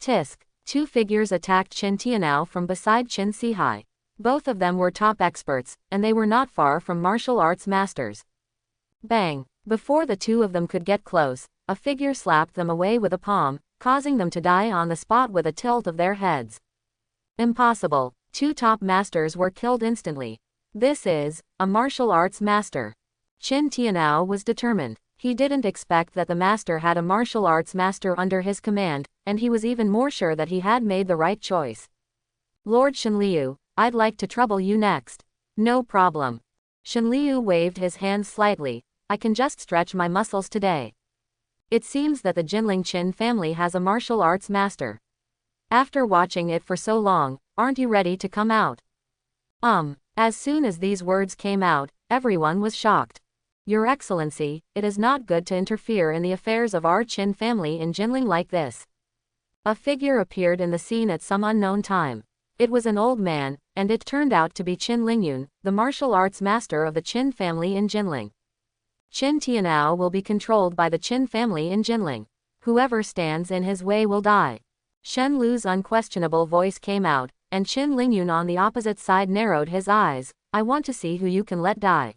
Speaker 1: Tisk. Two figures attacked Qin Tianao from beside Qin Sihai. Both of them were top experts, and they were not far from martial arts masters. Bang! Before the two of them could get close, a figure slapped them away with a palm, causing them to die on the spot with a tilt of their heads. Impossible. Two top masters were killed instantly. This is a martial arts master. Qin Tianao was determined. He didn't expect that the master had a martial arts master under his command, and he was even more sure that he had made the right choice. Lord Shenliu, I'd like to trouble you next. No problem. Shenliu waved his hands slightly. I can just stretch my muscles today. It seems that the Jinling Qin family has a martial arts master. After watching it for so long, aren't you ready to come out? As soon as these words came out, everyone was shocked. Your Excellency, it is not good to interfere in the affairs of our Qin family in Jinling like this. A figure appeared in the scene at some unknown time. It was an old man, and it turned out to be Qin Lingyun, the martial arts master of the Qin family in Jinling. Qin Tianao will be controlled by the Qin family in Jinling. Whoever stands in his way will die. Shen Lu's unquestionable voice came out, and Qin Lingyun on the opposite side narrowed his eyes. I want to see who you can let die.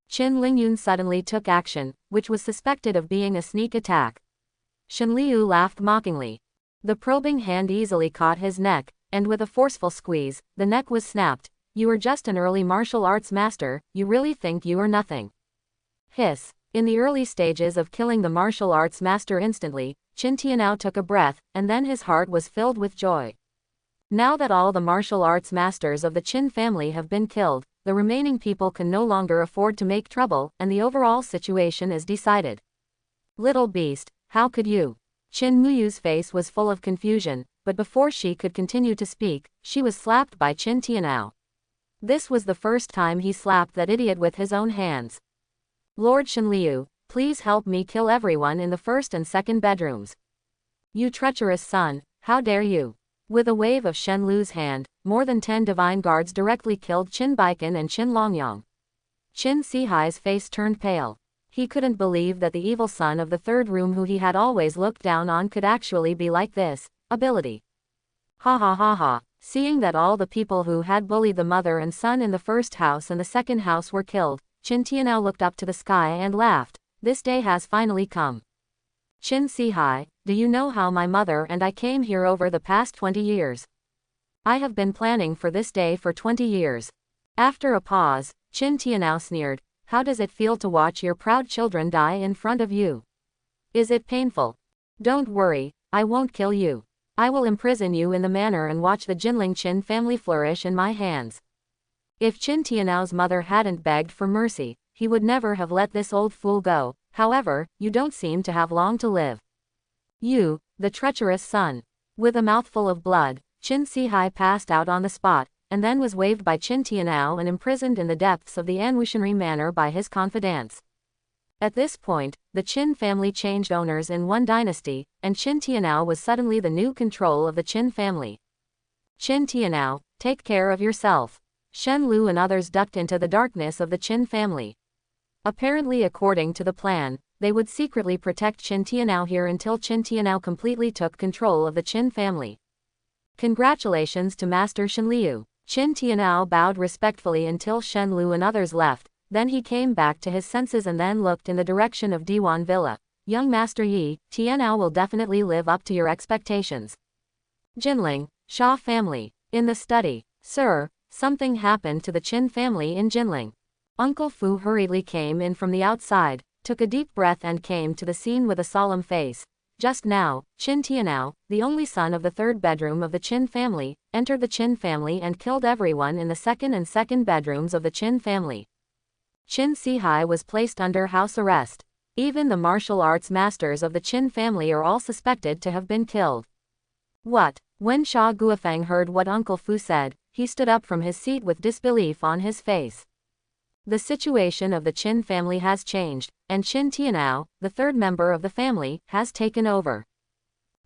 Speaker 1: Qin Lingyun suddenly took action, which was suspected of being a sneak attack. Shenliu laughed mockingly. The probing hand easily caught his neck, and with a forceful squeeze, the neck was snapped. You are just an early martial arts master, you really think you are nothing. Hiss. In the early stages of killing the martial arts master instantly, Qin Tianao took a breath, and then his heart was filled with joy. Now that all the martial arts masters of the Qin family have been killed, the remaining people can no longer afford to make trouble, and the overall situation is decided. Little beast, how could you? Qin Muyu's face was full of confusion, but before she could continue to speak, she was slapped by Qin Tianao. This was the first time he slapped that idiot with his own hands. Lord Shenliu, please help me kill everyone in the first and second bedrooms. You treacherous son, how dare you? With a wave of Shen Lu's hand, more than 10 divine guards directly killed Qin Baikan and Qin Longyang. Qin Sihai's face turned pale. He couldn't believe that the evil son of the third room who he had always looked down on could actually be like this. Ability. Ha ha ha ha. Seeing that all the people who had bullied the mother and son in the first house and the second house were killed, Qin Tianao looked up to the sky and laughed. This day has finally come. Qin Sihai, do you know how my mother and I came here over the past 20 years? I have been planning for this day for 20 years. After a pause, Qin Tianao sneered, how does it feel to watch your proud children die in front of you? Is it painful? Don't worry, I won't kill you. I will imprison you in the manor and watch the Jinling Qin family flourish in my hands. If Qin Tianao's mother hadn't begged for mercy, he would never have let this old fool go. However, you don't seem to have long to live. You, the treacherous son. With a mouthful of blood, Qin Sihai passed out on the spot, and then was waved by Qin Tianao and imprisoned in the depths of the Anwushanri manor by his confidants. At this point, the Qin family changed owners in one dynasty, and Qin Tianao was suddenly the new control of the Qin family. Qin Tianao, take care of yourself. Shen Lu and others ducked into the darkness of the Qin family. Apparently, according to the plan, they would secretly protect Qin Tianao here until Qin Tianao completely took control of the Qin family. Congratulations to Master Shen Liu. Qin Tianao bowed respectfully until Shen Lu and others left, then he came back to his senses and then looked in the direction of Diwan Villa. Young Master Yi, Tianao will definitely live up to your expectations. Jinling, Xia family. In the study. Sir, something happened to the Qin family in Jinling. Uncle Fu hurriedly came in from the outside, took a deep breath and came to the scene with a solemn face. Just now, Qin Tianao, the only son of the third bedroom of the Qin family, entered the Qin family and killed everyone in the second bedrooms of the Qin family. Qin Sihai was placed under house arrest. Even the martial arts masters of the Qin family are all suspected to have been killed. What? When Xia Guofeng heard what Uncle Fu said, he stood up from his seat with disbelief on his face. The situation of the Qin family has changed, and Qin Tianao, the third member of the family, has taken over.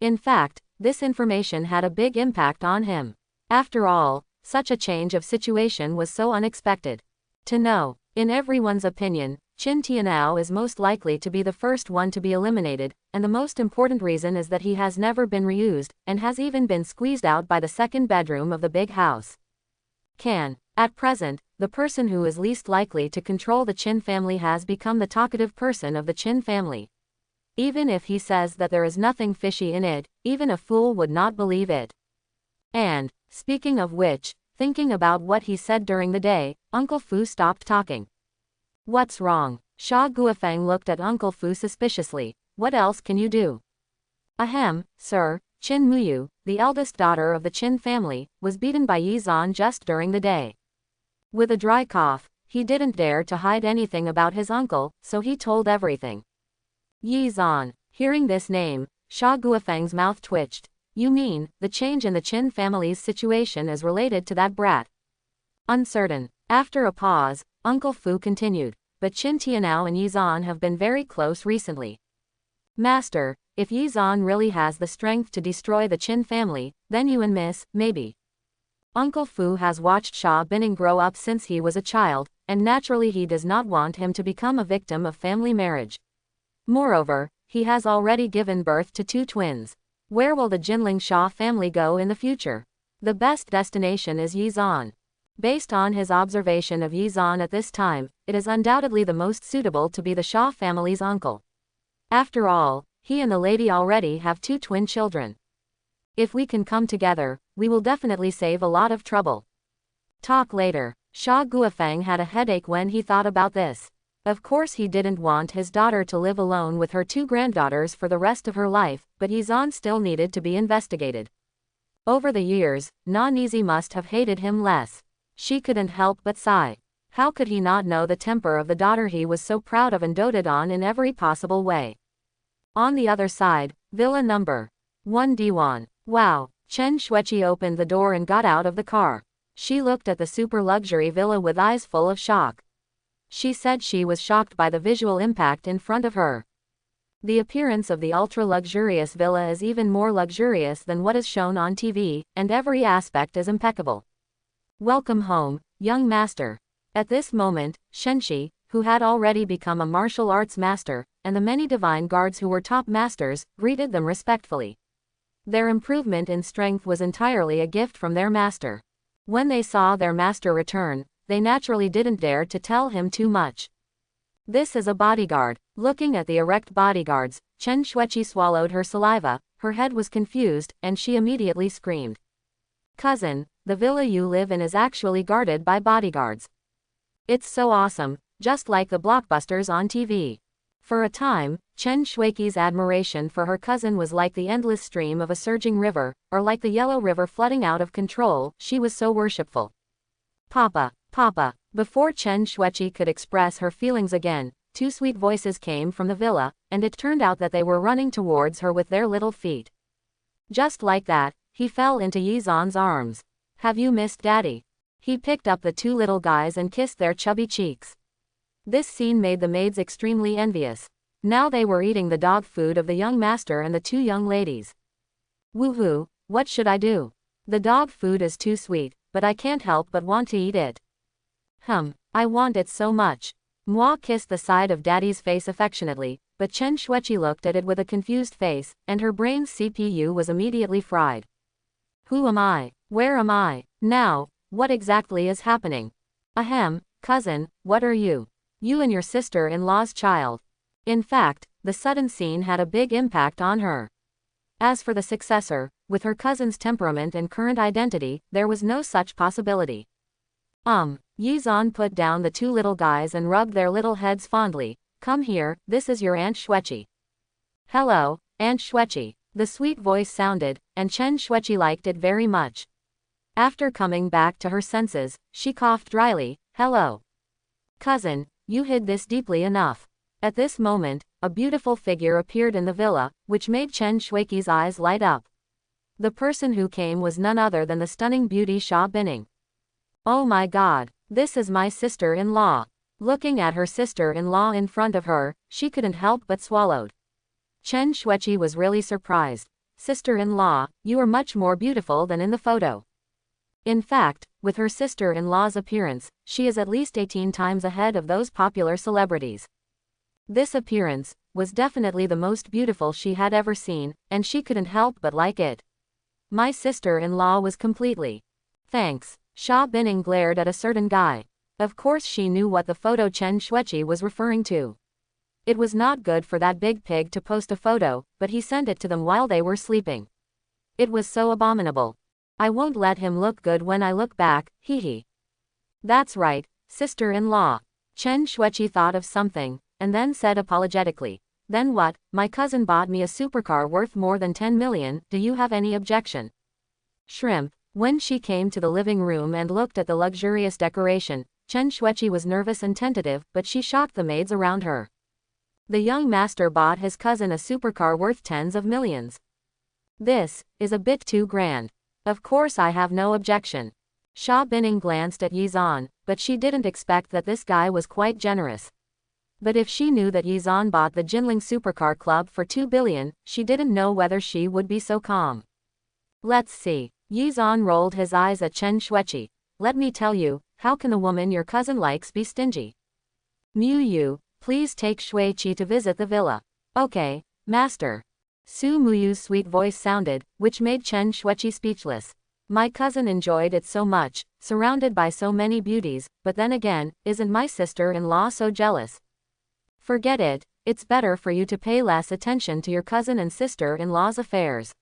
Speaker 1: In fact, this information had a big impact on him. After all, such a change of situation was so unexpected. To know, in everyone's opinion, Qin Tianao is most likely to be the first one to be eliminated, and the most important reason is that he has never been reused, and has even been squeezed out by the second bedroom of the big house. At present, the person who is least likely to control the Qin family has become the talkative person of the Qin family. Even if he says that there is nothing fishy in it, even a fool would not believe it. And, speaking of which, thinking about what he said during the day, Uncle Fu stopped talking. What's wrong? Xia Guofeng looked at Uncle Fu suspiciously. What else can you do? Ahem, sir, Qin Muyu, the eldest daughter of the Qin family, was beaten by Yi Zan just during the day. With a dry cough, he didn't dare to hide anything about his uncle, so he told everything. Yi Zan. Hearing this name, Xia Guofeng's mouth twitched. You mean, the change in the Qin family's situation is related to that brat? Uncertain. After a pause, Uncle Fu continued. But Qin Tianao and Yi Zan have been very close recently. Master, if Yi Zan really has the strength to destroy the Qin family, then you and Miss, maybe. Uncle Fu has watched Xia Bining grow up since he was a child, and naturally he does not want him to become a victim of family marriage. Moreover, he has already given birth to 2 twins. Where will the Jinling Xia family go in the future? The best destination is Yi Zan. Based on his observation of Yi Zan at this time, it is undoubtedly the most suitable to be the Xia family's uncle. After all, he and the lady already have 2 twin children. If we can come together, we will definitely save a lot of trouble. Talk later. Xia Guofeng had a headache when he thought about this. Of course he didn't want his daughter to live alone with her 2 granddaughters for the rest of her life, but Yi Zan still needed to be investigated. Over the years, Nanizi must have hated him less. She couldn't help but sigh. How could he not know the temper of the daughter he was so proud of and doted on in every possible way? On the other side, Villa number 1 Diwan. Wow. Chen Shueqi opened the door and got out of the car. She looked at the super luxury villa with eyes full of shock. She said she was shocked by the visual impact in front of her. The appearance of the ultra-luxurious villa is even more luxurious than what is shown on TV, and every aspect is impeccable. Welcome home, young master. At this moment, Shenshi, who had already become a martial arts master, and the many divine guards who were top masters, greeted them respectfully. Their improvement in strength was entirely a gift from their master. When they saw their master return, they naturally didn't dare to tell him too much. This is a bodyguard. Looking at the erect bodyguards, Chen Shuiqi swallowed her saliva, her head was confused, and she immediately screamed. Cousin, the villa you live in is actually guarded by bodyguards. It's so awesome, just like the blockbusters on TV. For a time, Chen Shuiqi's admiration for her cousin was like the endless stream of a surging river, or like the yellow river flooding out of control. She was so worshipful. Papa, Papa. Before Chen Shuiqi could express her feelings again, two sweet voices came from the villa, and it turned out that they were running towards her with their little feet. Just like that, he fell into Yizan's arms. Have you missed Daddy? He picked up the two little guys and kissed their chubby cheeks. This scene made the maids extremely envious. Now they were eating the dog food of the young master and the two young ladies. Woohoo, what should I do? The dog food is too sweet, but I can't help but want to eat it. I want it so much. Moi kissed the side of Daddy's face affectionately, but Chen Shuiqi looked at it with a confused face, and her brain's CPU was immediately fried. Who am I? Where am I? Now, what exactly is happening? Ahem, cousin, what are you? You and your sister-in-law's child. In fact, the sudden scene had a big impact on her. As for the successor, with her cousin's temperament and current identity, there was no such possibility. Yizan put down the two little guys and rubbed their little heads fondly. Come here, this is your Aunt Shuiqi. Hello, Aunt Shuiqi. The sweet voice sounded, and Chen Shuiqi liked it very much. After coming back to her senses, she coughed dryly. Hello. Cousin, you hid this deeply enough. At this moment, a beautiful figure appeared in the villa, which made Chen Shuiqi's eyes light up. The person who came was none other than the stunning beauty Xia Bining. Oh my God, this is my sister-in-law. Looking at her sister-in-law in front of her, she couldn't help but swallowed. Chen Shuiqi was really surprised. Sister-in-law, you are much more beautiful than in the photo. In fact, with her sister-in-law's appearance, she is at least 18 times ahead of those popular celebrities. This appearance was definitely the most beautiful she had ever seen, and she couldn't help but like it. My sister-in-law was completely. Thanks. Xia Bining glared at a certain guy. Of course she knew what the photo Chen Shuiqi was referring to. It was not good for that big pig to post a photo, but he sent it to them while they were sleeping. It was so abominable. I won't let him look good when I look back, hee. That's right, sister-in-law. Chen Shuiqi thought of something, and then said apologetically. Then what? My cousin bought me a supercar worth more than 10 million, do you have any objection? Shrimp. When she came to the living room and looked at the luxurious decoration, Chen Shuiqi was nervous and tentative, but she shocked the maids around her. The young master bought his cousin a supercar worth tens of millions. This is a bit too grand. Of course I have no objection. Xia Bining glanced at Yizan, but she didn't expect that this guy was quite generous. But if she knew that Yizan bought the Jinling Supercar Club for 2 billion, she didn't know whether she would be so calm. Let's see. Yizan rolled his eyes at Chen Shuiqi. Let me tell you, how can the woman your cousin likes be stingy? Muyu, please take Shuiqi to visit the villa. Okay, master. Su Muyu's sweet voice sounded, which made Chen Shuiqi speechless. My cousin enjoyed it so much, surrounded by so many beauties, but then again, isn't my sister-in-law so jealous? Forget it, it's better for you to pay less attention to your cousin and sister-in-law's affairs.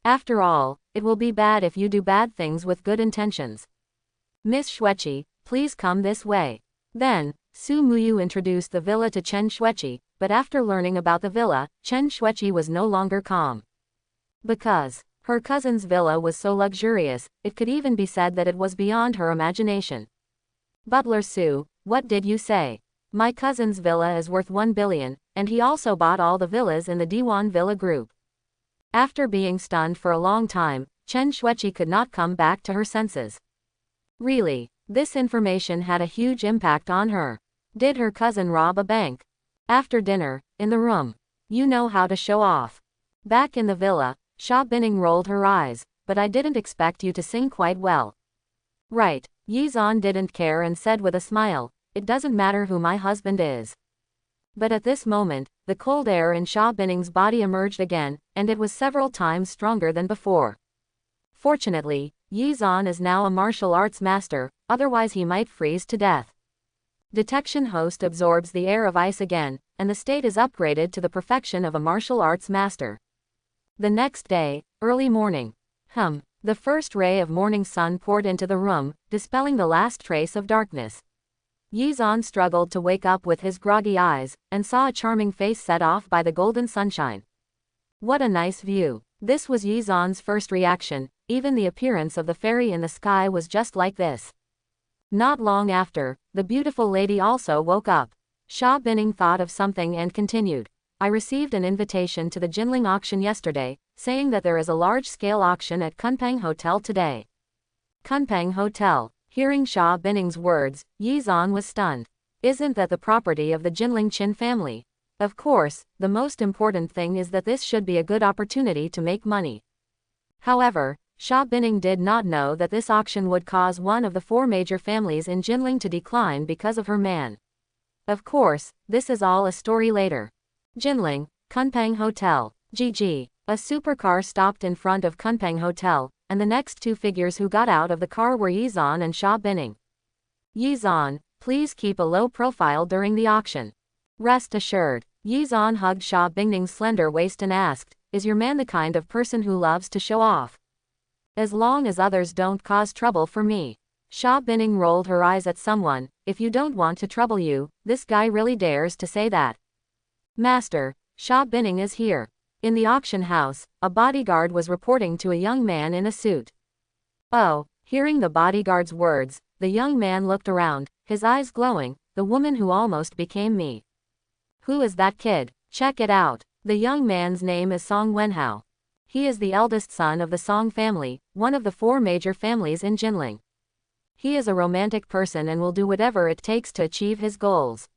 Speaker 1: After all, it will be bad if you do bad things with good intentions. Miss Shuiqi, please come this way. Then, Su Muyu introduced the villa to Chen Shuiqi, but after learning about the villa, Chen Shuiqi was no longer calm. Because her cousin's villa was so luxurious, it could even be said that it was beyond her imagination. Butler Su, what did you say? My cousin's villa is worth 1 billion, and he also bought all the villas in the Diwan Villa Group. After being stunned for a long time, Chen Shuiqi could not come back to her senses. Really, this information had a huge impact on her. Did her cousin rob a bank? After dinner, in the room. You know how to show off. Back in the villa, Xia Bining rolled her eyes, but I didn't expect you to sing quite well. Right. Yi Zan didn't care and said with a smile, "It doesn't matter who my husband is." But at this moment, the cold air in Sha Binning's body emerged again, and it was several times stronger than before. Fortunately, Yi Zan is now a martial arts master, otherwise he might freeze to death. Detection host absorbs the air of ice again, and the state is upgraded to the perfection of a martial arts master. The next day, early morning. The first ray of morning sun poured into the room, dispelling the last trace of darkness. Yi Zan struggled to wake up with his groggy eyes, and saw a charming face set off by the golden sunshine. What a nice view. This was Yi Zan's first reaction, even the appearance of the fairy in the sky was just like this. Not long after, the beautiful lady also woke up. Sha Binning thought of something and continued. I received an invitation to the Jinling auction yesterday, saying that there is a large-scale auction at Kunpeng Hotel today. Kunpeng Hotel. Hearing Sha Binning's words, Yi Zan was stunned. Isn't that the property of the Jinling Qin family? Of course, the most important thing is that this should be a good opportunity to make money. However, Sha Binning did not know that this auction would cause one of the four major families in Jinling to decline because of her man. Of course, this is all a story later. Jinling, Kunpeng Hotel. GG. A supercar stopped in front of Kunpeng Hotel, and the next two figures who got out of the car were Yi Zan and Sha Binning. Yi Zan, please keep a low profile during the auction. Rest assured. Yi Zan hugged Sha Binning's slender waist and asked, is your man the kind of person who loves to show off? As long as others don't cause trouble for me. Sha Binning rolled her eyes at someone. If you don't want to trouble you, this guy really dares to say that. Master, Sha Binning is here. In the auction house, a bodyguard was reporting to a young man in a suit. Oh, hearing the bodyguard's words, the young man looked around, his eyes glowing, the woman who almost became me. Who is that kid? Check it out. The young man's name is Song Wenhao. He is the eldest son of the Song family, one of the four major families in Jinling. He is a romantic person and will do whatever it takes to achieve his goals.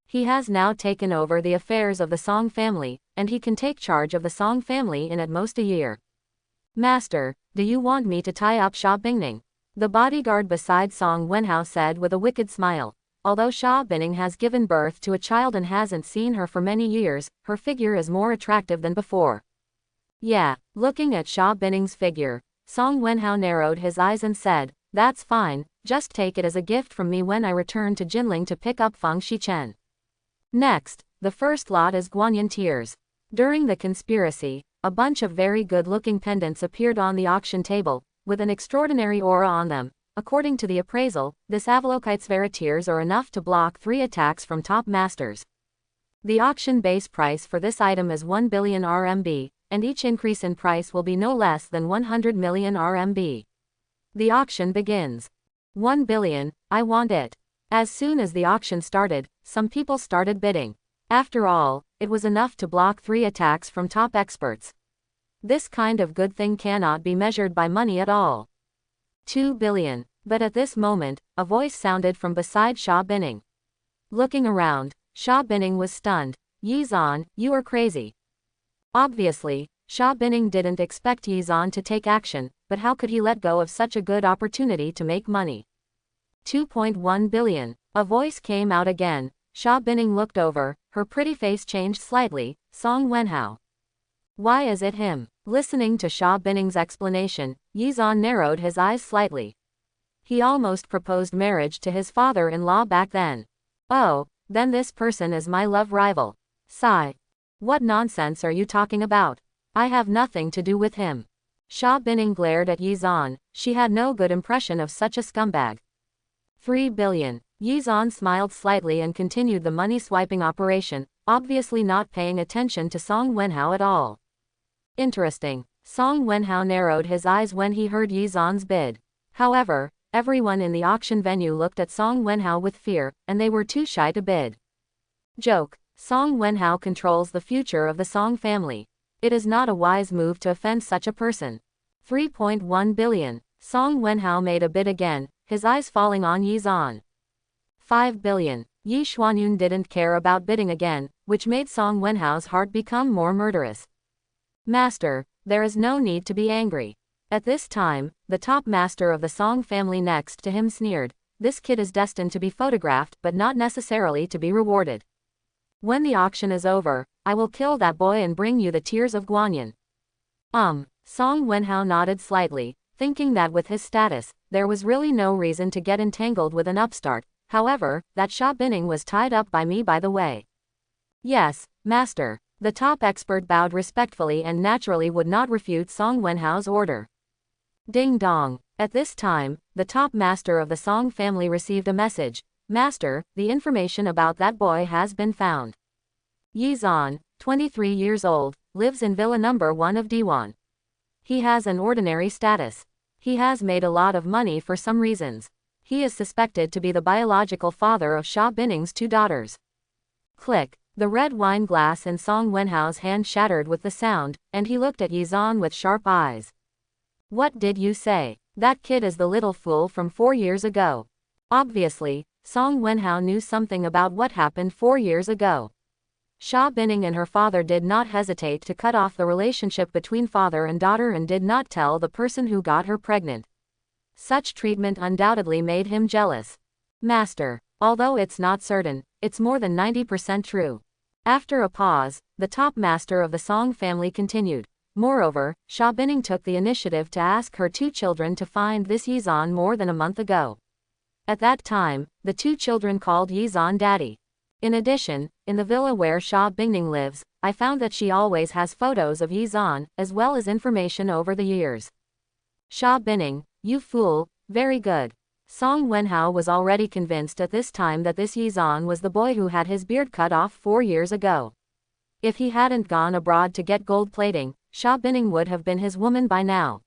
Speaker 1: He has now taken over the affairs of the Song family, and he can take charge of the Song family in at most a year. Master, do you want me to tie up Sha Binning? The bodyguard beside Song Wenhao said with a wicked smile. Although Sha Binning has given birth to a child and hasn't seen her for many years, her figure is more attractive than before. Yeah, looking at Sha Binning's figure, Song Wenhao narrowed his eyes and said, that's fine, just take it as a gift from me when I return to Jinling to pick up Feng Shichen. Next, the first lot is Guanyin tears. During the conspiracy, a bunch of very good-looking pendants appeared on the auction table, with an extraordinary aura on them. According to the appraisal, this Avalokite's varieties are enough to block 3 attacks from top masters. The auction base price for this item is 1 billion RMB, and each increase in price will be no less than 100 million RMB. The auction begins. 1 billion, I want it. As soon as the auction started, some people started bidding. After all, it was enough to block 3 attacks from top experts. This kind of good thing cannot be measured by money at all. 2 billion. But at this moment, a voice sounded from beside Sha Binning. Looking around, Sha Binning was stunned. Yi Zan, you are crazy. Obviously, Sha Binning didn't expect Yi Zan to take action, but how could he let go of such a good opportunity to make money? 2.1 billion. A voice came out again. Sha Binning looked over, her pretty face changed slightly. Song Wenhao. Why is it him? Listening to Sha Binning's explanation, Yi Zan narrowed his eyes slightly. He almost proposed marriage to his father-in-law back then. Oh, then this person is my love rival. Sigh. What nonsense are you talking about? I have nothing to do with him. Sha Binning glared at Yi Zan. She had no good impression of such a scumbag. 3 billion. Yi Zan smiled slightly and continued the money-swiping operation, obviously not paying attention to Song Wenhao at all. Interesting. Song Wenhao narrowed his eyes when he heard Yi Zan's bid. However, everyone in the auction venue looked at Song Wenhao with fear, and they were too shy to bid. Joke. Song Wenhao controls the future of the Song family. It is not a wise move to offend such a person. 3.1 billion. Song Wenhao made a bid again, his eyes falling on Yi Zan. 5 billion. Yi Xuanyun didn't care about bidding again, which made Song Wenhao's heart become more murderous. Master, there is no need to be angry. At this time, the top master of the Song family next to him sneered, "This kid is destined to be photographed but not necessarily to be rewarded. When the auction is over, I will kill that boy and bring you the tears of Guanyin." Song Wenhao nodded slightly, thinking that with his status, there was really no reason to get entangled with an upstart. However, that Sha Bining was tied up by me by the way. "Yes, master." The top expert bowed respectfully and naturally would not refute Song Wenhao's order. Ding dong. At this time, the top master of the Song family received a message. "Master, the information about that boy has been found. Yi Zhan, 23 years old, lives in Villa number 1 of Diwan. He has an ordinary status. He has made a lot of money for some reasons. He is suspected to be the biological father of Sha Bining's 2 daughters." Click. The red wine glass in Song Wenhao's hand shattered with the sound, and he looked at Yi Zhan with sharp eyes. "What did you say? That kid is the little fool from 4 years ago." Obviously, Song Wenhao knew something about what happened 4 years ago. Sha Bining and her father did not hesitate to cut off the relationship between father and daughter and did not tell the person who got her pregnant. Such treatment undoubtedly made him jealous. "Master, although it's not certain, it's more than 90% true." After a pause, the top master of the Song family continued. "Moreover, Sha Bining took the initiative to ask her 2 children to find this Yi Zhan more than a month ago. At that time, the 2 children called Yi Zhan daddy. In addition, in the villa where Sha Bining lives, I found that she always has photos of Yi Zhan, as well as information over the years." Sha Bining, "You fool, very good." Song Wenhao was already convinced at this time that this Yi Zhan was the boy who had his beard cut off 4 years ago. If he hadn't gone abroad to get gold plating, Sha Bining would have been his woman by now.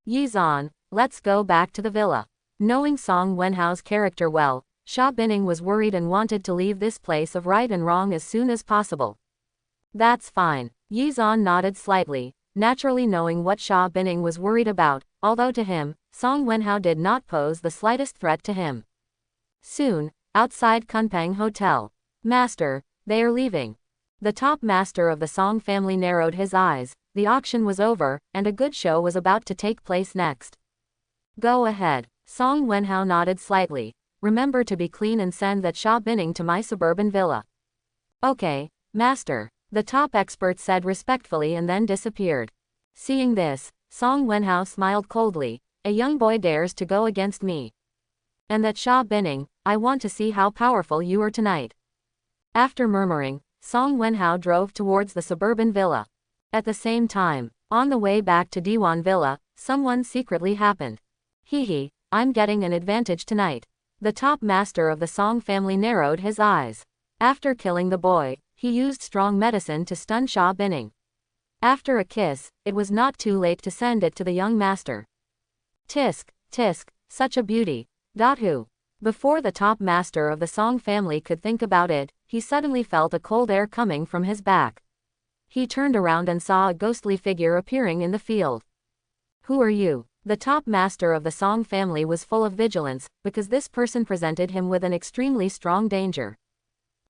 Speaker 1: "Yi Zhan, let's go back to the villa." Knowing Song Wenhao's character well, Sha Bining was worried and wanted to leave this place of right and wrong as soon as possible. "That's fine." Yi Zhan nodded slightly, naturally knowing what Sha Bining was worried about, although to him, Song Wenhao did not pose the slightest threat to him. Soon, outside Kunpeng Hotel. "Master, they are leaving." The top master of the Song family narrowed his eyes. The auction was over, and a good show was about to take place next. "Go ahead." Song Wenhao nodded slightly. "Remember to be clean and send that Sha Bining to my suburban villa." "Okay, master," the top expert said respectfully and then disappeared. Seeing this, Song Wenhao smiled coldly. "A young boy dares to go against me. And that Sha Bining, I want to see how powerful you are tonight." After murmuring, Song Wenhao drove towards the suburban villa. At the same time, on the way back to Diwan Villa, someone secretly happened. "Hee, I'm getting an advantage tonight." The top master of the Song family narrowed his eyes. After killing the boy, he used strong medicine to stun Sha Bining. After a kiss, it was not too late to send it to the young master. Tisk, tisk, such a beauty. Who? Before the top master of the Song family could think about it, he suddenly felt a cold air coming from his back. He turned around and saw a ghostly figure appearing in the field. "Who are you?" The top master of the Song family was full of vigilance, because this person presented him with an extremely strong danger.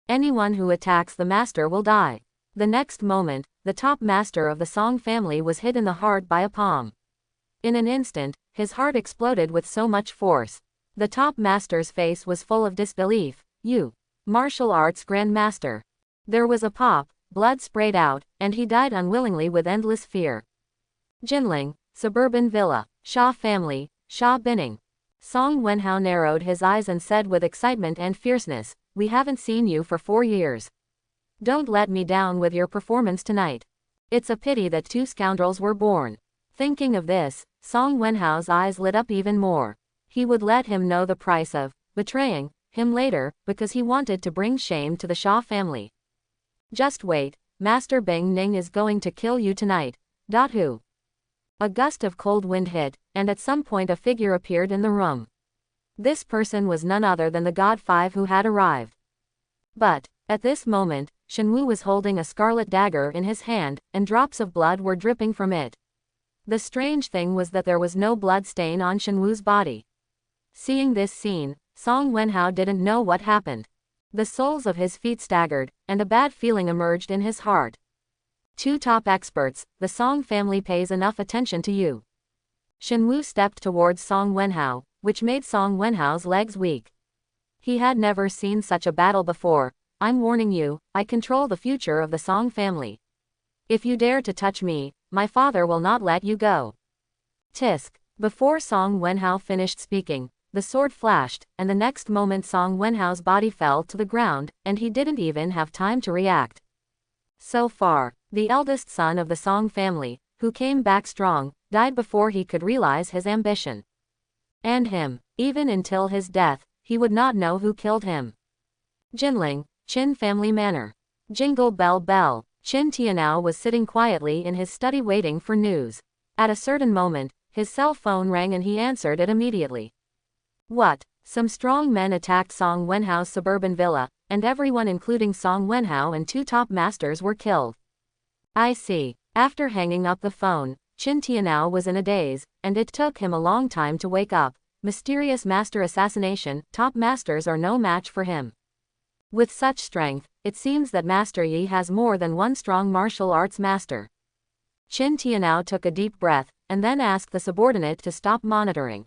Speaker 1: Anyone who attacks the master will die. The next moment, the top master of the Song family was hit in the heart by a palm. In an instant, his heart exploded with so much force. The top master's face was full of disbelief. "You, martial arts grandmaster." There was a pop, blood sprayed out, and he died unwillingly with endless fear. Jinling, suburban villa, Sha family, Sha Bining. Song Wenhao narrowed his eyes and said with excitement and fierceness, "We haven't seen you for 4 years. Don't let me down with your performance tonight. It's a pity that 2 scoundrels were born." Thinking of this, Song Wenhao's eyes lit up even more. He would let him know the price of betraying him later, because he wanted to bring shame to the Sha family. "Just wait, Master Bing Ning is going to kill you tonight." Who? A gust of cold wind hit, and at some point a figure appeared in the room. This person was none other than the God 5 who had arrived. But, at this moment, Shenwu was holding a scarlet dagger in his hand, and drops of blood were dripping from it. The strange thing was that there was no blood stain on Shenwu's body. Seeing this scene, Song Wenhao didn't know what happened. The soles of his feet staggered, and a bad feeling emerged in his heart. "2 top experts, the Song family pays enough attention to you. Shenwu stepped towards Song Wenhao, which made Song Wenhao's legs weak. He had never seen such a battle before. I'm warning you, I control the future of the Song family. If you dare to touch me, my father will not let you go. Tisk. Before Song Wenhao finished speaking, the sword flashed, and the next moment Song Wenhao's body fell to the ground, and he didn't even have time to react. So far, the eldest son of the Song family, who came back strong, died before he could realize his ambition. And him, even until his death, he would not know who killed him. Jinling, Qin family manor. Jingle bell bell. Qin Tianao was sitting quietly in his study waiting for news. At a certain moment, his cell phone rang and he answered it immediately. What? Some strong men attacked Song Wenhao's suburban villa, and everyone including Song Wenhao and 2 top masters were killed. I see. After hanging up the phone, Qin Tianao was in a daze, and it took him a long time to wake up. Mysterious master assassination, top masters are no match for him. With such strength, it seems that Master Yi has more than one strong martial arts master. Qin Tianao took a deep breath, and then asked the subordinate to stop monitoring.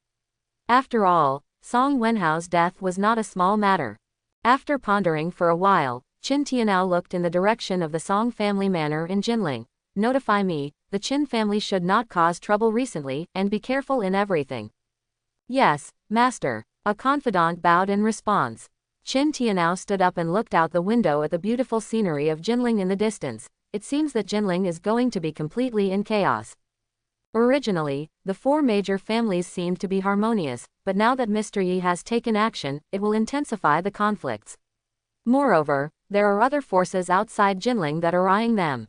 Speaker 1: After all, Song Wenhao's death was not a small matter. After pondering for a while, Qin Tianao looked in the direction of the Song family manor in Jinling. Notify me, the Qin family should not cause trouble recently, and be careful in everything. Yes, master. A confidant bowed in response. Qin Tianao stood up and looked out the window at the beautiful scenery of Jinling in the distance. It seems that Jinling is going to be completely in chaos. Originally, the 4 major families seemed to be harmonious, but now that Mr. Yi has taken action, it will intensify the conflicts. Moreover, there are other forces outside Jinling that are eyeing them.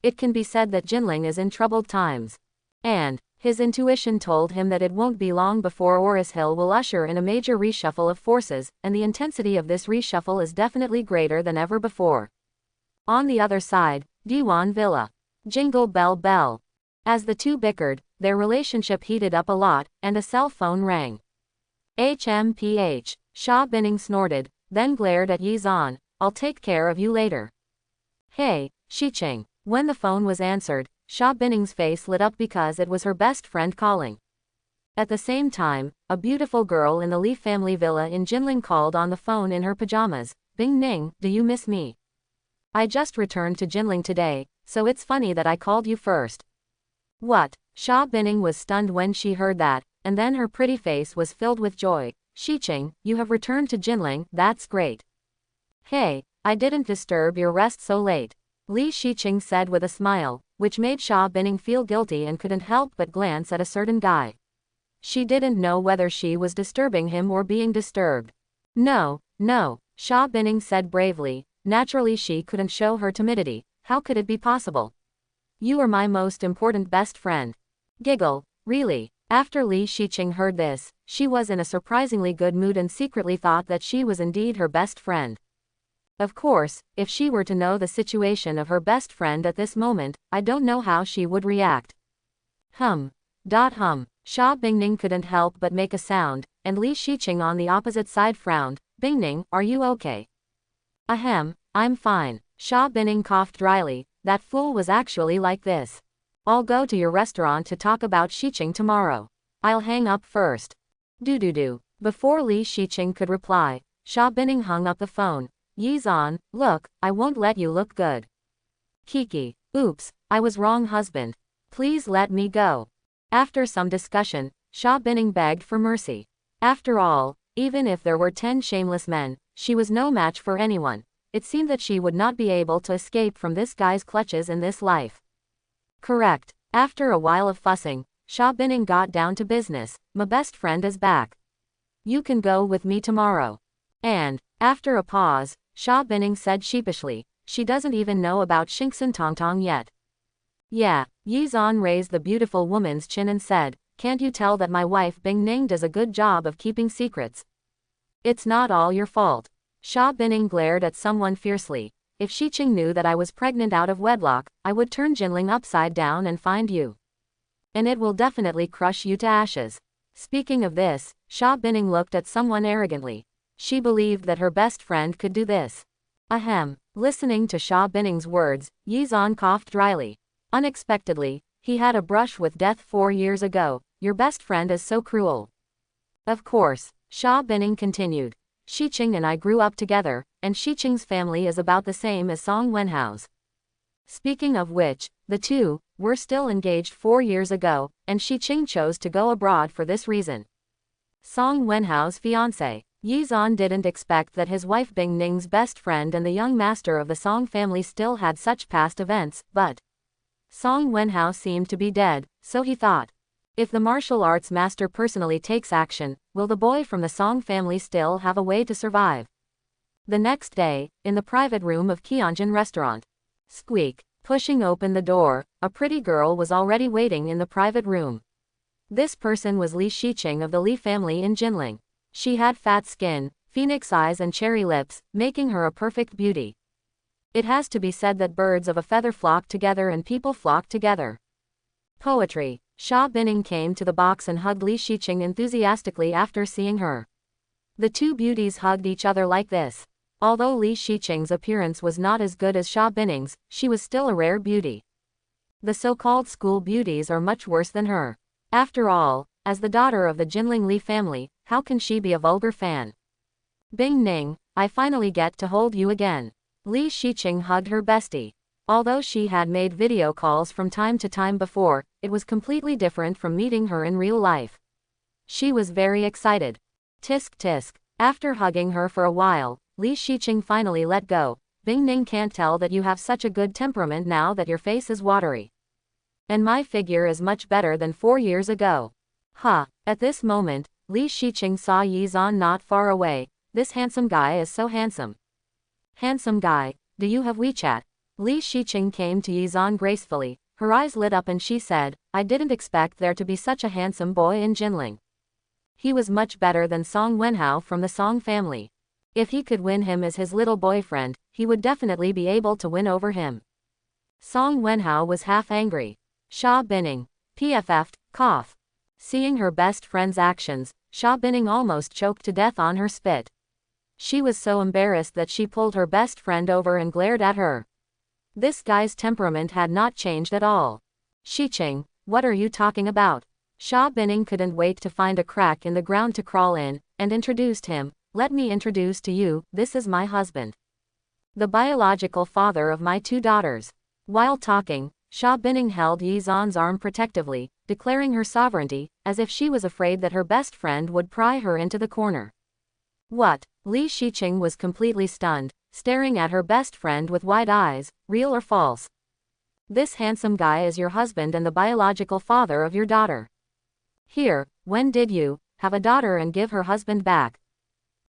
Speaker 1: It can be said that Jinling is in troubled times. And his intuition told him that it won't be long before Oris Hill will usher in a major reshuffle of forces, and the intensity of this reshuffle is definitely greater than ever before. On the other side, Diwan Villa. Jingle bell bell. As the two bickered, their relationship heated up a lot, and a cell phone rang. HMPH. Sha Binning snorted, then glared at Yi Zan. I'll take care of you later. Hey, Shiqing. When the phone was answered, Sha Binning's face lit up because it was her best friend calling. At the same time, a beautiful girl in the Li family villa in Jinling called on the phone in her pajamas. Bing Ning, do you miss me? I just returned to Jinling today, so it's funny that I called you first. What? Sha Binning was stunned when she heard that, and then her pretty face was filled with joy. Shiqing, you have returned to Jinling, that's great. Hey, I didn't disturb your rest so late. Li Shiqing said with a smile, which made Sha Binning feel guilty and couldn't help but glance at a certain guy. She didn't know whether she was disturbing him or being disturbed. No, Sha Binning said bravely. Naturally she couldn't show her timidity. How could it be possible? You are my most important best friend. Giggle, really? After Li Shiqing heard this, she was in a surprisingly good mood and secretly thought that she was indeed her best friend. Of course, if she were to know the situation of her best friend at this moment, I don't know how she would react. Hum. Sha Bingning couldn't help but make a sound, and Li Shiqing on the opposite side frowned. Bingning, are you okay? Ahem, I'm fine. Sha Binning coughed dryly. That fool was actually like this. I'll go to your restaurant to talk about Shiqing tomorrow. I'll hang up first. Do. Before Li Shiqing could reply, Sha Binning hung up the phone. Yi Zan, look, I won't let you look good. Kiki, oops, I was wrong husband. Please let me go. After some discussion, Sha Binning begged for mercy. After all, even if there were 10 shameless men, she was no match for anyone. It seemed that she would not be able to escape from this guy's clutches in this life. Correct. After a while of fussing, Sha Binning got down to business. My best friend is back. You can go with me tomorrow. And, after a pause, Sha Binning said sheepishly, she doesn't even know about Xingxin Tongtong yet. Yeah, Yi Zan raised the beautiful woman's chin and said, can't you tell that my wife Bing Ning does a good job of keeping secrets? It's not all your fault. Sha Binning glared at someone fiercely. If Shiqing knew that I was pregnant out of wedlock, I would turn Jinling upside down and find you. And it will definitely crush you to ashes. Speaking of this, Sha Binning looked at someone arrogantly. She believed that her best friend could do this. Ahem. Listening to Sha Binning's words, Yi Zan coughed dryly. Unexpectedly, he had a brush with death 4 years ago. your best friend is so cruel. Of course, Xia Bining continued. Xiqing and I grew up together, and Xiqing's family is about the same as Song Wenhao's. Speaking of which, the two were still engaged 4 years ago, and Xiqing chose to go abroad for this reason. Song Wenhao's fiancé, Yi Zan didn't expect that his wife Bing Ning's best friend and the young master of the Song family still had such past events, but Song Wenhao seemed to be dead, so he thought. If the martial arts master personally takes action, will the boy from the Song family still have a way to survive? The next day, in the private room of Qianjin restaurant. Squeak. Pushing open the door, a pretty girl was already waiting in the private room. This person was Li Xiqing of the Li family in Jinling. She had fat skin, phoenix eyes and cherry lips, making her a perfect beauty. It has to be said that birds of a feather flock together and people flock together. Poetry. Xia Bining came to the box and hugged Li Xiqing enthusiastically after seeing her. The two beauties hugged each other like this. Although Li Xiqing's appearance was not as good as Xia Bining's, she was still a rare beauty. The so-called school beauties are much worse than her. After all, as the daughter of the Jinling Li family, how can she be a vulgar fan? Bing Ning, I finally get to hold you again. Li Xiqing hugged her bestie. Although she had made video calls from time to time before, it was completely different from meeting her in real life. She was very excited. Tisk tisk. After hugging her for a while, Li Xiqing finally let go. Bing Ning can't tell that you have such a good temperament now that your face is watery. And my figure is much better than 4 years ago. Ha! At this moment, Li Xiqing saw Yi Zan not far away. This handsome guy is so handsome. Handsome guy, do you have WeChat? Li Xiqing came to Yi Zan gracefully. Her eyes lit up and she said, I didn't expect there to be such a handsome boy in Jinling. He was much better than Song Wenhao from the Song family. If he could win him as his little boyfriend, he would definitely be able to win over him. Song Wenhao was half angry. Xia Bining. PFF'd, cough. Seeing her best friend's actions, Xia Bining almost choked to death on her spit. She was so embarrassed that she pulled her best friend over and glared at her. This guy's temperament had not changed at all. Xiqing, what are you talking about? Xia Bining couldn't wait to find a crack in the ground to crawl in, and introduced him. Let me introduce to you, this is my husband. The biological father of my 2 daughters. While talking, Xia Bining held Yi Zan's arm protectively, declaring her sovereignty, as if she was afraid that her best friend would pry her into the corner. What? Li Xiqing was completely stunned, staring at her best friend with wide eyes, real or false? This handsome guy is your husband and the biological father of your daughter. Here, when did you have a daughter and give her husband back?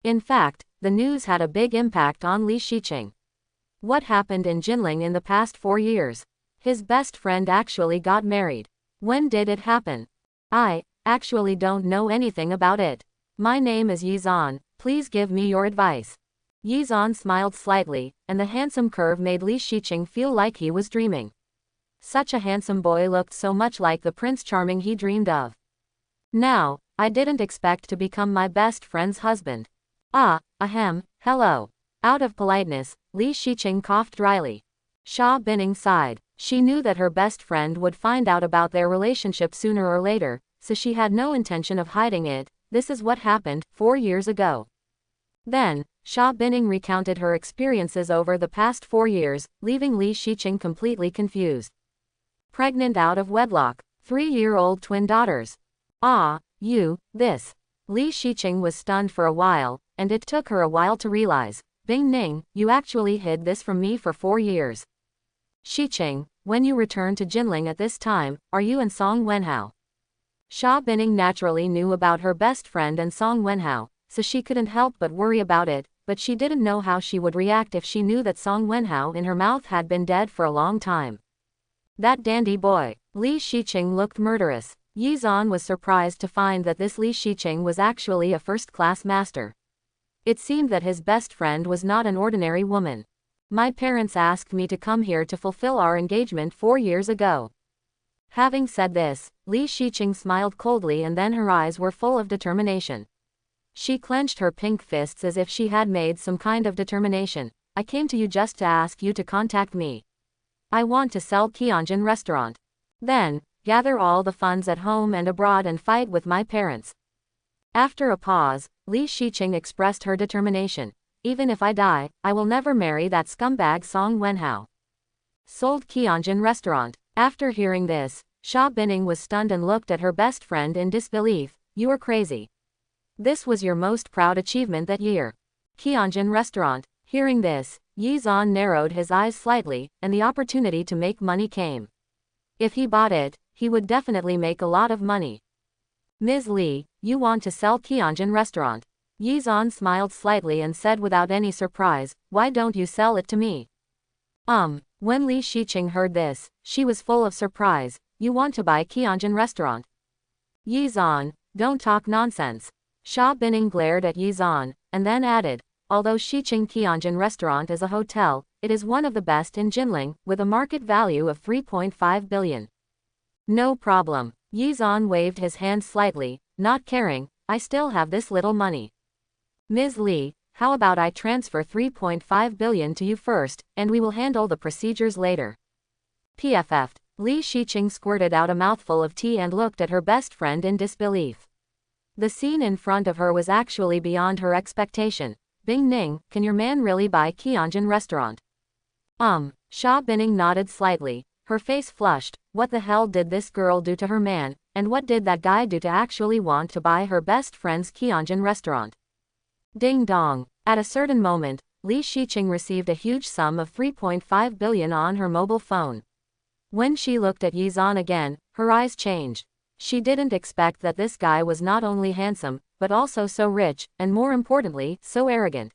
Speaker 1: In fact, the news had a big impact on Li Xiqing. What happened in Jinling in the past 4 years? His best friend actually got married. When did it happen? I actually don't know anything about it. My name is Yi Zan, please give me your advice. Yi Zan smiled slightly, and the handsome curve made Li Xiqing feel like he was dreaming. Such a handsome boy looked so much like the Prince Charming he dreamed of. Now, I didn't expect to become my best friend's husband. Ah, ahem, hello. Out of politeness, Li Xiqing coughed dryly. Xia Bining sighed. She knew that her best friend would find out about their relationship sooner or later, so she had no intention of hiding it. This is what happened 4 years ago. Then, Xia Bining recounted her experiences over the past 4 years, leaving Li Xiqing completely confused. Pregnant out of wedlock, 3-year-old twin daughters. Ah, this. Li Xiqing was stunned for a while, and it took her a while to realize. Bing Ning, you actually hid this from me for 4 years. Xiqing, when you return to Jinling at this time, are you and Song Wenhao? Xia Bining naturally knew about her best friend and Song Wenhao, so she couldn't help but worry about it, but she didn't know how she would react if she knew that Song Wenhao in her mouth had been dead for a long time. That dandy boy. Li Xiqing looked murderous. Yi Zan was surprised to find that this Li Xiqing was actually a first-class master. It seemed that his best friend was not an ordinary woman. My parents asked me to come here to fulfill our engagement 4 years ago. Having said this, Li Xiqing smiled coldly and then her eyes were full of determination. She clenched her pink fists as if she had made some kind of determination. I came to you just to ask you to contact me. I want to sell Qianjin restaurant. Then, gather all the funds at home and abroad and fight with my parents. After a pause, Li Shiqing expressed her determination. Even if I die, I will never marry that scumbag Song Wenhao. Sold Qianjin Restaurant. After hearing this, Xia Bining was stunned and looked at her best friend in disbelief. You are crazy. This was your most proud achievement that year. Qianjin Restaurant. Hearing this, Yi Zhan narrowed his eyes slightly, and the opportunity to make money came. If he bought it, he would definitely make a lot of money. Ms. Li, you want to sell Qianjin Restaurant? Yi Zhan smiled slightly and said without any surprise, why don't you sell it to me? When Li Shiqing heard this, she was full of surprise. You want to buy Qianjin Restaurant? Yi Zhan, don't talk nonsense. Xia Bining glared at Yi Zhan, and then added, although Shiqing Qianjin Restaurant is a hotel, it is one of the best in Jinling, with a market value of 3.5 billion. No problem. Yi Zhan waved his hand slightly, not caring, I still have this little money. Ms. Li, how about I transfer 3.5 billion to you first, and we will handle the procedures later. PFF. Li Shiqing squirted out a mouthful of tea and looked at her best friend in disbelief. The scene in front of her was actually beyond her expectation. Bing Ning, can your man really buy Qianjin Restaurant? Xia Bining nodded slightly, her face flushed. What the hell did this girl do to her man, and what did that guy do to actually want to buy her best friend's Qianjin Restaurant? Ding dong. At a certain moment, Li Shiqing received a huge sum of 3.5 billion on her mobile phone. When she looked at Yi Zhan again, her eyes changed. She didn't expect that this guy was not only handsome, but also so rich, and more importantly, so arrogant.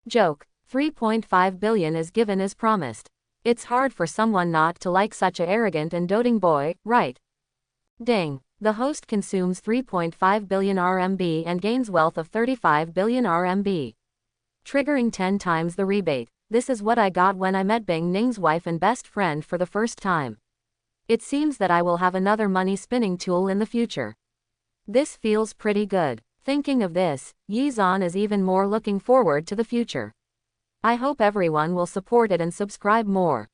Speaker 1: Joke. 3.5 billion is given as promised. It's hard for someone not to like such a arrogant and doting boy, right? Ding. The host consumes 3.5 billion RMB and gains wealth of 35 billion RMB. Triggering 10 times the rebate. This is what I got when I met Bing Ning's wife and best friend for the first time. It seems that I will have another money spinning tool in the future. This feels pretty good. Thinking of this, Yi Zhan is even more looking forward to the future. I hope everyone will support it and subscribe more.